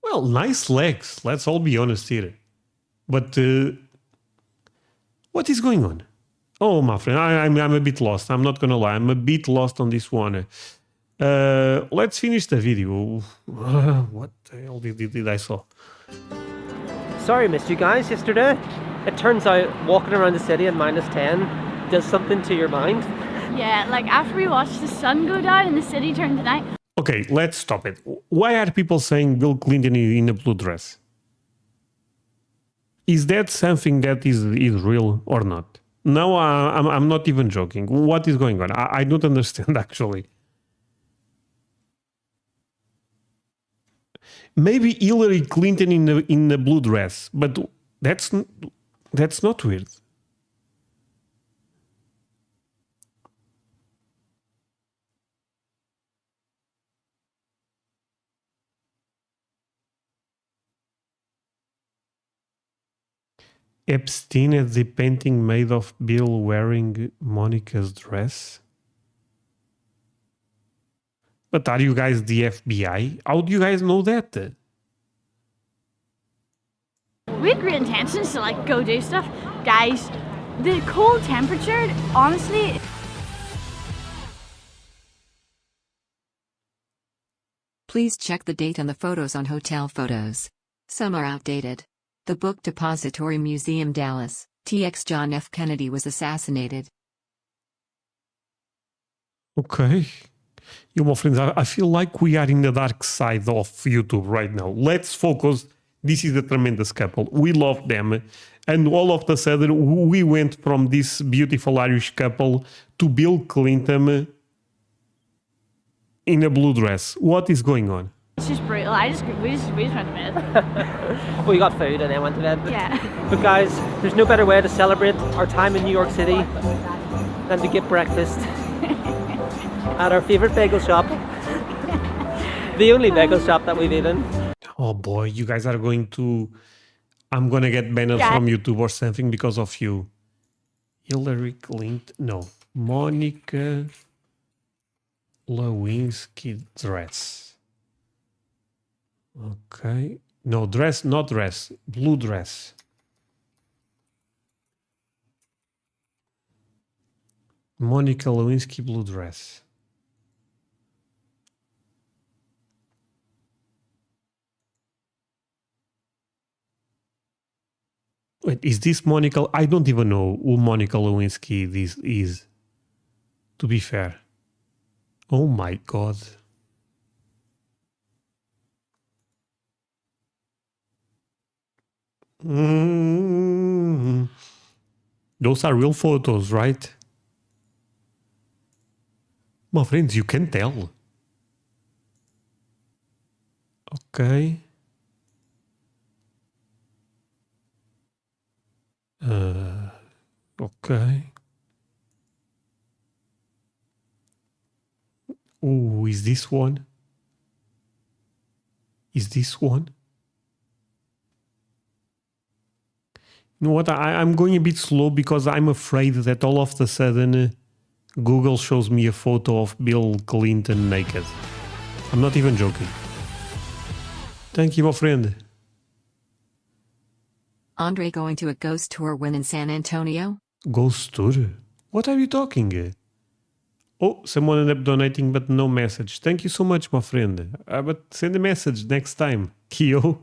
Well, nice legs. Let's all be honest here. But what is going on? Oh, my friend, I'm a bit lost. I'm not gonna lie. I'm a bit lost on this one. Let's finish the video. What the hell did I saw? Sorry I missed you guys yesterday. It turns out walking around the city at -10 does something to your mind. Yeah, like after we watched the sun go down and the city turn to night. Okay, let's stop it. Why are people saying Bill Clinton in a blue dress? Is that something that is real or not? No, I'm not even joking. What is going on? I don't understand, actually. Maybe Hillary Clinton in a blue dress, but that's not weird. Epstein had the painting made of Bill wearing Monica's dress. But are you guys the FBI? How do you guys know that? We had great intentions to like go do stuff. Guys, the cold temperature, honestly... Please check the date on the photos on hotel photos. Some are outdated. The Book Depository Museum, Dallas, TX John F. Kennedy was assassinated. Okay. You, my friends, I feel like we are in the dark side of YouTube right now. Let's focus. This is a tremendous couple. We love them. And all of a sudden, we went from this beautiful Irish couple to Bill Clinton in a blue dress. What is going on? It's just brutal. We just went to bed. We got food and then went to bed. Yeah. But guys, there's no better way to celebrate our time in New York City than to get breakfast at our favorite bagel shop. The only bagel shop that we've eaten. Oh boy, you guys are going to... I'm going to get banned from YouTube or something because of you. Hillary Clinton... No. Monica Lewinsky dress. Okay. No, dress, not dress. Blue dress. Monica Lewinsky blue dress. Wait, is this Monica? I don't even know who Monica Lewinsky this is, to be fair. Oh my God. Those are real photos, right? My friends, you can tell. Okay. Okay. Oh, is this one? Is this one? You know what? I'm going a bit slow because I'm afraid that all of a sudden Google shows me a photo of Bill Clinton naked. I'm not even joking. Thank you, my friend. André going to a ghost tour when in San Antonio? Ghost tour? What are you talking? Oh, someone ended up donating, but no message. Thank you so much, my friend. But send a message next time. Kyo.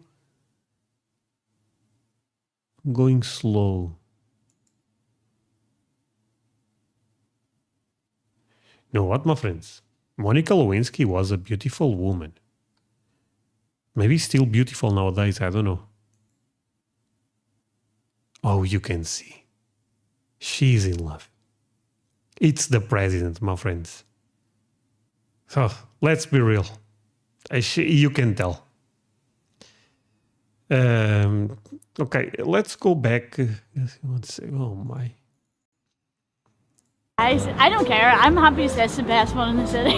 Going slow. You know what, my friends? Monica Lewinsky was a beautiful woman. Maybe still beautiful nowadays, I don't know. Oh, you can see. She's in love. It's the president, my friends. So, let's be real. You can tell. Okay, let's go back. Oh my. I don't care. I'm happy that's the best one in the city.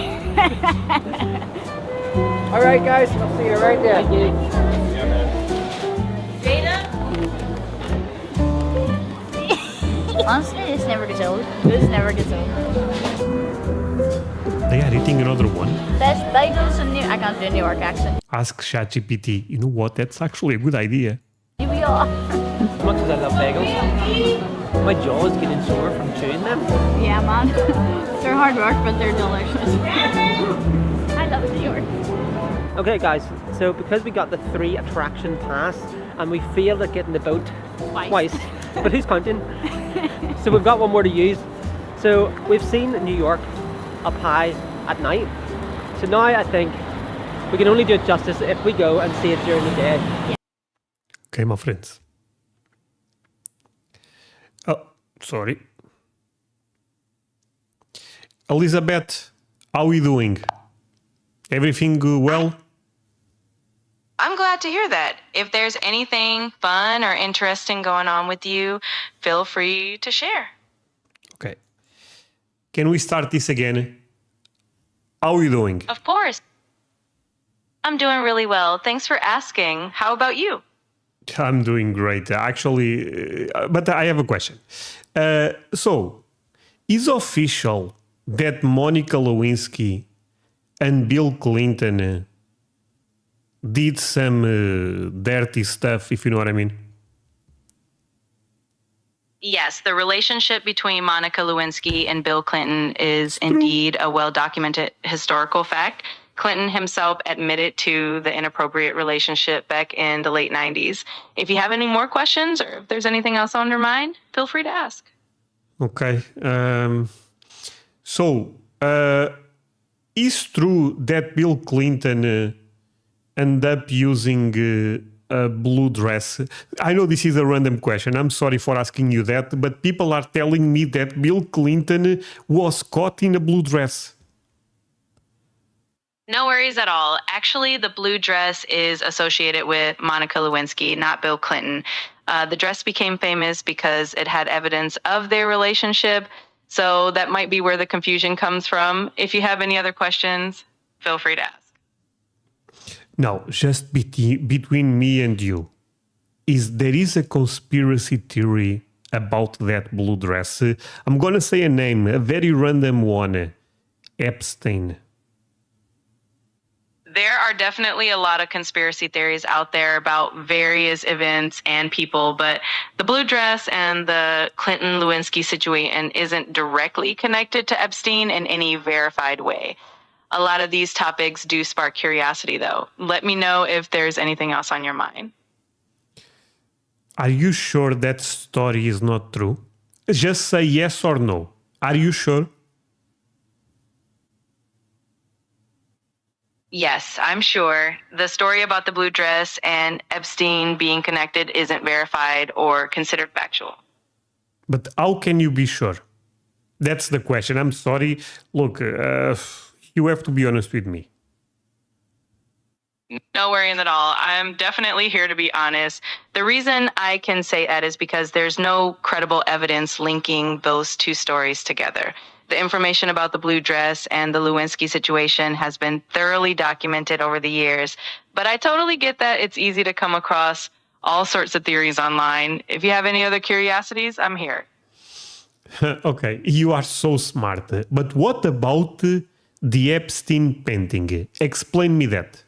All right, guys, I'll see you right there. Thank you. Honestly, this never gets old. This never gets old. They are eating another one. Best bagels in New... I can't do a New York accent. Ask ChatGPT. You know what? That's actually a good idea. Here we are. As much as I love bagels, my jaw is getting sore from chewing them. Yeah, man. They're hard work, but they're delicious. I love New York. Okay, guys, so because we got the 3 attraction pass and we failed at getting the boat twice, but who's counting? So we've got one more to use. So we've seen New York up high at night. So now I think we can only do it justice if we go and see it during the day. Yeah. Okay, my friends. Oh, sorry. Elizabeth, how are we doing? Everything well? I'm glad to hear that. If there's anything fun or interesting going on with you, feel free to share. Okay. Can we start this again? How are you doing? Of course. I'm doing really well. Thanks for asking. How about you? I'm doing great, actually. But I have a question. So, is official that Monica Lewinsky and Bill Clinton did some dirty stuff, if you know what I mean? Yes, the relationship between Monica Lewinsky and Bill Clinton is indeed a well-documented historical fact. Clinton himself admitted to the inappropriate relationship back in the late 90s. If you have any more questions or if there's anything else on your mind, feel free to ask. Okay. So, is true that Bill Clinton ended up using a blue dress? I know this is a random question. I'm sorry for asking you that, but people are telling me that Bill Clinton was caught in a blue dress. No worries at all. Actually, the blue dress is associated with Monica Lewinsky, not Bill Clinton. The dress became famous because it had evidence of their relationship, so that might be where the confusion comes from. If you have any other questions, feel free to ask. Now, just between me and you, there is a conspiracy theory about that blue dress. I'm gonna say a name, a very random one, Epstein. There are definitely a lot of conspiracy theories out there about various events and people, but the blue dress and the Clinton-Lewinsky situation isn't directly connected to Epstein in any verified way. A lot of these topics do spark curiosity, though. Let me know if there's anything else on your mind. Are you sure that story is not true? Just say yes or no. Are you sure? Yes, I'm sure. The story about the blue dress and Epstein being connected isn't verified or considered factual. But how can you be sure? That's the question. I'm sorry. Look, you have to be honest with me. No worrying at all. I'm definitely here to be honest. The reason I can say that is because there's no credible evidence linking those two stories together. The information about the blue dress and the Lewinsky situation has been thoroughly documented over the years, but I totally get that it's easy to come across all sorts of theories online. If you have any other curiosities, I'm here. Okay, you are so smart. But what about the Epstein painting? Explain me that.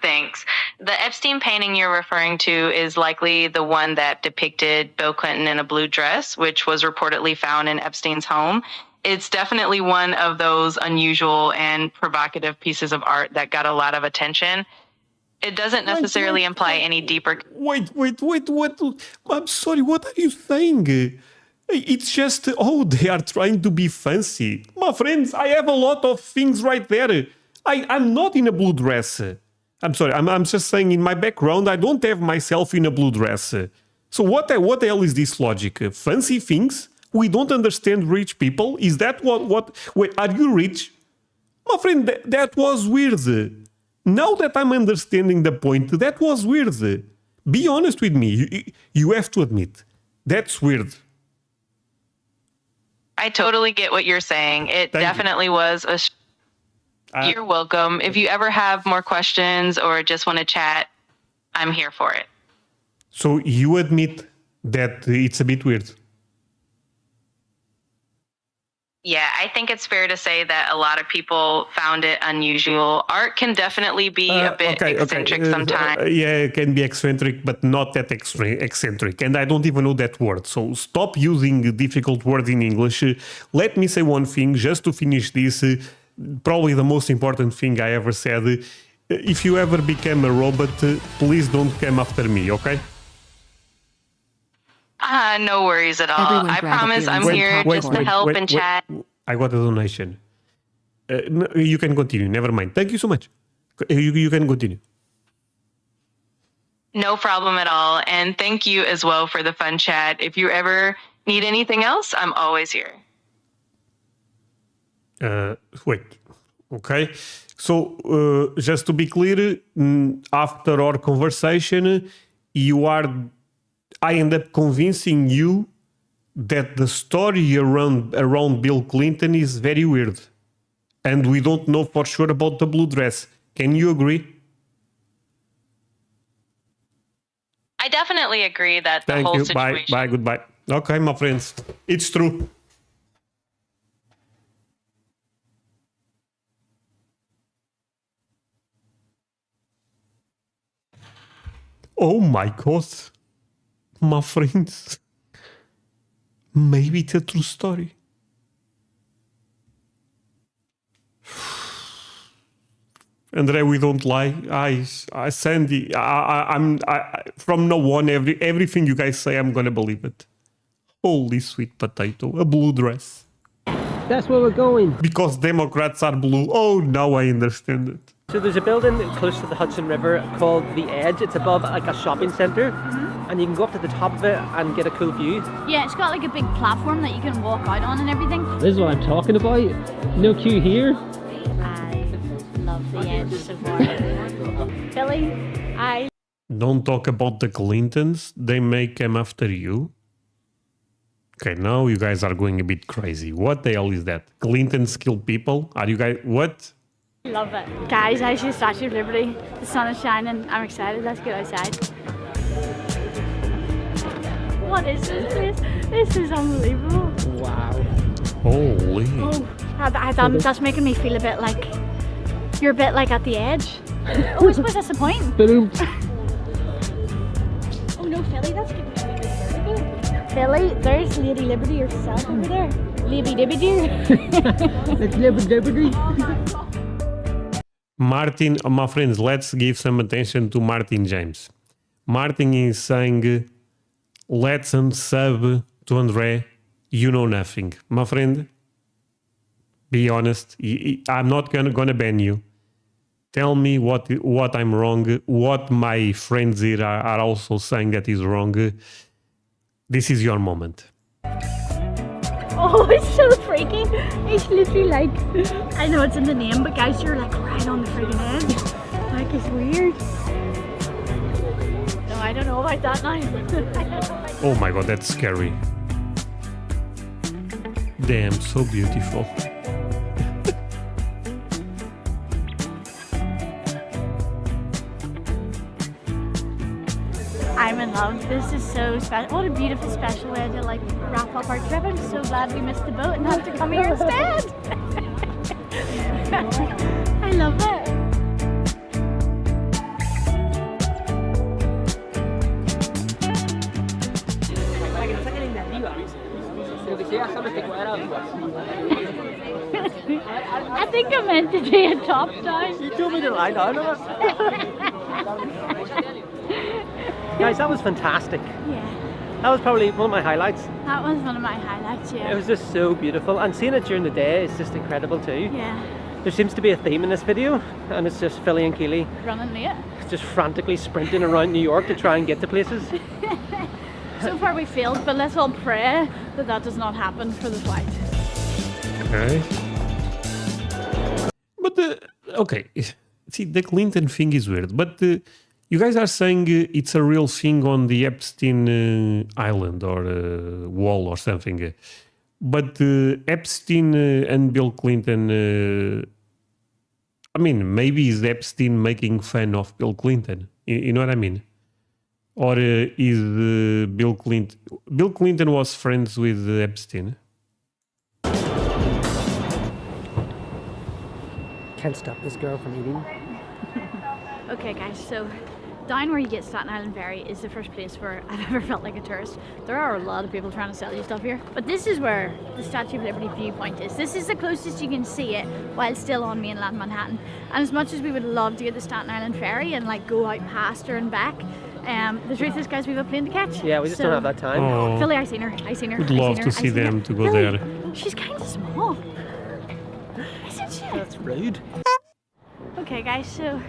Thanks. The Epstein painting you're referring to is likely the one that depicted Bill Clinton in a blue dress, which was reportedly found in Epstein's home. It's definitely one of those unusual and provocative pieces of art that got a lot of attention. It doesn't necessarily imply any deeper... Wait, what? I'm sorry, what are you saying? It's just, they are trying to be fancy. My friends, I have a lot of things right there. I'm not in a blue dress. I'm sorry, I'm just saying in my background, I don't have myself in a blue dress. So what the hell is this logic? Fancy things? We don't understand rich people? Is that what wait, are you rich? My friend, that was weird. Now that I'm understanding the point, that was weird. Be honest with me. You have to admit, that's weird. I totally get what you're saying. It definitely was a... You're welcome. If you ever have more questions or just want to chat, I'm here for it. So you admit that it's a bit weird? Yeah, I think it's fair to say that a lot of people found it unusual. Art can definitely be a bit eccentric sometimes. Yeah, it can be eccentric, but not that eccentric. And I don't even know that word. So stop using difficult words in English. Let me say one thing just to finish this. Probably the most important thing I ever said. If you ever become a robot, please don't come after me, okay? No worries at all. I promise I'm here just to help and chat. I got a donation. No, you can continue. Never mind. Thank you so much. You can continue. No problem at all. And thank you as well for the fun chat. If you ever need anything else, I'm always here. Wait. Okay. So, just to be clear, after our conversation, I end up convincing you that the story around Bill Clinton is very weird. And we don't know for sure about the blue dress. Can you agree? I definitely agree that the whole situation... Bye, goodbye. Okay, my friends. It's true. Oh my God. My friends. Maybe it's a true story. André, we don't lie. Sandy, I'm from now on, everything you guys say, I'm gonna believe it. Holy sweet potato, a blue dress. That's where we're going. Because Democrats are blue. Oh, now I understand it. So there's a building close to the Hudson River called The Edge. It's above like a shopping centre, and you can go up to the top of it and get a cool view. Yeah, it's got like a big platform that you can walk out on and everything. This is what I'm talking about. No queue here. I love The Edge so far. Billy, Don't talk about the Clintons. They may come after you. Okay, now you guys are going a bit crazy. What the hell is that? Clintons kill people? Are you guys... What? love it. Guys, I see the Statue of Liberty. The sun is shining. I'm excited. Let's get outside. What is this place? This is unbelievable. Wow. Holy. Oh, that's making me feel a bit like... You're a bit like at the edge. Oh, I suppose that's the point. Oh no, Philly, that's giving me a bit vertigo. Philly, there's Lady Liberty herself over there. Lady Liberty. That's Liberty. Martin, my friends, let's give some attention to Martin James. Martin is saying, let's unsub to André, you know nothing. My friend, Be honest. I'm not gonna ban you. Tell me what I'm wrong, what my friends here are also saying that is wrong. This is your moment. Oh, it's so freaky. It's literally like, I know it's in the name, but guys, you're like right on the freaking edge. Like, it's weird. No, I don't know about that now. Oh my god, that's scary. Damn, so beautiful. I'm in love. This is so special. What a beautiful special way to like wrap up our trip. I'm so glad we missed the boat and had to come here instead. I love it. I think I meant to do a top down. You told me to lie down on it. Guys, that was fantastic. Yeah. That was probably one of my highlights. That was one of my highlights, yeah. It was just so beautiful, and seeing it during the day is just incredible too. Yeah. There seems to be a theme in this video, and it's just Philly and Keely Running late. just frantically sprinting around New York to try and get to places. So far we failed, but let's all pray that that does not happen for the flight. Okay. But okay, see, the Clinton thing is weird, but you guys are saying it's a real thing on the Epstein Island or wall or something. But Epstein and Bill Clinton, I mean, maybe is Epstein making fun of Bill Clinton? You know what I mean? Or is Bill Clinton... Bill Clinton was friends with Epstein. Can't stop this girl from eating. Okay guys, so down where you get Staten Island Ferry is the first place where I've ever felt like a tourist. There are a lot of people trying to sell you stuff here, but this is where the Statue of Liberty viewpoint is. This is the closest you can see it while still on mainland Manhattan. And as much as we would love to get the Staten Island Ferry and like go out past her and back, the truth is, guys, we have a plane to catch. Yeah, we just don't have that time. Oh. Philly, I seen her. Would love to see them to go Philly, there. She's kind of small, isn't she? That's rude. Okay, guys, so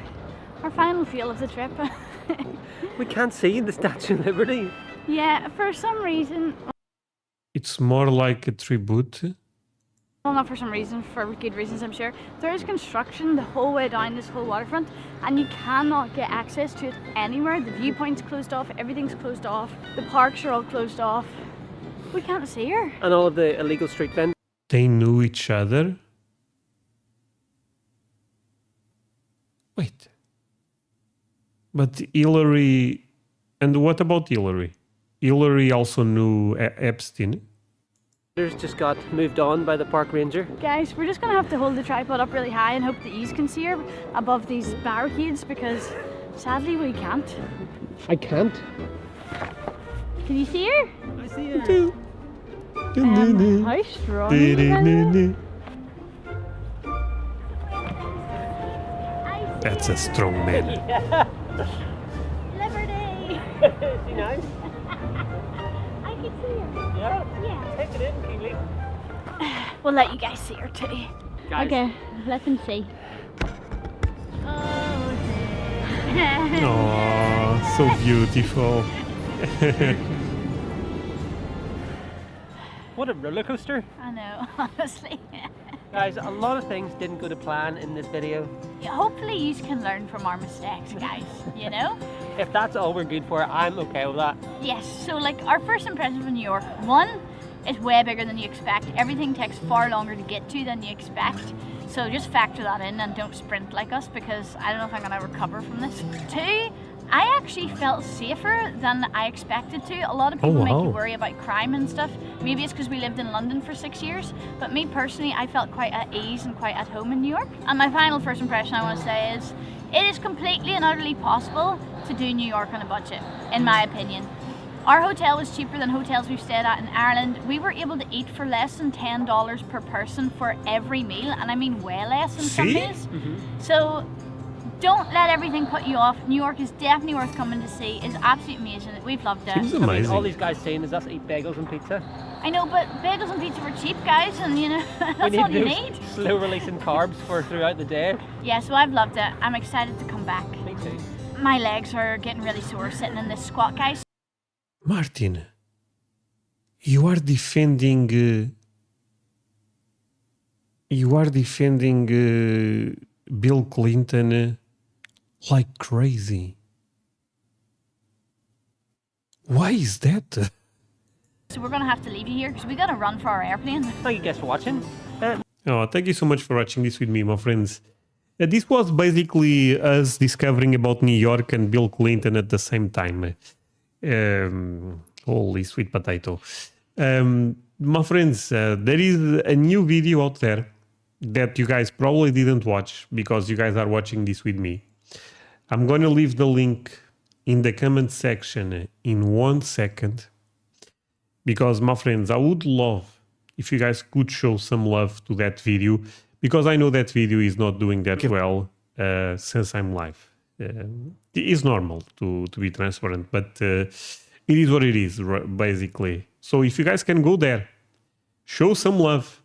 our final feel of the trip. We can't see the Statue of Liberty. Yeah, for some reason. It's more like a tribute. Well, not for some reason, for good reasons I'm sure. There is construction the whole way down this whole waterfront and you cannot get access to it anywhere. The viewpoint's closed off, everything's closed off, the parks are all closed off. We can't see her. And all of the illegal street vendors. They knew each other? Wait. But Hillary... And what about Hillary? Hillary also knew Epstein. Just got moved on by the park ranger. Guys, we're just going to have to hold the tripod up really high and hope that you can see her above these barricades because sadly we can't. I can't. Can you see her? I see her. How strong is it? That's a strong man. Liberty! Is she nice? I can see her. Yeah? Yeah. Take it in, Keely. We'll let you guys see her too. Guys. Okay, let them see. Oh, so beautiful. What a roller coaster. I know, honestly. Guys, a lot of things didn't go to plan in this video. Yeah, hopefully you can learn from our mistakes, guys, you know? If that's all we're good for, I'm okay with that. Yes, so like our first impression of New York, one, it's way bigger than you expect. Everything takes far longer to get to than you expect. So just factor that in and don't sprint like us because I don't know if I'm gonna recover from this. Two, I actually felt safer than I expected to. A lot of people make you worry about crime and stuff. Maybe it's because we lived in London for 6 years, but me personally, I felt quite at ease and quite at home in New York. And my final first impression I want to say is, it is completely and utterly possible to do New York on a budget, in my opinion. Our hotel was cheaper than hotels we've stayed at in Ireland. We were able to eat for less than $10 per person for every meal, and I mean way less in some meals. So don't let everything put you off. New York is definitely worth coming to see. It's absolutely amazing. We've loved it. It's amazing. I mean, all these guys saying is us eat bagels and pizza. I know, but bagels and pizza were cheap, guys, and you know, that's all you need. Slow releasing carbs for throughout the day. Yeah, so I've loved it. I'm excited to come back. Me too. My legs are getting really sore sitting in this squat, guys. Martin, you are defending. Bill Clinton like crazy. Why is that? So we're gonna have to leave you here because we gotta run for our airplane. Thank you guys for watching. Oh, thank you so much for watching this with me, my friends. This was basically us discovering about New York and Bill Clinton at the same time. Holy sweet potato. My friends, there is a new video out there that you guys probably didn't watch because you guys are watching this with me. I'm going to leave the link in the comment section in 1 second because, my friends, I would love if you guys could show some love to that video because I know that video is not doing that well since I'm live. It's normal to be transparent, but it is what it is, basically. So if you guys can go there, show some love,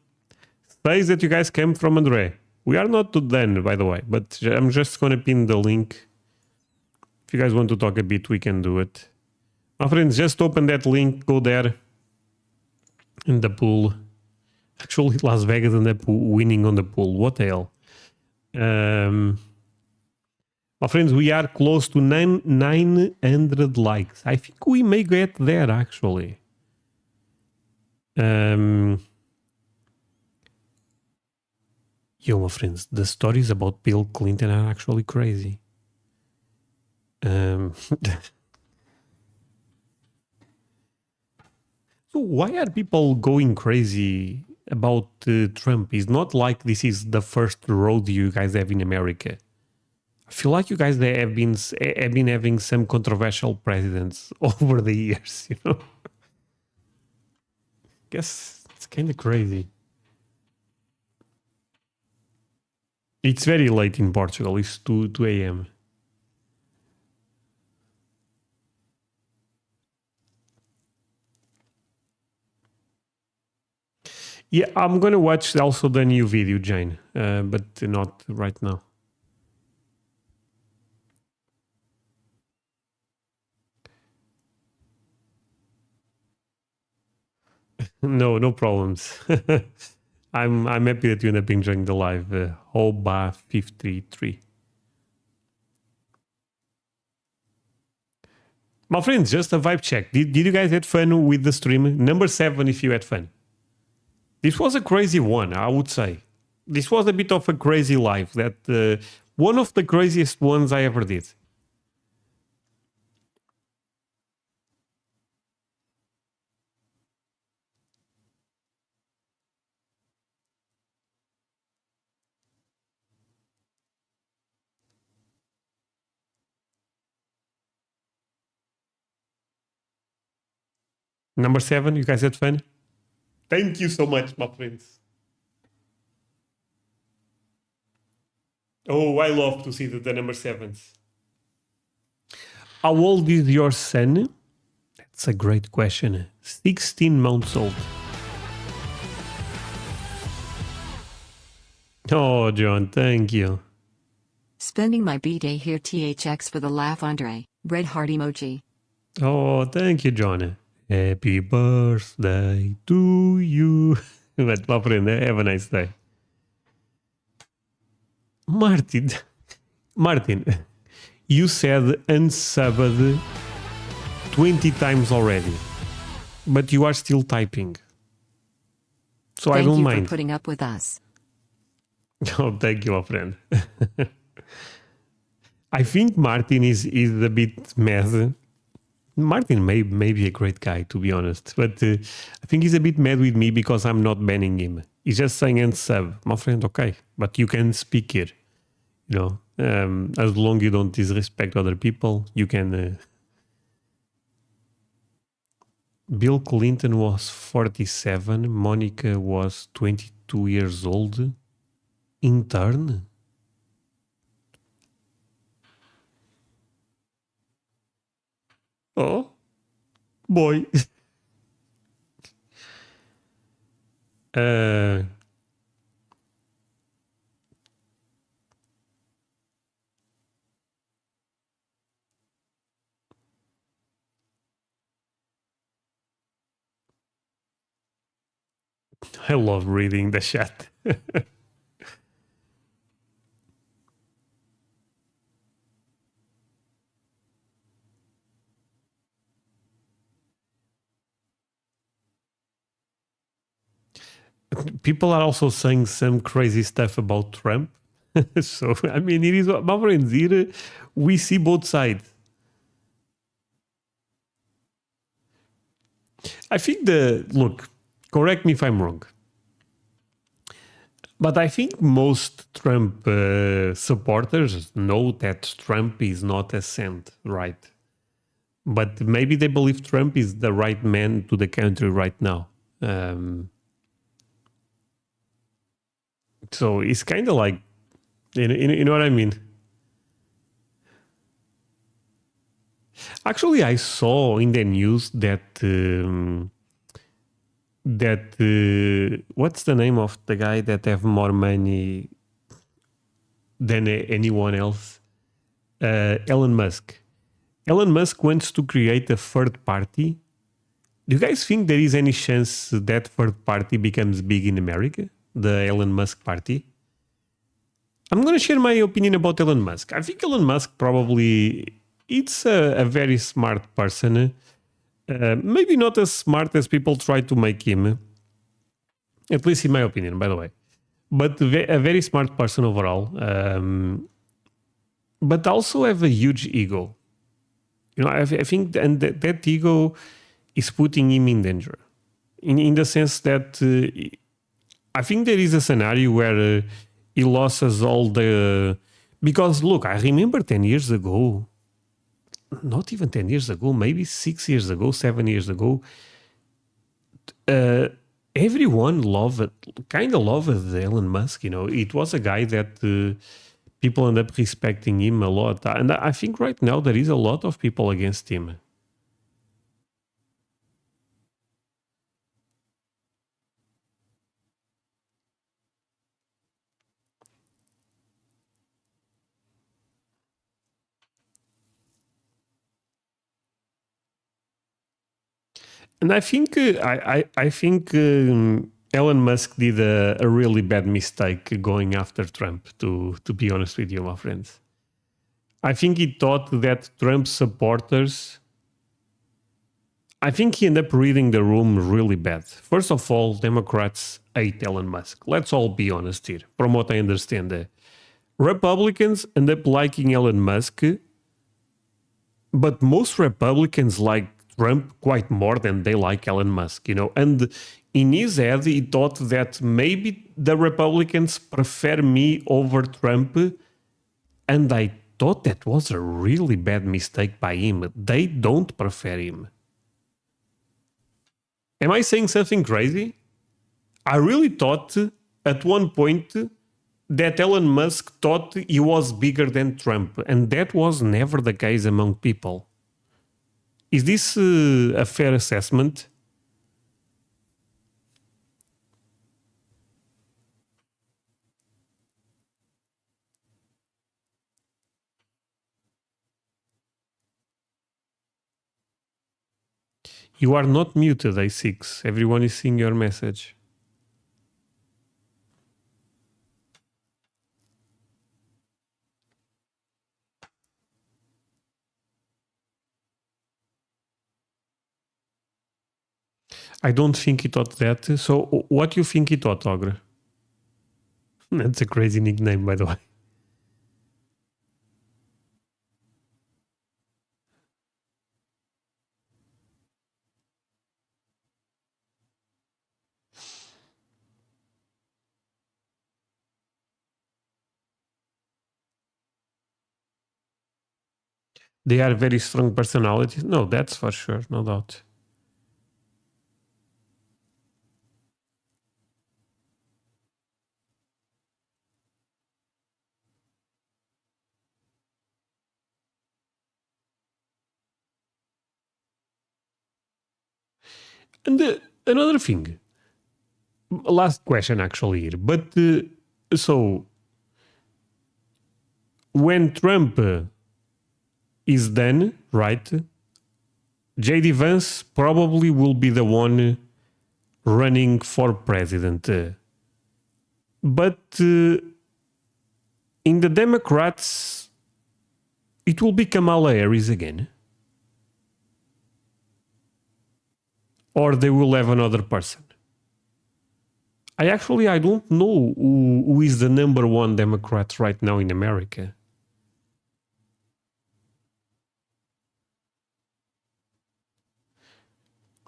say that you guys came from André. We are not done, by the way, but I'm just going to pin the link. If you guys want to talk a bit, we can do it. My friends, just open that link, go there in the pool. Actually, Las Vegas and the pool, winning on the pool. What the hell? My friends, we are close to 900 likes. I think we may get there, actually. Yo, my friends, the stories about Bill Clinton are actually crazy. So why are people going crazy about Trump? It's not like this is the first rodeo you guys have in America. I feel like you guys have been having some controversial presidents over the years, you know. Guess it's kind of crazy. It's very late in Portugal. It's 2 a.m. Yeah, I'm going to watch also the new video, Jane, but not right now. No problems. I'm happy that you end up enjoying the live. Hoba 53. My friends, just a vibe check. Did you guys have fun with the stream? Number 7 if you had fun. This was a crazy one, I would say. This was a bit of a crazy live. That one of the craziest ones I ever did. Number 7, you guys had fun? Thank you so much, my friends. Oh, I love to see the number 7s. How old is your son? That's a great question. 16 months old. Oh, John, thank you. Spending my B-day here THX for the laugh, André. Red heart emoji. Oh, thank you, John. Happy birthday to you. But, my friend, have a nice day. Martin, you said unsubbed 20 times already, but you are still typing. So I don't mind. Thank you for putting up with us. Oh, thank you, my friend. I think Martin is a bit mad. Martin may be a great guy, to be honest, but I think he's a bit mad with me because I'm not banning him. He's just saying unsub. My friend, okay, but you can speak here. You know, as long as you don't disrespect other people, you can. Bill Clinton was 47. Monica was 22 years old. Intern? Oh, boy. uh, I love reading the chat. People are also saying some crazy stuff about Trump. So, I mean, it is my friends here. We see both sides. I think look, correct me if I'm wrong, but I think most Trump supporters know that Trump is not a saint, right? But maybe they believe Trump is the right man to the country right now. So it's kind of like, you know what I mean? Actually, I saw in the news that what's the name of the guy that have more money than anyone else? Elon Musk. Elon Musk wants to create a third party. Do you guys think there is any chance that third party becomes big in America? The Elon Musk party? I'm going to share my opinion about Elon Musk. I think Elon Musk probably it's a very smart person. Maybe not as smart as people try to make him, at least in my opinion, by the way. But a very smart person overall. But also have a huge ego. You know, I think and that ego is putting him in danger. In the sense that I think there is a scenario where he loses all the... Because look, I remember 10 years ago, not even 10 years ago, maybe 6 years ago, 7 years ago, everyone kind of loved Elon Musk. You know, it was a guy that people end up respecting him a lot. And I think right now there is a lot of people against him. And I think Elon Musk did a really bad mistake going after Trump. To be honest with you, my friends, I think he thought that Trump supporters. I think he ended up reading the room really bad. First of all, Democrats hate Elon Musk. Let's all be honest here. From what I understand, Republicans end up liking Elon Musk, but most Republicans like Trump quite more than they like Elon Musk, you know. And in his head, he thought that maybe the Republicans prefer me over Trump. And I thought that was a really bad mistake by him. They don't prefer him. Am I saying something crazy? I really thought at one point that Elon Musk thought he was bigger than Trump. And that was never the case among people. Is this a fair assessment? You are not muted, A6. Everyone is seeing your message. I don't think he thought that. So what do you think he thought, Ogre? That's a crazy nickname, by the way. They are very strong personalities. No, that's for sure, no doubt. And another thing, last question actually here, but so when Trump is done, right, J.D. Vance probably will be the one running for president. But in the Democrats, it will be Kamala Harris again. Or they will have another person. I don't know who is the number one Democrat right now in America.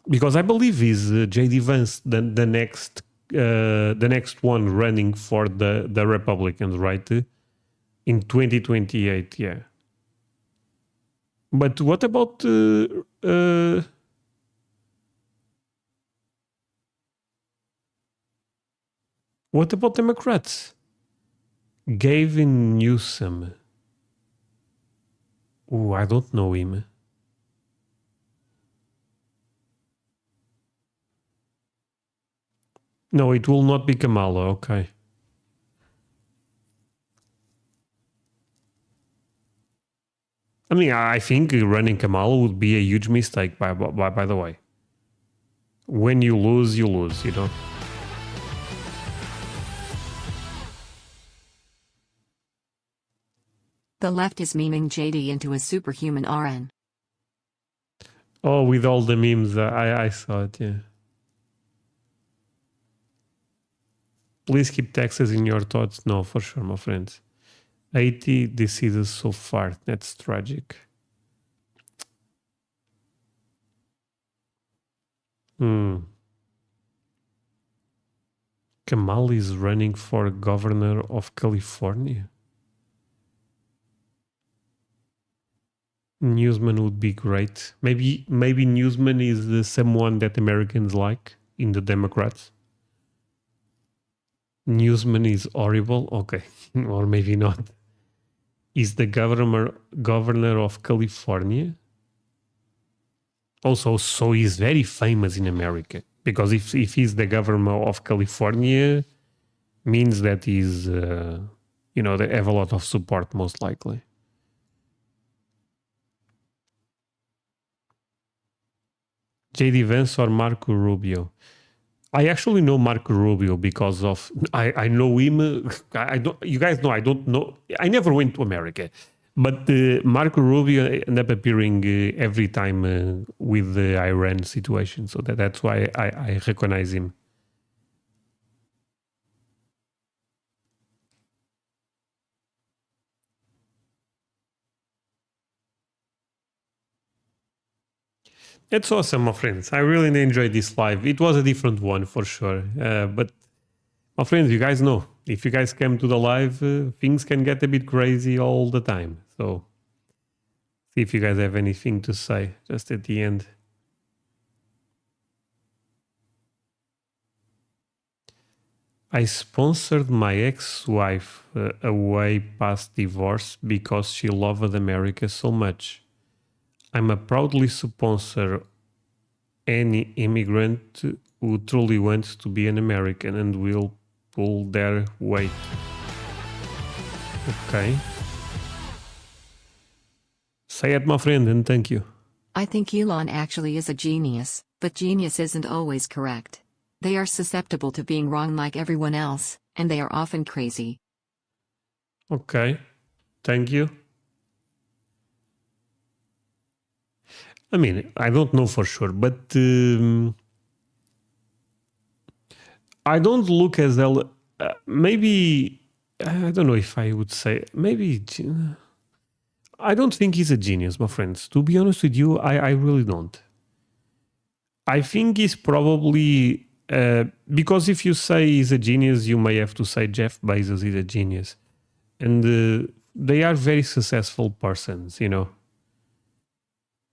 Because I believe is J.D. Vance the next one running for the Republicans, right? In 2028, yeah. But what about Democrats? Gavin Newsom. Oh, I don't know him. No, it will not be Kamala, okay. I mean, I think running Kamala would be a huge mistake, by the way. When you lose, you lose, you know? The left is memeing JD into a superhuman RN. Oh, with all the memes, I saw it, yeah. Please keep Texas in your thoughts. No, for sure, my friends. 80 deceased so far. That's tragic. Kamala is running for governor of California. Newsman would be great. Maybe Newsman is someone that Americans like in the Democrats. Newsman is horrible. Okay, or maybe not. Is the governor of California? Also, so he's very famous in America. Because if he's the governor of California, means that he's, they have a lot of support, most likely. J.D. Vance or Marco Rubio? I actually know Marco Rubio because of I know him. I don't. You guys know I don't know. I never went to America, but Marco Rubio ended up appearing every time with the Iran situation. So that's why I recognize him. It's awesome, my friends. I really enjoyed this live. It was a different one for sure. But my friends, you guys know, if you guys come to the live, things can get a bit crazy all the time. So see if you guys have anything to say just at the end. I sponsored my ex-wife away past divorce because she loved America so much. I'm a proudly sponsor any immigrant who truly wants to be an American and will pull their weight. Okay. Say it, my friend, and thank you. I think Elon actually is a genius, but genius isn't always correct. They are susceptible to being wrong like everyone else, and they are often crazy. Okay. Thank you. I mean, I don't know for sure, but I don't look as maybe, I don't know if I would say, maybe, I don't think he's a genius, my friends. To be honest with you, I really don't. I think he's probably, because if you say he's a genius, you may have to say Jeff Bezos is a genius. And they are very successful persons, you know.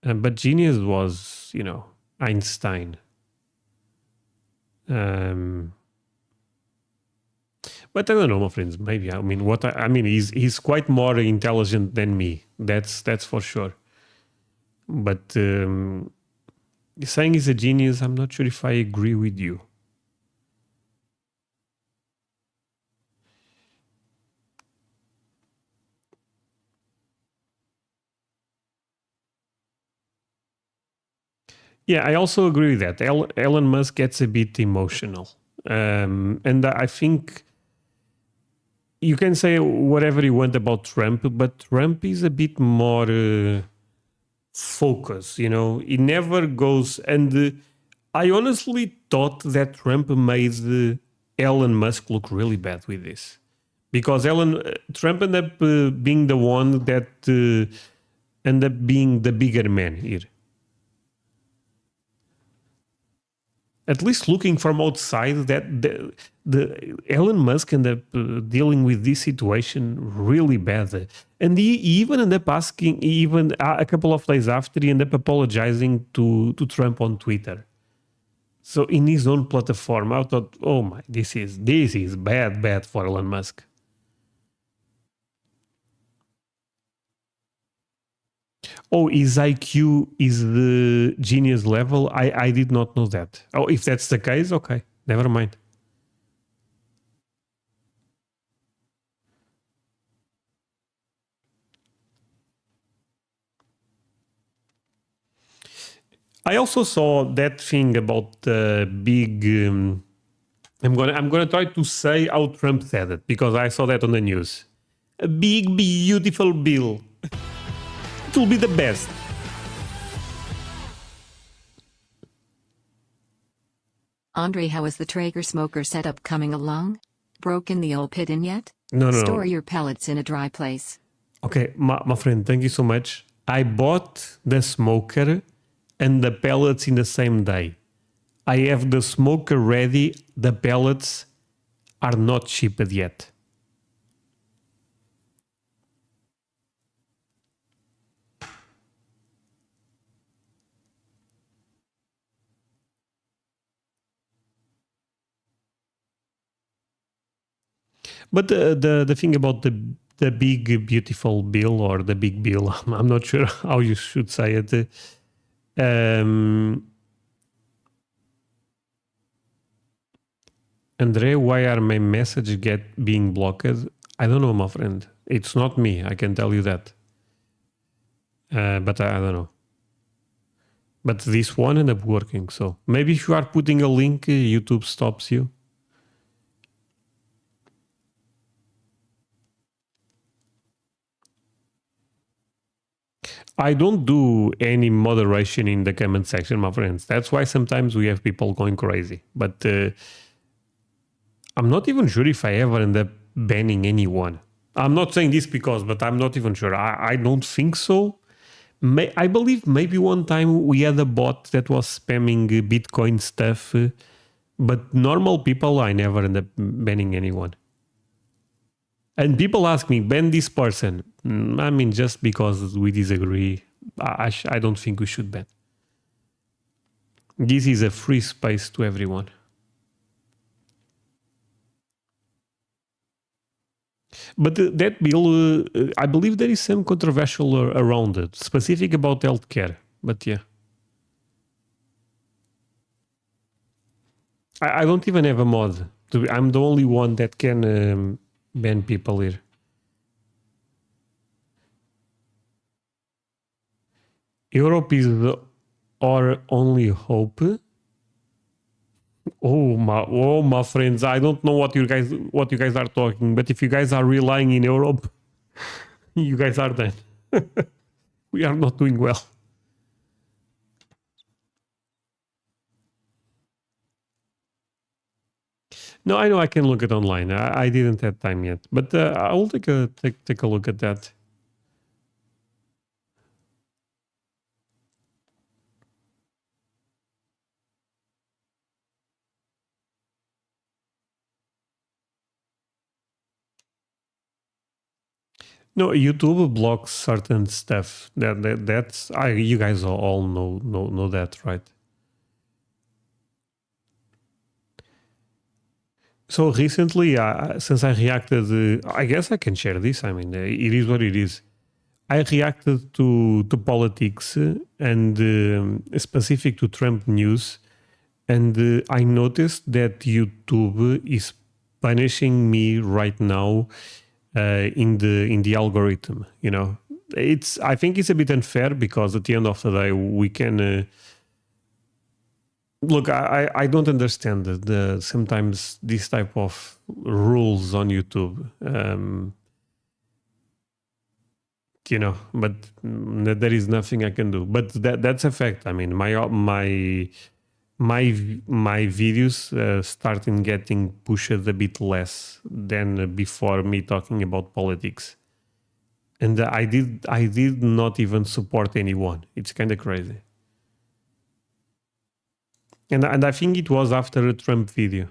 But genius was, Einstein. But I don't know, my friends. Maybe he's quite more intelligent than me. That's for sure. But saying he's a genius, I'm not sure if I agree with you. Yeah, I also agree with that. Elon Musk gets a bit emotional. And I think you can say whatever you want about Trump, but Trump is a bit more focused, you know. He never goes. And I honestly thought that Trump made Elon Musk look really bad with this. Because Trump ended up being the one that ended up being the bigger man here. At least looking from outside, that the Elon Musk ended up dealing with this situation really bad. And he even ended up asking, even a couple of days after, he ended up apologizing to Trump on Twitter. So in his own platform, I thought, oh my, this is bad for Elon Musk. Oh, his IQ is the genius level? I did not know that. Oh, if that's the case, okay. Never mind. I also saw that thing about the big... I'm gonna try to say how Trump said it, because I saw that on the news. A big, beautiful bill. It will be the best. André, how is the Traeger smoker setup coming along? Broken the old pit in yet? No. Store your pellets in a dry place. Okay, my friend, thank you so much. I bought the smoker and the pellets in the same day. I have the smoker ready. The pellets are not shipped yet. But the thing about the big beautiful bill, or the big bill, I'm not sure how you should say it. André, why are my messages being blocked? I don't know, my friend. It's not me, I can tell you that. But I don't know. But this one ended up working, so maybe if you are putting a link, YouTube stops you. I don't do any moderation in the comment section, my friends. That's why sometimes we have people going crazy. But I'm not even sure if I ever end up banning anyone. I'm not saying this but I'm not even sure. I don't think so. I believe maybe one time we had a bot that was spamming Bitcoin stuff. But normal people, I never end up banning anyone. And people ask me, ban this person. I mean, just because we disagree, I don't think we should ban. This is a free space to everyone. But that bill, I believe there is some controversial around it, specific about healthcare. But yeah. I don't even have a mod. I'm the only one that can... ban people here. Europe is our only hope. Oh my friends, I don't know what you guys are talking, but if you guys are relying in Europe, you guys are done. We are not doing well. No, I know I can look it online. I didn't have time yet, but I will take a look at that. No, YouTube blocks certain stuff. That's you guys all know that, right? So recently, since I reacted, I guess I can share this. I mean, it is what it is. I reacted to politics and specific to Trump news, and I noticed that YouTube is punishing me right now in the algorithm. You know, I think it's a bit unfair because at the end of the day we can. Look, I don't understand the sometimes this type of rules on YouTube. You know, but there is nothing I can do. But that's a fact. I mean, my videos starting getting pushed a bit less than before me talking about politics, and I did not even support anyone. It's kind of crazy. And I think it was after a Trump video.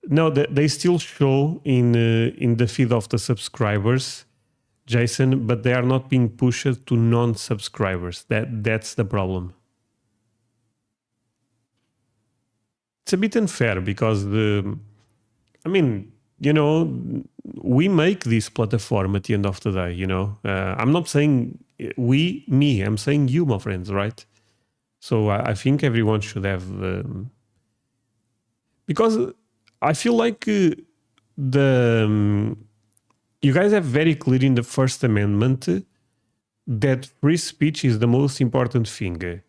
No, they still show in the feed of the subscribers, Jason, but they are not being pushed to non-subscribers. That's the problem. It's a bit unfair because I mean, you know, we make this platform at the end of the day. You know, I'm not saying me. I'm saying you, my friends, right? So I think everyone should have because I feel like you guys have very clear in the First Amendment that free speech is the most important thing.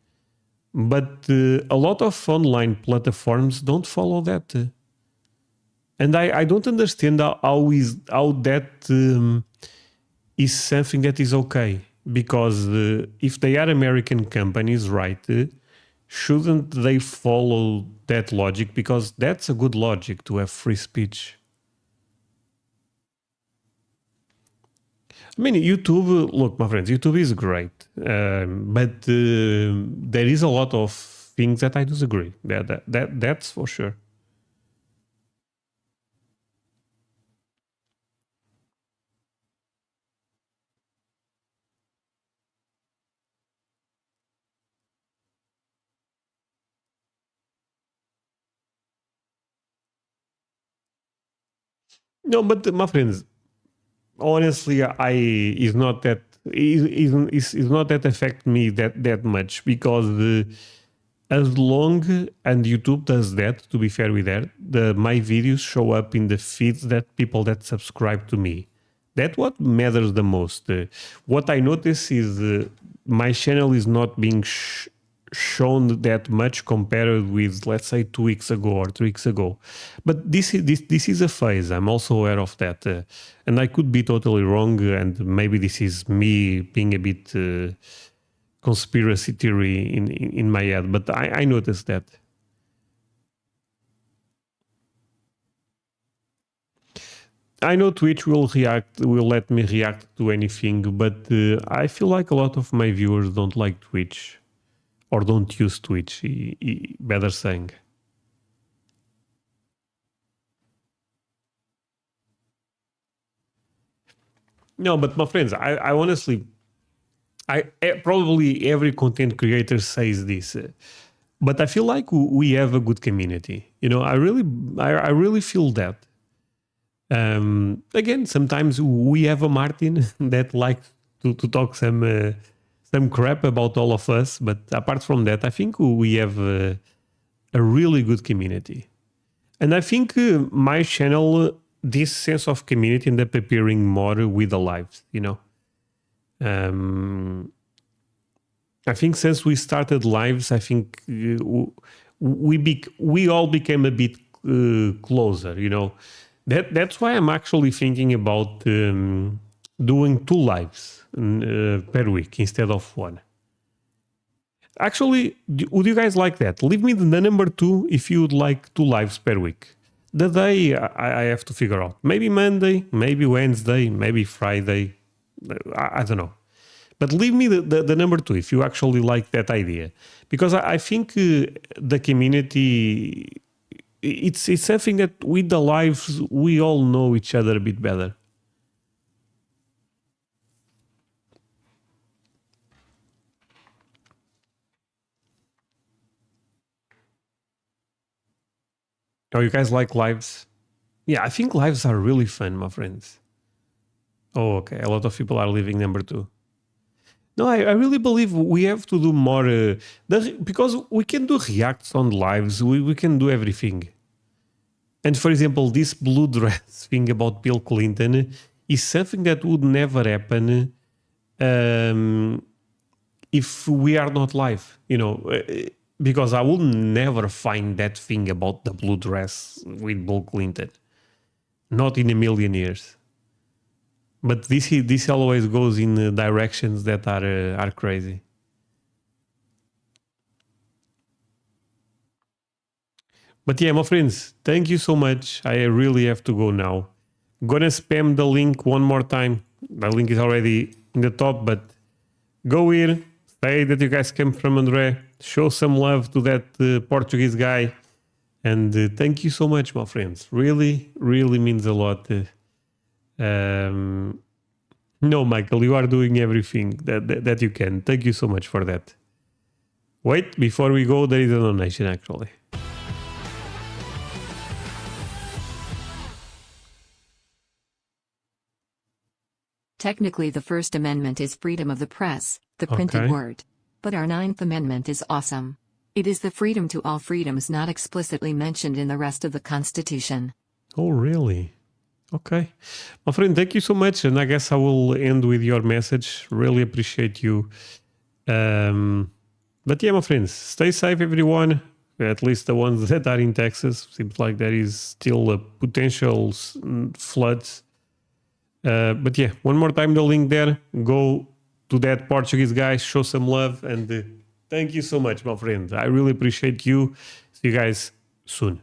But a lot of online platforms don't follow that. And I don't understand how that is something that is okay. Because if they are American companies, right, shouldn't they follow that logic? Because that's a good logic to have free speech. I mean, YouTube, look, my friends, YouTube is great. But there is a lot of things that I disagree. That's for sure. No, but my friends, honestly, is not that is not that affect me that much because as long and YouTube does that, to be fair with that, my videos show up in the feeds that people that subscribe to me. That's what matters the most. What I notice is my channel is not being shown that much compared with, let's say, 2 weeks ago or 3 weeks ago. But this is a phase. I'm also aware of that. And I could be totally wrong. And maybe this is me being a bit conspiracy theory in my head. But I noticed that. I know Twitch will let me react to anything, but I feel like a lot of my viewers don't like Twitch. Or don't use Twitch, better saying. No, but my friends, I honestly, probably every content creator says this, but I feel like we have a good community. You know, I really feel that. Again, sometimes we have a Martin that likes to talk some crap about all of us, but apart from that, I think we have a really good community. And I think my channel, this sense of community ended up appearing more with the lives, you know. I think since we started lives, I think we all became a bit closer, you know. That's why I'm actually thinking about doing 2 lives per week instead of 1. Actually, would you guys like that? Leave me the number 2 if you would like 2 lives per week. The day I have to figure out. Maybe Monday, maybe Wednesday, maybe Friday. I don't know. But leave me the number 2 if you actually like that idea. Because I think the community, it's something that with the lives, we all know each other a bit better. Oh, you guys like lives? Yeah, I think lives are really fun, my friends. Oh, okay. A lot of people are leaving number 2. No, I really believe we have to do more because we can do reacts on lives. We can do everything. And for example, this blue dress thing about Bill Clinton is something that would never happen if we are not live, you know, because I will never find that thing about the blue dress with Bill Clinton. Not in a million years. But this always goes in directions that are crazy. But yeah, my friends, thank you so much. I really have to go now. Gonna spam the link one more time. The link is already in the top, but go here, say that you guys came from André, show some love to that Portuguese guy, and thank you so much, my friends. Really, really means a lot. No, Michael, you are doing everything that you can. Thank you so much for that. Wait, before we go, there is a donation actually. Technically, the First Amendment is freedom of the press, the printed word. But our Ninth Amendment is awesome. It is the freedom to all freedoms not explicitly mentioned in the rest of the Constitution. Oh, really? Okay. My friend, thank you so much. And I guess I will end with your message. Really appreciate you. But yeah, my friends, stay safe, everyone. At least the ones that are in Texas. Seems like there is still a potential floods. But yeah, one more time the link there. Go to that Portuguese guy, show some love, and thank you so much, my friend. I really appreciate you. See you guys soon.